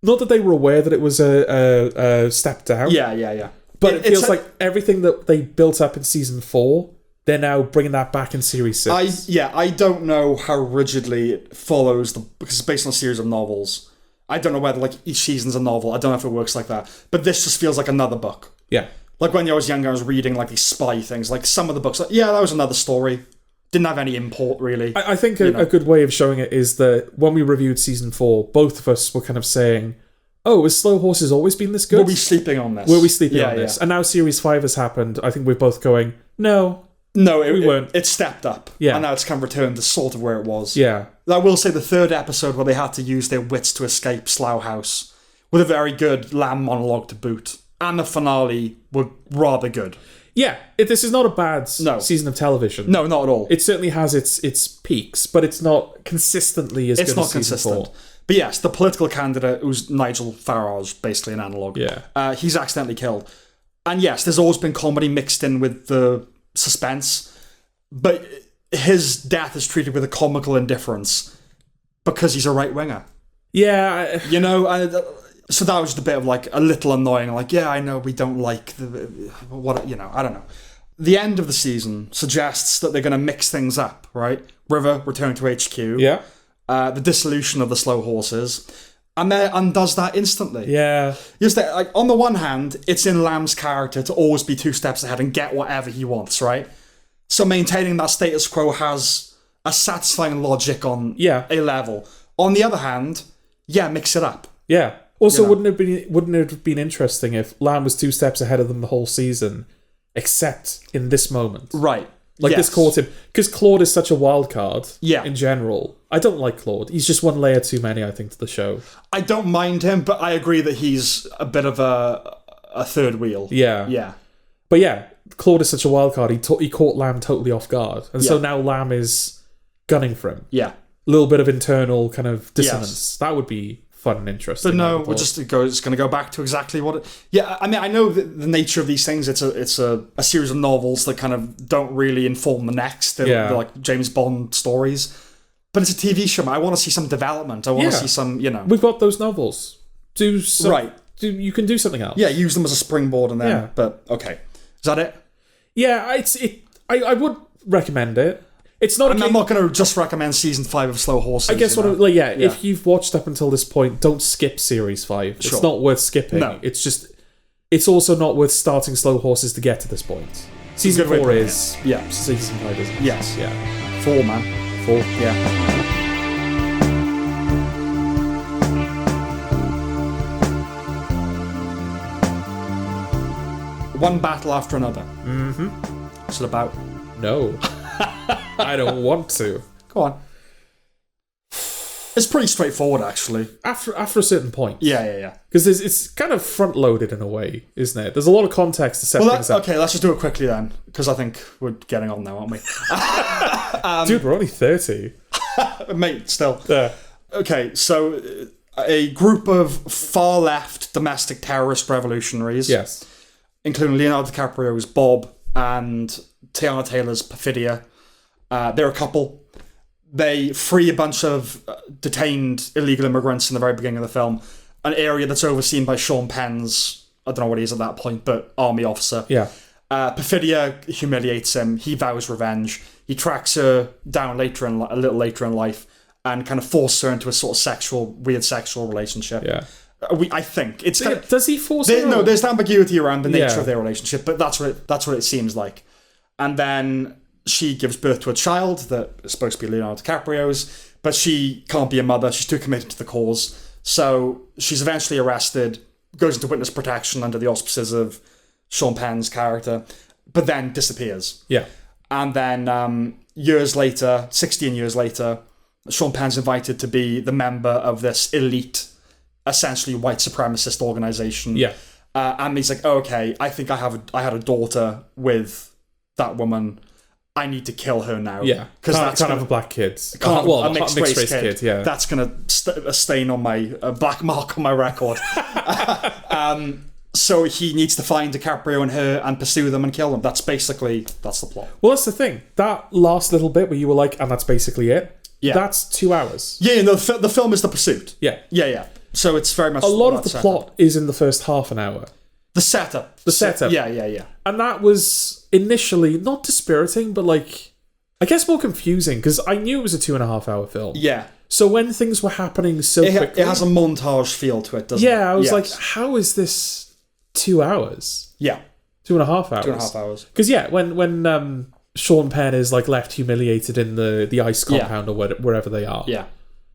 Not that they were aware that it was a step down. Yeah. But it feels like everything that they built up in season 4... They're now bringing that back in series 6. I don't know how rigidly it follows because it's based on a series of novels. I don't know whether like each season's a novel. I don't know if it works like that. But this just feels like another book. Yeah. Like when I was younger, I was reading like these spy things. Like some of the books, like, that was another story. Didn't have any import really. I think a good way of showing it is that when we reviewed season 4, both of us were kind of saying, "Oh, has Slow Horses always been this good? Were we sleeping on this? Yeah. And now series 5 has happened. I think we're both going, no. No, we weren't. It stepped up. Yeah. And now it's kind of returned to sort of where it was. Yeah. I will say the third episode where they had to use their wits to escape Slough House with a very good Lamb monologue to boot. And the finale were rather good. Yeah. This is not a bad season of television. No, not at all. It certainly has its peaks, but it's not consistently as good as season 4. But yes, the political candidate, who's Nigel Farage, basically an analogue. Yeah. He's accidentally killed. And yes, there's always been comedy mixed in with the suspense, but his death is treated with a comical indifference because he's a right-winger. Yeah. So that was just a bit of like a little annoying, like, I know we don't like I don't know. The end of the season suggests that they're going to mix things up, right? River returning to HQ. Yeah. The dissolution of the Slow Horses. And then undoes that instantly. Yeah. Just that, like, on the one hand, it's in Lamb's character to always be 2 steps ahead and get whatever he wants, right? So maintaining that status quo has a satisfying logic on a level. On the other hand, mix it up. Yeah. Also, wouldn't it have been interesting if Lamb was 2 steps ahead of them the whole season, except in this moment? Right. Like, this caught him. Because Claude is such a wild card in general. I don't like Claude. He's just one layer too many, I think, to the show. I don't mind him, but I agree that he's a bit of a third wheel. Yeah. Yeah. But Claude is such a wild card. He caught Lamb totally off guard. And so now Lamb is gunning for him. Yeah. A little bit of internal kind of dissonance. Yes. That would be fun and interesting. But no, it's going to go back to exactly what it... Yeah, I mean, I know the nature of these things. It's a series of novels that kind of don't really inform the next. They're like James Bond stories. But it's a TV show. I want to see some development. I want to see some, We've got those novels. Do some... Right. You can do something else. Yeah, use them as a springboard and then... Yeah. But, okay. Is that it? Yeah, I would recommend it. It's not. I'm not going to just recommend season 5 of Slow Horses. I guess if you've watched up until this point, don't skip series 5. Sure. It's not worth skipping. No. It's also not worth starting Slow Horses to get to this point. Season 4 is season 5 isn't it? Yes. Yeah. 4, man. 4. Yeah. One battle after another. Mm-hmm. What's it about? No. I don't want to. Go on. It's pretty straightforward, actually. After a certain point. Yeah. Because it's kind of front-loaded in a way, isn't it? There's a lot of context to set things up. Okay, let's just do it quickly then, because I think we're getting on now, aren't we? Dude, we're only 30. Mate, still. Yeah. Okay, so a group of far-left domestic terrorist revolutionaries... Yes. Including Leonardo DiCaprio's Bob and Tiana Taylor's Perfidia. They're a couple. They free a bunch of detained illegal immigrants in the very beginning of the film. An area that's overseen by Sean Penn's, I don't know what he is at that point, but army officer. Yeah. Perfidia humiliates him. He vows revenge. He tracks her down a little later in life and kind of forces her into a sort of weird sexual relationship. Yeah. I think it's kind of, does he force her? No, there's ambiguity around the nature of their relationship, but that's what it seems like. And then she gives birth to a child that is supposed to be Leonardo DiCaprio's, but she can't be a mother. She's too committed to the cause, so she's eventually arrested, goes into witness protection under the auspices of Sean Penn's character, but then disappears. Yeah, and then 16 years later, Sean Penn's invited to be the member of this elite, essentially white supremacist organization. Yeah. And he's like, okay, I think I had a daughter with that woman. I need to kill her now. Yeah. Because can't have a black kid. A mixed race kid. Yeah. That's going to stain on a black mark on my record. So he needs to find DiCaprio and her and pursue them and kill them. That's the plot. Well, that's the thing. That last little bit where you were like, and that's basically it. Yeah. That's 2 hours. Yeah, no, the film is the pursuit. Yeah. Yeah. So it's very much... A lot of the plot is in the first half an hour. The setup. Yeah. And that was initially not dispiriting, but I guess more confusing, because I knew it was a 2.5 hour film. Yeah. So when things were happening so quickly... It has a montage feel to it, doesn't it? Yeah, I was like, how is this 2 hours? Yeah. 2.5 hours. 2.5 hours. Because when Sean Penn is left humiliated in the ice compound or wherever they are. Yeah.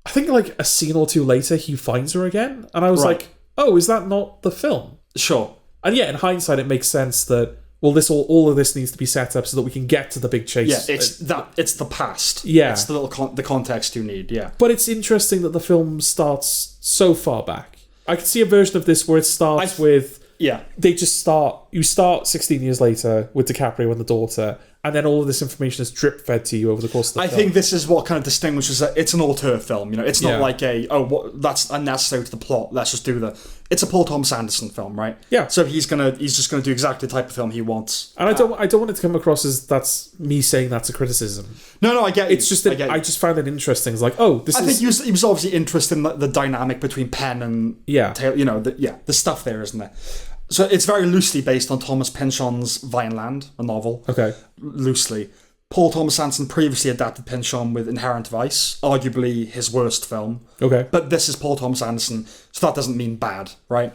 I think a scene or two later he finds her again, and I was like, oh, is that not the film? Sure. And yeah, in hindsight it makes sense that all of this needs to be set up so that we can get to the big chase. Yeah, it's the past. Yeah. It's the the context you need, yeah. But it's interesting that the film starts so far back. I could see a version of this where it starts with... Yeah. You start 16 years later with DiCaprio and the daughter, and then all of this information is drip fed to you over the course of the film. I think this is what kind of distinguishes it. It's an auteur film, it's not like that's unnecessary to the plot. Let's just do it's a Paul Thomas Anderson film, right? Yeah. So he's just gonna do exactly the type of film he wants. And I don't want it to come across as that's me saying that's a criticism. No, I get you. It's just that I just found it interesting. It's like, I think he was obviously interested in the dynamic between Penn and Taylor, the stuff there, isn't there? So it's very loosely based on Thomas Pynchon's Vineland, a novel. Okay. Loosely. Paul Thomas Anderson previously adapted Pynchon with Inherent Vice, arguably his worst film. Okay. But this is Paul Thomas Anderson, so that doesn't mean bad, right?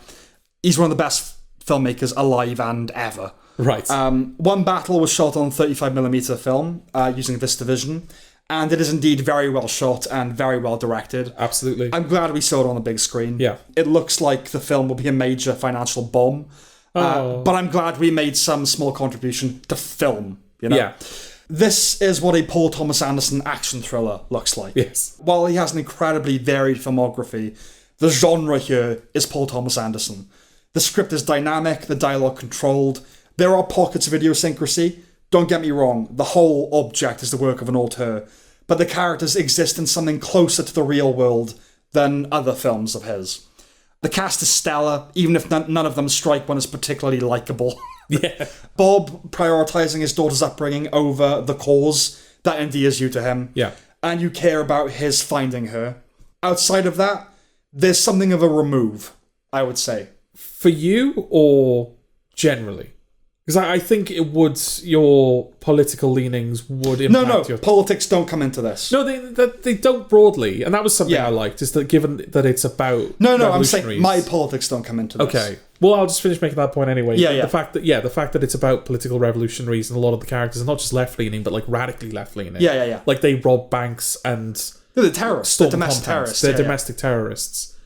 He's one of the best filmmakers alive and ever. Right. One Battle was shot on 35mm film using VistaVision, and it is indeed very well shot and very well directed. Absolutely. I'm glad we saw it on the big screen. Yeah. It looks like the film will be a major financial bomb. But I'm glad we made some small contribution to film, Yeah. This is what a Paul Thomas Anderson action thriller looks like. Yes. While he has an incredibly varied filmography, the genre here is Paul Thomas Anderson. The script is dynamic, the dialogue controlled. There are pockets of idiosyncrasy. Don't get me wrong, the whole object is the work of an auteur, but the characters exist in something closer to the real world than other films of his. The cast is stellar, even if none of them strike one as particularly likeable. Yeah. Bob prioritising his daughter's upbringing over the cause, that endears you to him. Yeah. And you care about his finding her. Outside of that, there's something of a remove, I would say. For you or generally? Because I think it would, your political leanings would impact your... politics don't come into this. No, they don't broadly, and that was something I liked, is that given that it's about No, I'm saying my politics don't come into this. Okay. Well, I'll just finish making that point anyway. Yeah. The fact that it's about political revolutionaries and a lot of the characters are not just left-leaning, but like radically left-leaning. Yeah. Like they rob banks and... They're terrorists. They're domestic terrorists. They're domestic terrorists.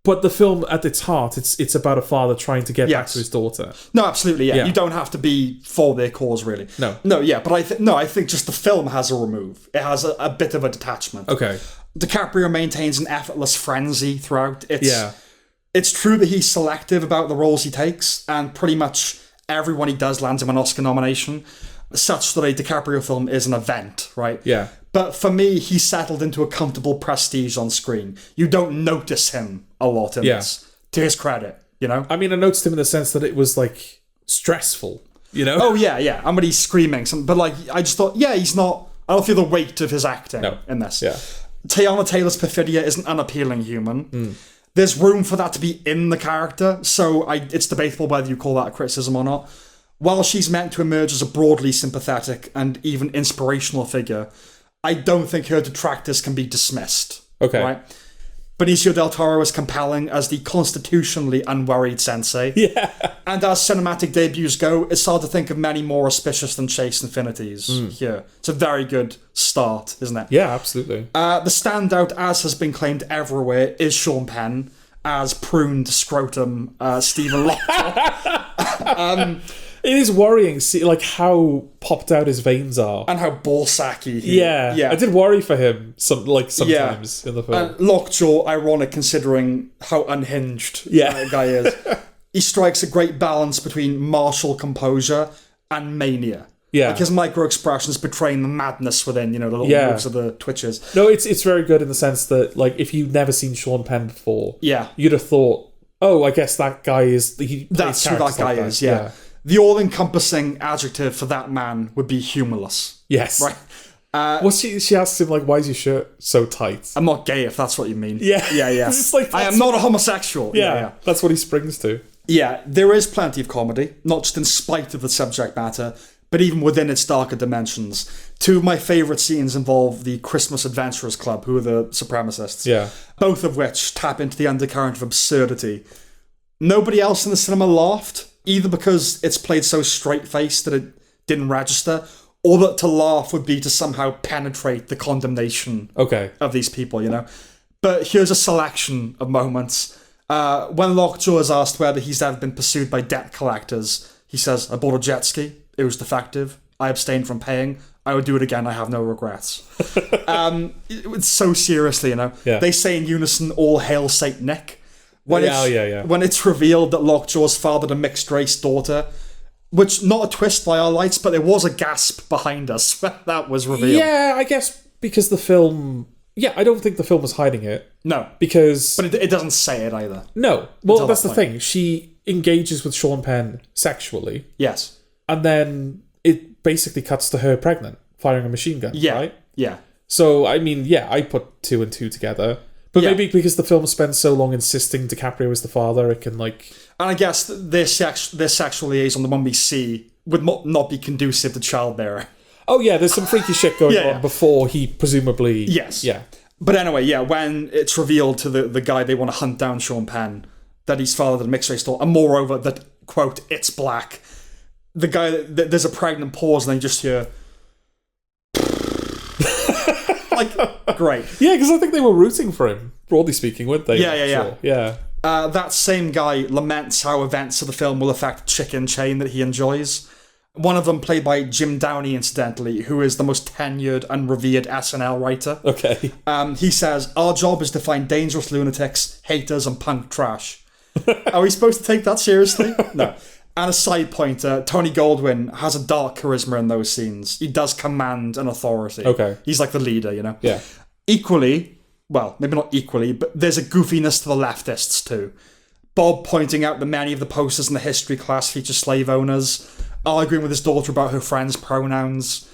But the film, at its heart, it's about a father trying to get back to his daughter. No, absolutely, yeah. You don't have to be for their cause, really. No. No, yeah, but I think just the film has a remove. It has a bit of a detachment. Okay. DiCaprio maintains an effortless frenzy throughout. It's true that he's selective about the roles he takes, and pretty much everyone he does lands him an Oscar nomination, such that a DiCaprio film is an event, right? Yeah. But for me, he settled into a comfortable prestige on screen. You don't notice him a lot in this, to his credit, you know? I mean, I noticed him in the sense that it was, like, stressful, you know? Oh, yeah. And when he's screaming, but, like, I just thought, he's not... I don't feel the weight of his acting in this. Yeah. Teyana Taylor's perfidia is an unappealing human. There's room for that to be in the character, so it's debatable whether you call that a criticism or not. While she's meant to emerge as a broadly sympathetic and even inspirational figure, I don't think her detractors can be dismissed. Okay. Right? Benicio del Toro is compelling as the constitutionally unworried sensei. Yeah. And as cinematic debuts go, it's hard to think of many more auspicious than Chase Infinities here. It's a very good start, isn't it? Yeah, absolutely. The standout, as has been claimed everywhere, is Sean Penn as pruned scrotum Stephen Lockjaw. It is worrying, see, like, how popped out his veins are. And how ballsacky he is. Yeah. I did worry for him sometimes in the film. And Lockjaw, ironic considering how unhinged that guy is. He strikes a great balance between martial composure and mania. Yeah. Like his micro-expressions betraying the madness within, the little moves of the twitches. No, it's very good in the sense that, like, if you've never seen Sean Penn before, you'd have thought, oh, I guess that guy is... That's who that guy is, yeah. The all-encompassing adjective for that man would be humorless. Yes. Right? She asks him, like, why is your shirt so tight? I'm not gay, if that's what you mean. Yeah. It's like, I am not a homosexual. Yeah. That's what he springs to. Yeah, there is plenty of comedy, not just in spite of the subject matter, but even within its darker dimensions. Two of my favourite scenes involve the Christmas Adventurers Club, who are the supremacists. Yeah. Both of which tap into the undercurrent of absurdity. Nobody else in the cinema laughed, either because it's played so straight-faced that it didn't register, or that to laugh would be to somehow penetrate the condemnation of these people, But here's a selection of moments. When Lockjaw is asked whether he's ever been pursued by debt collectors, he says, I bought a jet ski, it was defective, I abstained from paying, I would do it again, I have no regrets. It's so seriously, They say in unison, all hail Saint Nick. When it's revealed that Lockjaw's fathered a mixed-race daughter, which, not a twist by our lights, but there was a gasp behind us when that was revealed. Yeah, I guess because the film... Yeah, I don't think the film was hiding it. No. Because... But it doesn't say it either. No. Well, that's the thing. She engages with Sean Penn sexually. Yes. And then it basically cuts to her pregnant, firing a machine gun, right? Yeah. So, I mean, I put two and two together. But maybe because the film spends so long insisting DiCaprio is the father, it can, like... And I guess their sexual liaison, the one we see, would not be conducive to childbearing. Oh, yeah, there's some freaky shit going on before he presumably... Yes. Yeah. But anyway, when it's revealed to the guy they want to hunt down, Sean Penn, that he's fathered a mixed-race daughter, and moreover, that, quote, it's black, the guy... There's a pregnant pause, and then you just hear... Like, great. Yeah, because I think they were rooting for him, broadly speaking, weren't they? Yeah. That same guy laments how events of the film will affect chicken chain that he enjoys. One of them played by Jim Downey, incidentally, who is the most tenured and revered SNL writer. Okay. He says, our job is to find dangerous lunatics, haters, and punk trash. Are we supposed to take that seriously? No. And a side pointer, Tony Goldwyn has a dark charisma in those scenes. He does command an authority. Okay. He's like the leader, Yeah. Equally, well, maybe not equally, but there's a goofiness to the leftists too. Bob pointing out that many of the posters in the history class feature slave owners, arguing with his daughter about her friend's pronouns,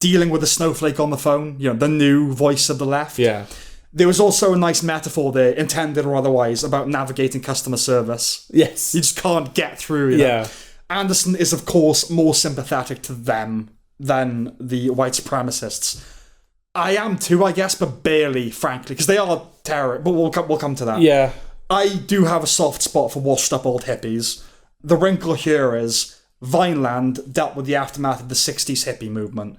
dealing with a snowflake on the phone, the new voice of the left. Yeah. There was also a nice metaphor there, intended or otherwise, about navigating customer service. Yes. You just can't get through. Yeah. Anderson is, of course, more sympathetic to them than the white supremacists. I am too, I guess, but barely, frankly, because they are terror. But we'll come to that. Yeah. I do have a soft spot for washed-up old hippies. The wrinkle here is Vineland dealt with the aftermath of the 60s hippie movement.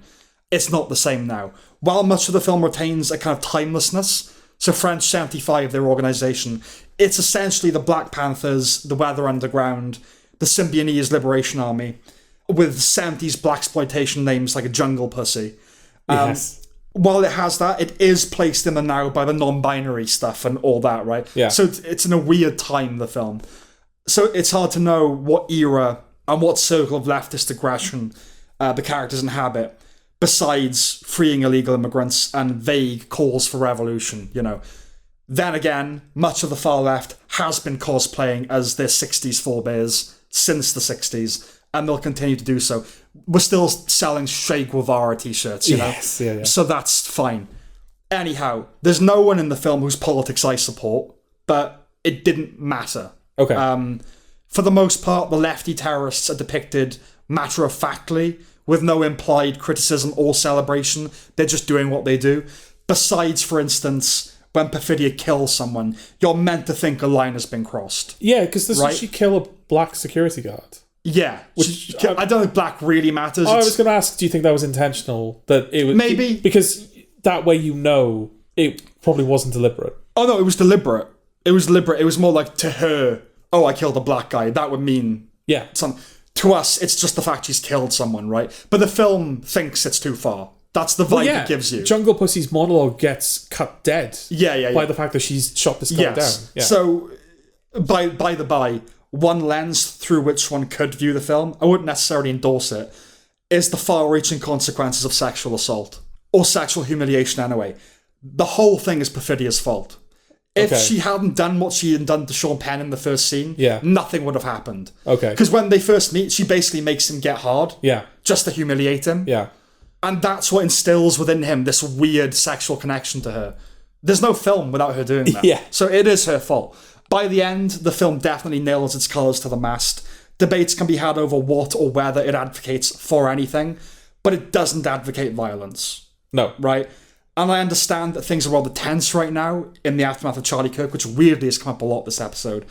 It's not the same now. While much of the film retains a kind of timelessness, so French 75, their organisation, it's essentially the Black Panthers, the Weather Underground, the Symbionese Liberation Army, with 70s blaxploitation names like a Jungle Pussy. Yes. While it has that, it is placed in the now by the non-binary stuff and all that, right? Yeah. So it's in a weird time, the film. So it's hard to know what era and what circle of leftist aggression the characters inhabit, besides freeing illegal immigrants and vague calls for revolution, Then again, much of the far left has been cosplaying as their 60s forebears since the 60s, and they'll continue to do so. We're still selling Che Guevara t-shirts, Yes, yeah. So that's fine. Anyhow, there's no one in the film whose politics I support, but it didn't matter. Okay. For the most part, the lefty terrorists are depicted matter-of-factly, with no implied criticism or celebration. They're just doing what they do. Besides, for instance, when Perfidia kills someone, you're meant to think a line has been crossed. Yeah, because right? she kill a black security guard. Yeah, I don't think black really matters. I was going to ask, do you think that was intentional? That it was maybe because that way it probably wasn't deliberate. Oh no, it was deliberate. It was deliberate. It was more like to her, I killed a black guy. That would mean to us, it's just the fact she's killed someone, right? But the film thinks it's too far. That's the vibe it gives you. Jungle Pussy's monologue gets cut dead. By the fact that she's shot this guy down. Yeah. So, by the by, one lens through which one could view the film, I wouldn't necessarily endorse it, is the far-reaching consequences of sexual assault. Or sexual humiliation anyway. The whole thing is Perfidia's fault. If she hadn't done what she had done to Sean Penn in the first scene, nothing would have happened. Okay. Because when they first meet, she basically makes him get hard. Yeah. Just to humiliate him. Yeah. And that's what instills within him this weird sexual connection to her. There's no film without her doing that. Yeah. So it is her fault. By the end, the film definitely nails its colours to the mast. Debates can be had over what or whether it advocates for anything, but it doesn't advocate violence. No. Right? And I understand that things are rather tense right now in the aftermath of Charlie Kirk, which weirdly has come up a lot this episode,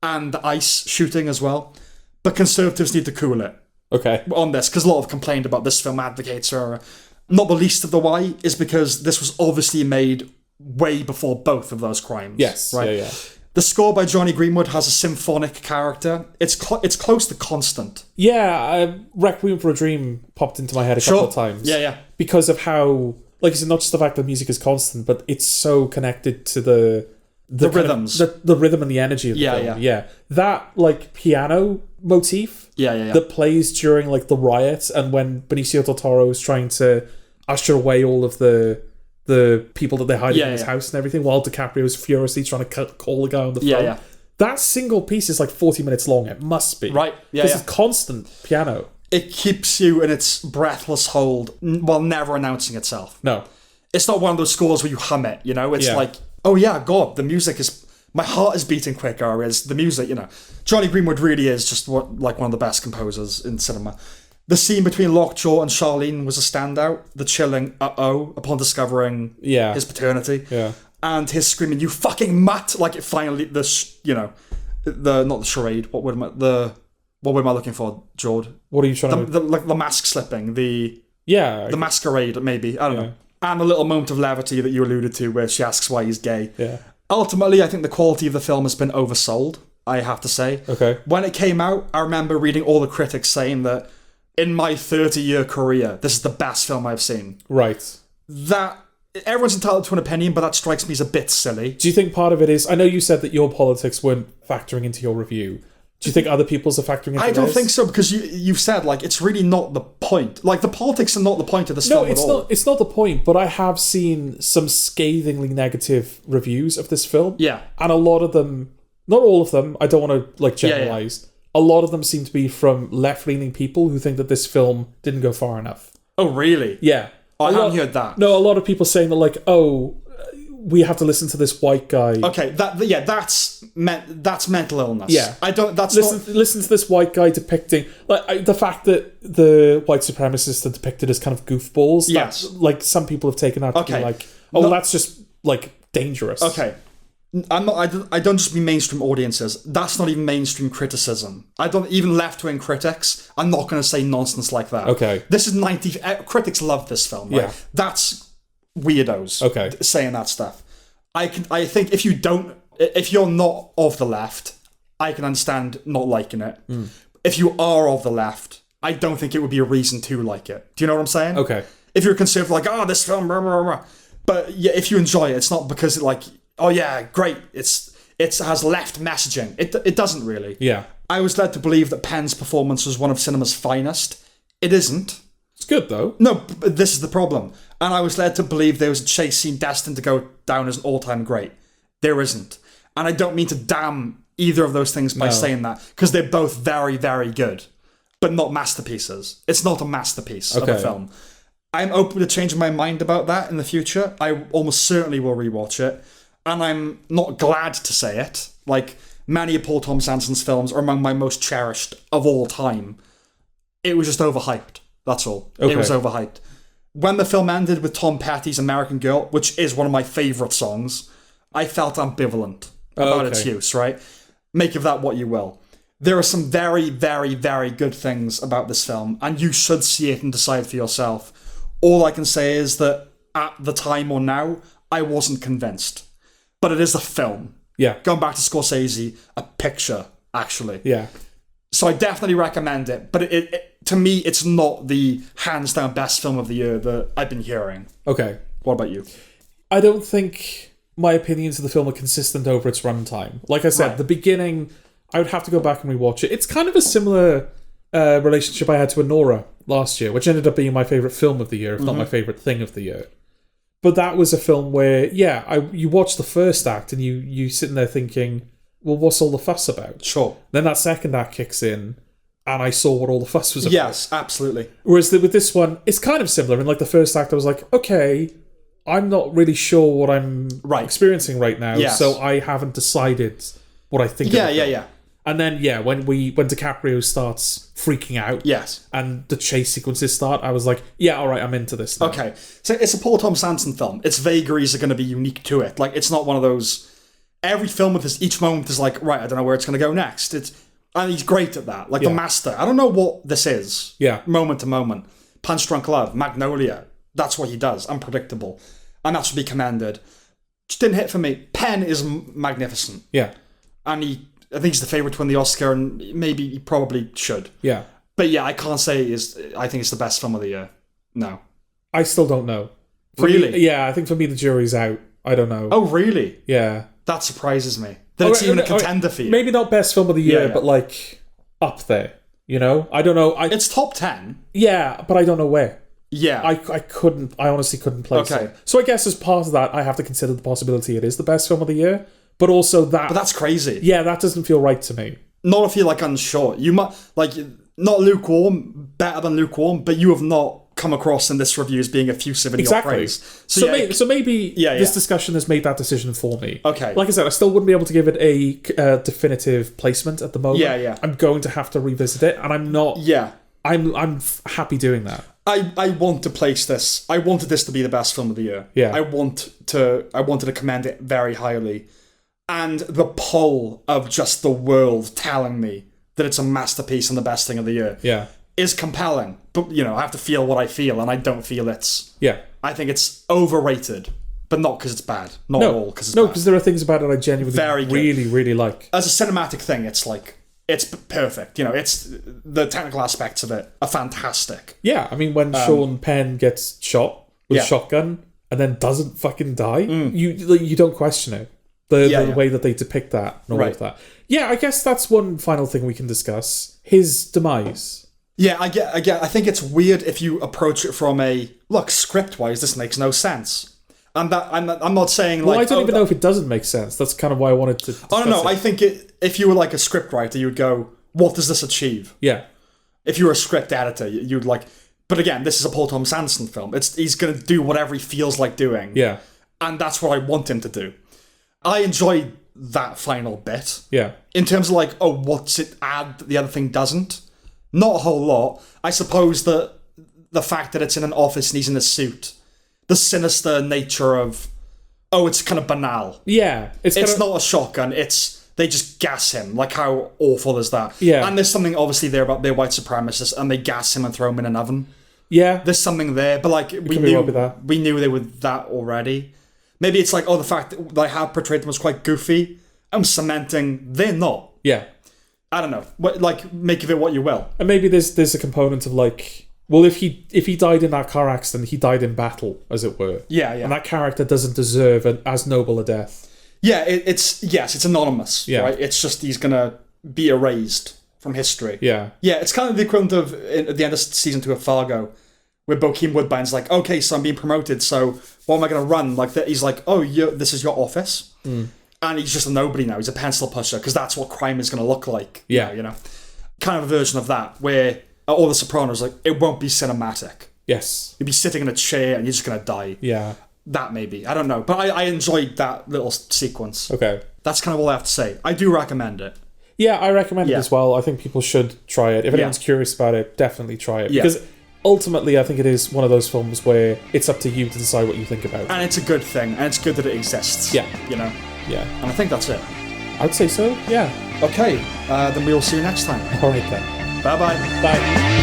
and the ICE shooting as well. But conservatives need to cool it. Okay. On this, because a lot have complained about this film advocates her. Not the least of the why is because this was obviously made way before both of those crimes. Yes. Right? Yeah. The score by Johnny Greenwood has a symphonic character. It's close to constant. Yeah, Requiem for a Dream popped into my head a couple of times. Yeah. Because of how, like I said, not just the fact that music is constant, but it's so connected to the rhythms. The rhythm and the energy of the film. Yeah. That, like, piano motif that plays during, like, the riots and when Benicio del Toro is trying to usher away all of the people that they're hiding in his house and everything, while DiCaprio is furiously trying to call the guy on the phone. Yeah. That single piece is like 40 minutes long. It must be. Right. Yeah. Because it's constant piano. It keeps you in its breathless hold while never announcing itself. No. It's not one of those scores where you hum it, It's like, oh yeah, God, the music is... My heart is beating quicker as the music, Johnny Greenwood really is just one of the best composers in cinema. The scene between Lockjaw and Charlene was a standout. The chilling upon discovering his paternity. Yeah. And his screaming, "You fucking mutt!" Like it finally, not the charade. What word am I looking for, Jord? What are you trying to... the mask slipping, the masquerade, maybe. I don't know. And a little moment of levity that you alluded to where she asks why he's gay. Yeah. Ultimately, I think the quality of the film has been oversold, I have to say. Okay. When it came out, I remember reading all the critics saying that in my 30-year career, this is the best film I've seen. Right. That everyone's entitled to an opinion, but that strikes me as a bit silly. Do you think part of it is... I know you said that your politics weren't factoring into your review, Do you think other people's are factoring into I don't this? think so, because you've said, like, it's really not the point. Like, the politics are not the point of this film at all. No, it's not the point, but I have seen some scathingly negative reviews of this film. Yeah. And a lot of them, not all of them, I don't want to, like, generalise. Yeah. A lot of them seem to be from left-leaning people who think that this film didn't go far enough. Oh, really? Yeah. I haven't heard that. No, a lot of people saying that, like, we have to listen to this white guy. Okay, that's mental illness. Yeah, I don't. That's listen to this white guy depicting the fact that the white supremacists are depicted as kind of goofballs. Yes, like some people have taken that to be like, that's just like dangerous. Okay, I'm not. I don't just mean mainstream audiences. That's not even mainstream criticism. I don't even left-wing critics. I'm not going to say nonsense like that. Okay, this is 90. Critics love this film. Right? Yeah, that's weirdos. Okay, saying that stuff. I think if you're not of the left, I can understand not liking it. If you are of the left, I don't think it would be a reason to like it. Do you know what I'm saying? Okay. If you're a conservative, like, this film, blah, blah, blah. But yeah, if you enjoy it, it's not because great, it has left messaging. It doesn't really. Yeah. I was led to believe that Penn's performance was one of cinema's finest. It isn't. It's good though. No, but this is the problem. And I was led to believe there was a chase scene destined to go down as an all-time great. There isn't. And I don't mean to damn either of those things by saying that, because they're both very, very good, but not masterpieces. It's not a masterpiece of a film. I'm open to changing my mind about that in the future. I almost certainly will rewatch it. And I'm not glad to say it. Like, many of Paul Thomas Anderson's films are among my most cherished of all time. It was just overhyped. That's all. Okay. It was overhyped. When the film ended with Tom Petty's American Girl, which is one of my favourite songs, I felt ambivalent about its use, right? Make of that what you will. There are some very, very, very good things about this film, and you should see it and decide for yourself. All I can say is that at the time or now, I wasn't convinced. But it is a film. Yeah. Going back to Scorsese, a picture, actually. Yeah. So I definitely recommend it, but it to me, it's not the hands-down best film of the year that I've been hearing. Okay. What about you? I don't think my opinions of the film are consistent over its runtime. Like I said, the beginning, I would have to go back and rewatch it. It's kind of a similar relationship I had to Anora last year, which ended up being my favourite film of the year, if not my favourite thing of the year. But that was a film where, you watch the first act and you sitting there thinking, well, what's all the fuss about? Sure. Then that second act kicks in, and I saw what all the fuss was about. Yes, absolutely. Whereas with this one, it's kind of similar. In like the first act, I was like, okay, I'm not really sure what I'm experiencing right now, so I haven't decided what I think. Yeah. And then, when DiCaprio starts freaking out, and the chase sequences start, I was like, all right, I'm into this now. Okay, so it's a Paul Thomas Anderson film. Its vagaries are going to be unique to it. Like, it's not one of those. Every film with this, each moment is like, right, I don't know where it's going to go next. And he's great at that. Like the master. I don't know what this is. Yeah. Moment to moment. Punch Drunk Love, Magnolia. That's what he does. Unpredictable. And that should be commended. Just didn't hit for me. Penn is magnificent. Yeah. And I think he's the favourite to win the Oscar, and maybe he probably should. Yeah. But I can't say I think it's the best film of the year. No. I still don't know. Really? I think for me the jury's out. I don't know. Oh, really? Yeah. That surprises me. That it's even a contender for you. Maybe not best film of the year, but like up there. You know? I don't know. It's top 10. Yeah, but I don't know where. Yeah. I honestly couldn't place it. So I guess as part of that, I have to consider the possibility it is the best film of the year. But also that... But that's crazy. Yeah, that doesn't feel right to me. Not if you're unsure. You might, not lukewarm, better than lukewarm, but you have not come across in this review as being effusive in your praise. So maybe this discussion has made that decision for me. Okay. Like I said, I still wouldn't be able to give it a definitive placement at the moment. Yeah. I'm going to have to revisit it, and I'm not... Yeah. I'm happy doing that. I want to place this. I wanted this to be the best film of the year. Yeah. I wanted to commend it very highly. And the pull of just the world telling me that it's a masterpiece and the best thing of the year is compelling. But, I have to feel what I feel, and I don't feel it's... Yeah. I think it's overrated, but not because it's bad. Not at all because it's bad. No, because there are things about it I genuinely really, really like. As a cinematic thing, it's it's perfect. It's the technical aspects of it are fantastic. Yeah, I mean, when Sean Penn gets shot with a shotgun and then doesn't fucking die, you don't question it. The way that they depict that and all of that. Yeah, I guess that's one final thing we can discuss. His demise. Yeah, I get. I think it's weird if you approach it from a look script-wise. This makes no sense, and that I'm not saying like. Well, I don't even know if it doesn't make sense. That's kind of why I wanted to. I don't know. I think if you were like a scriptwriter, you'd go, "What does this achieve?" Yeah. If you were a script editor, you'd like. But again, this is a Paul Thomas Anderson film. He's going to do whatever he feels like doing. Yeah. And that's what I want him to do. I enjoy that final bit. Yeah. In terms of like, oh, what's it add that the other thing doesn't? Not a whole lot. I suppose that the fact that it's in an office and he's in a suit, the sinister nature of, oh, it's kind of banal. Yeah. It's not a shotgun, they just gas him. Like, how awful is that? Yeah. And there's something obviously there about they're white supremacists and they gas him and throw him in an oven. Yeah. There's something there, but like we knew they were that already. Maybe it's like, oh, the fact that they have portrayed them as quite goofy. I'm cementing they're not. Yeah. I don't know. Like, make of it what you will. And maybe there's a component of like, well, if he died in that car accident, he died in battle, as it were. Yeah. And that character doesn't deserve as noble a death. Yeah, it's anonymous. Yeah. Right? It's just he's gonna be erased from history. Yeah. Yeah, it's kind of the equivalent of at the end of season 2 of Fargo, where Bokeem Woodbine's like, okay, so I'm being promoted, so what am I going to run? Like, he's like, oh, this is your office? Mm. And he's just a nobody now. He's a pencil pusher, because that's what crime is going to look like. Yeah. You know? Kind of a version of that, where all the Sopranos, like, it won't be cinematic. Yes. You'll be sitting in a chair and you're just going to die. Yeah. That maybe. I don't know. But I enjoyed that little sequence. Okay. That's kind of all I have to say. I do recommend it. Yeah, I recommend it as well. I think people should try it. If anyone's curious about it, definitely try it. Yeah. Because ultimately, I think it is one of those films where it's up to you to decide what you think about it. And it's a good thing. And it's good that it exists. Yeah. You know? Yeah. And I think that's it. I'd say so, yeah. Okay. Then we will see you next time. All right, then. Bye-bye. Bye.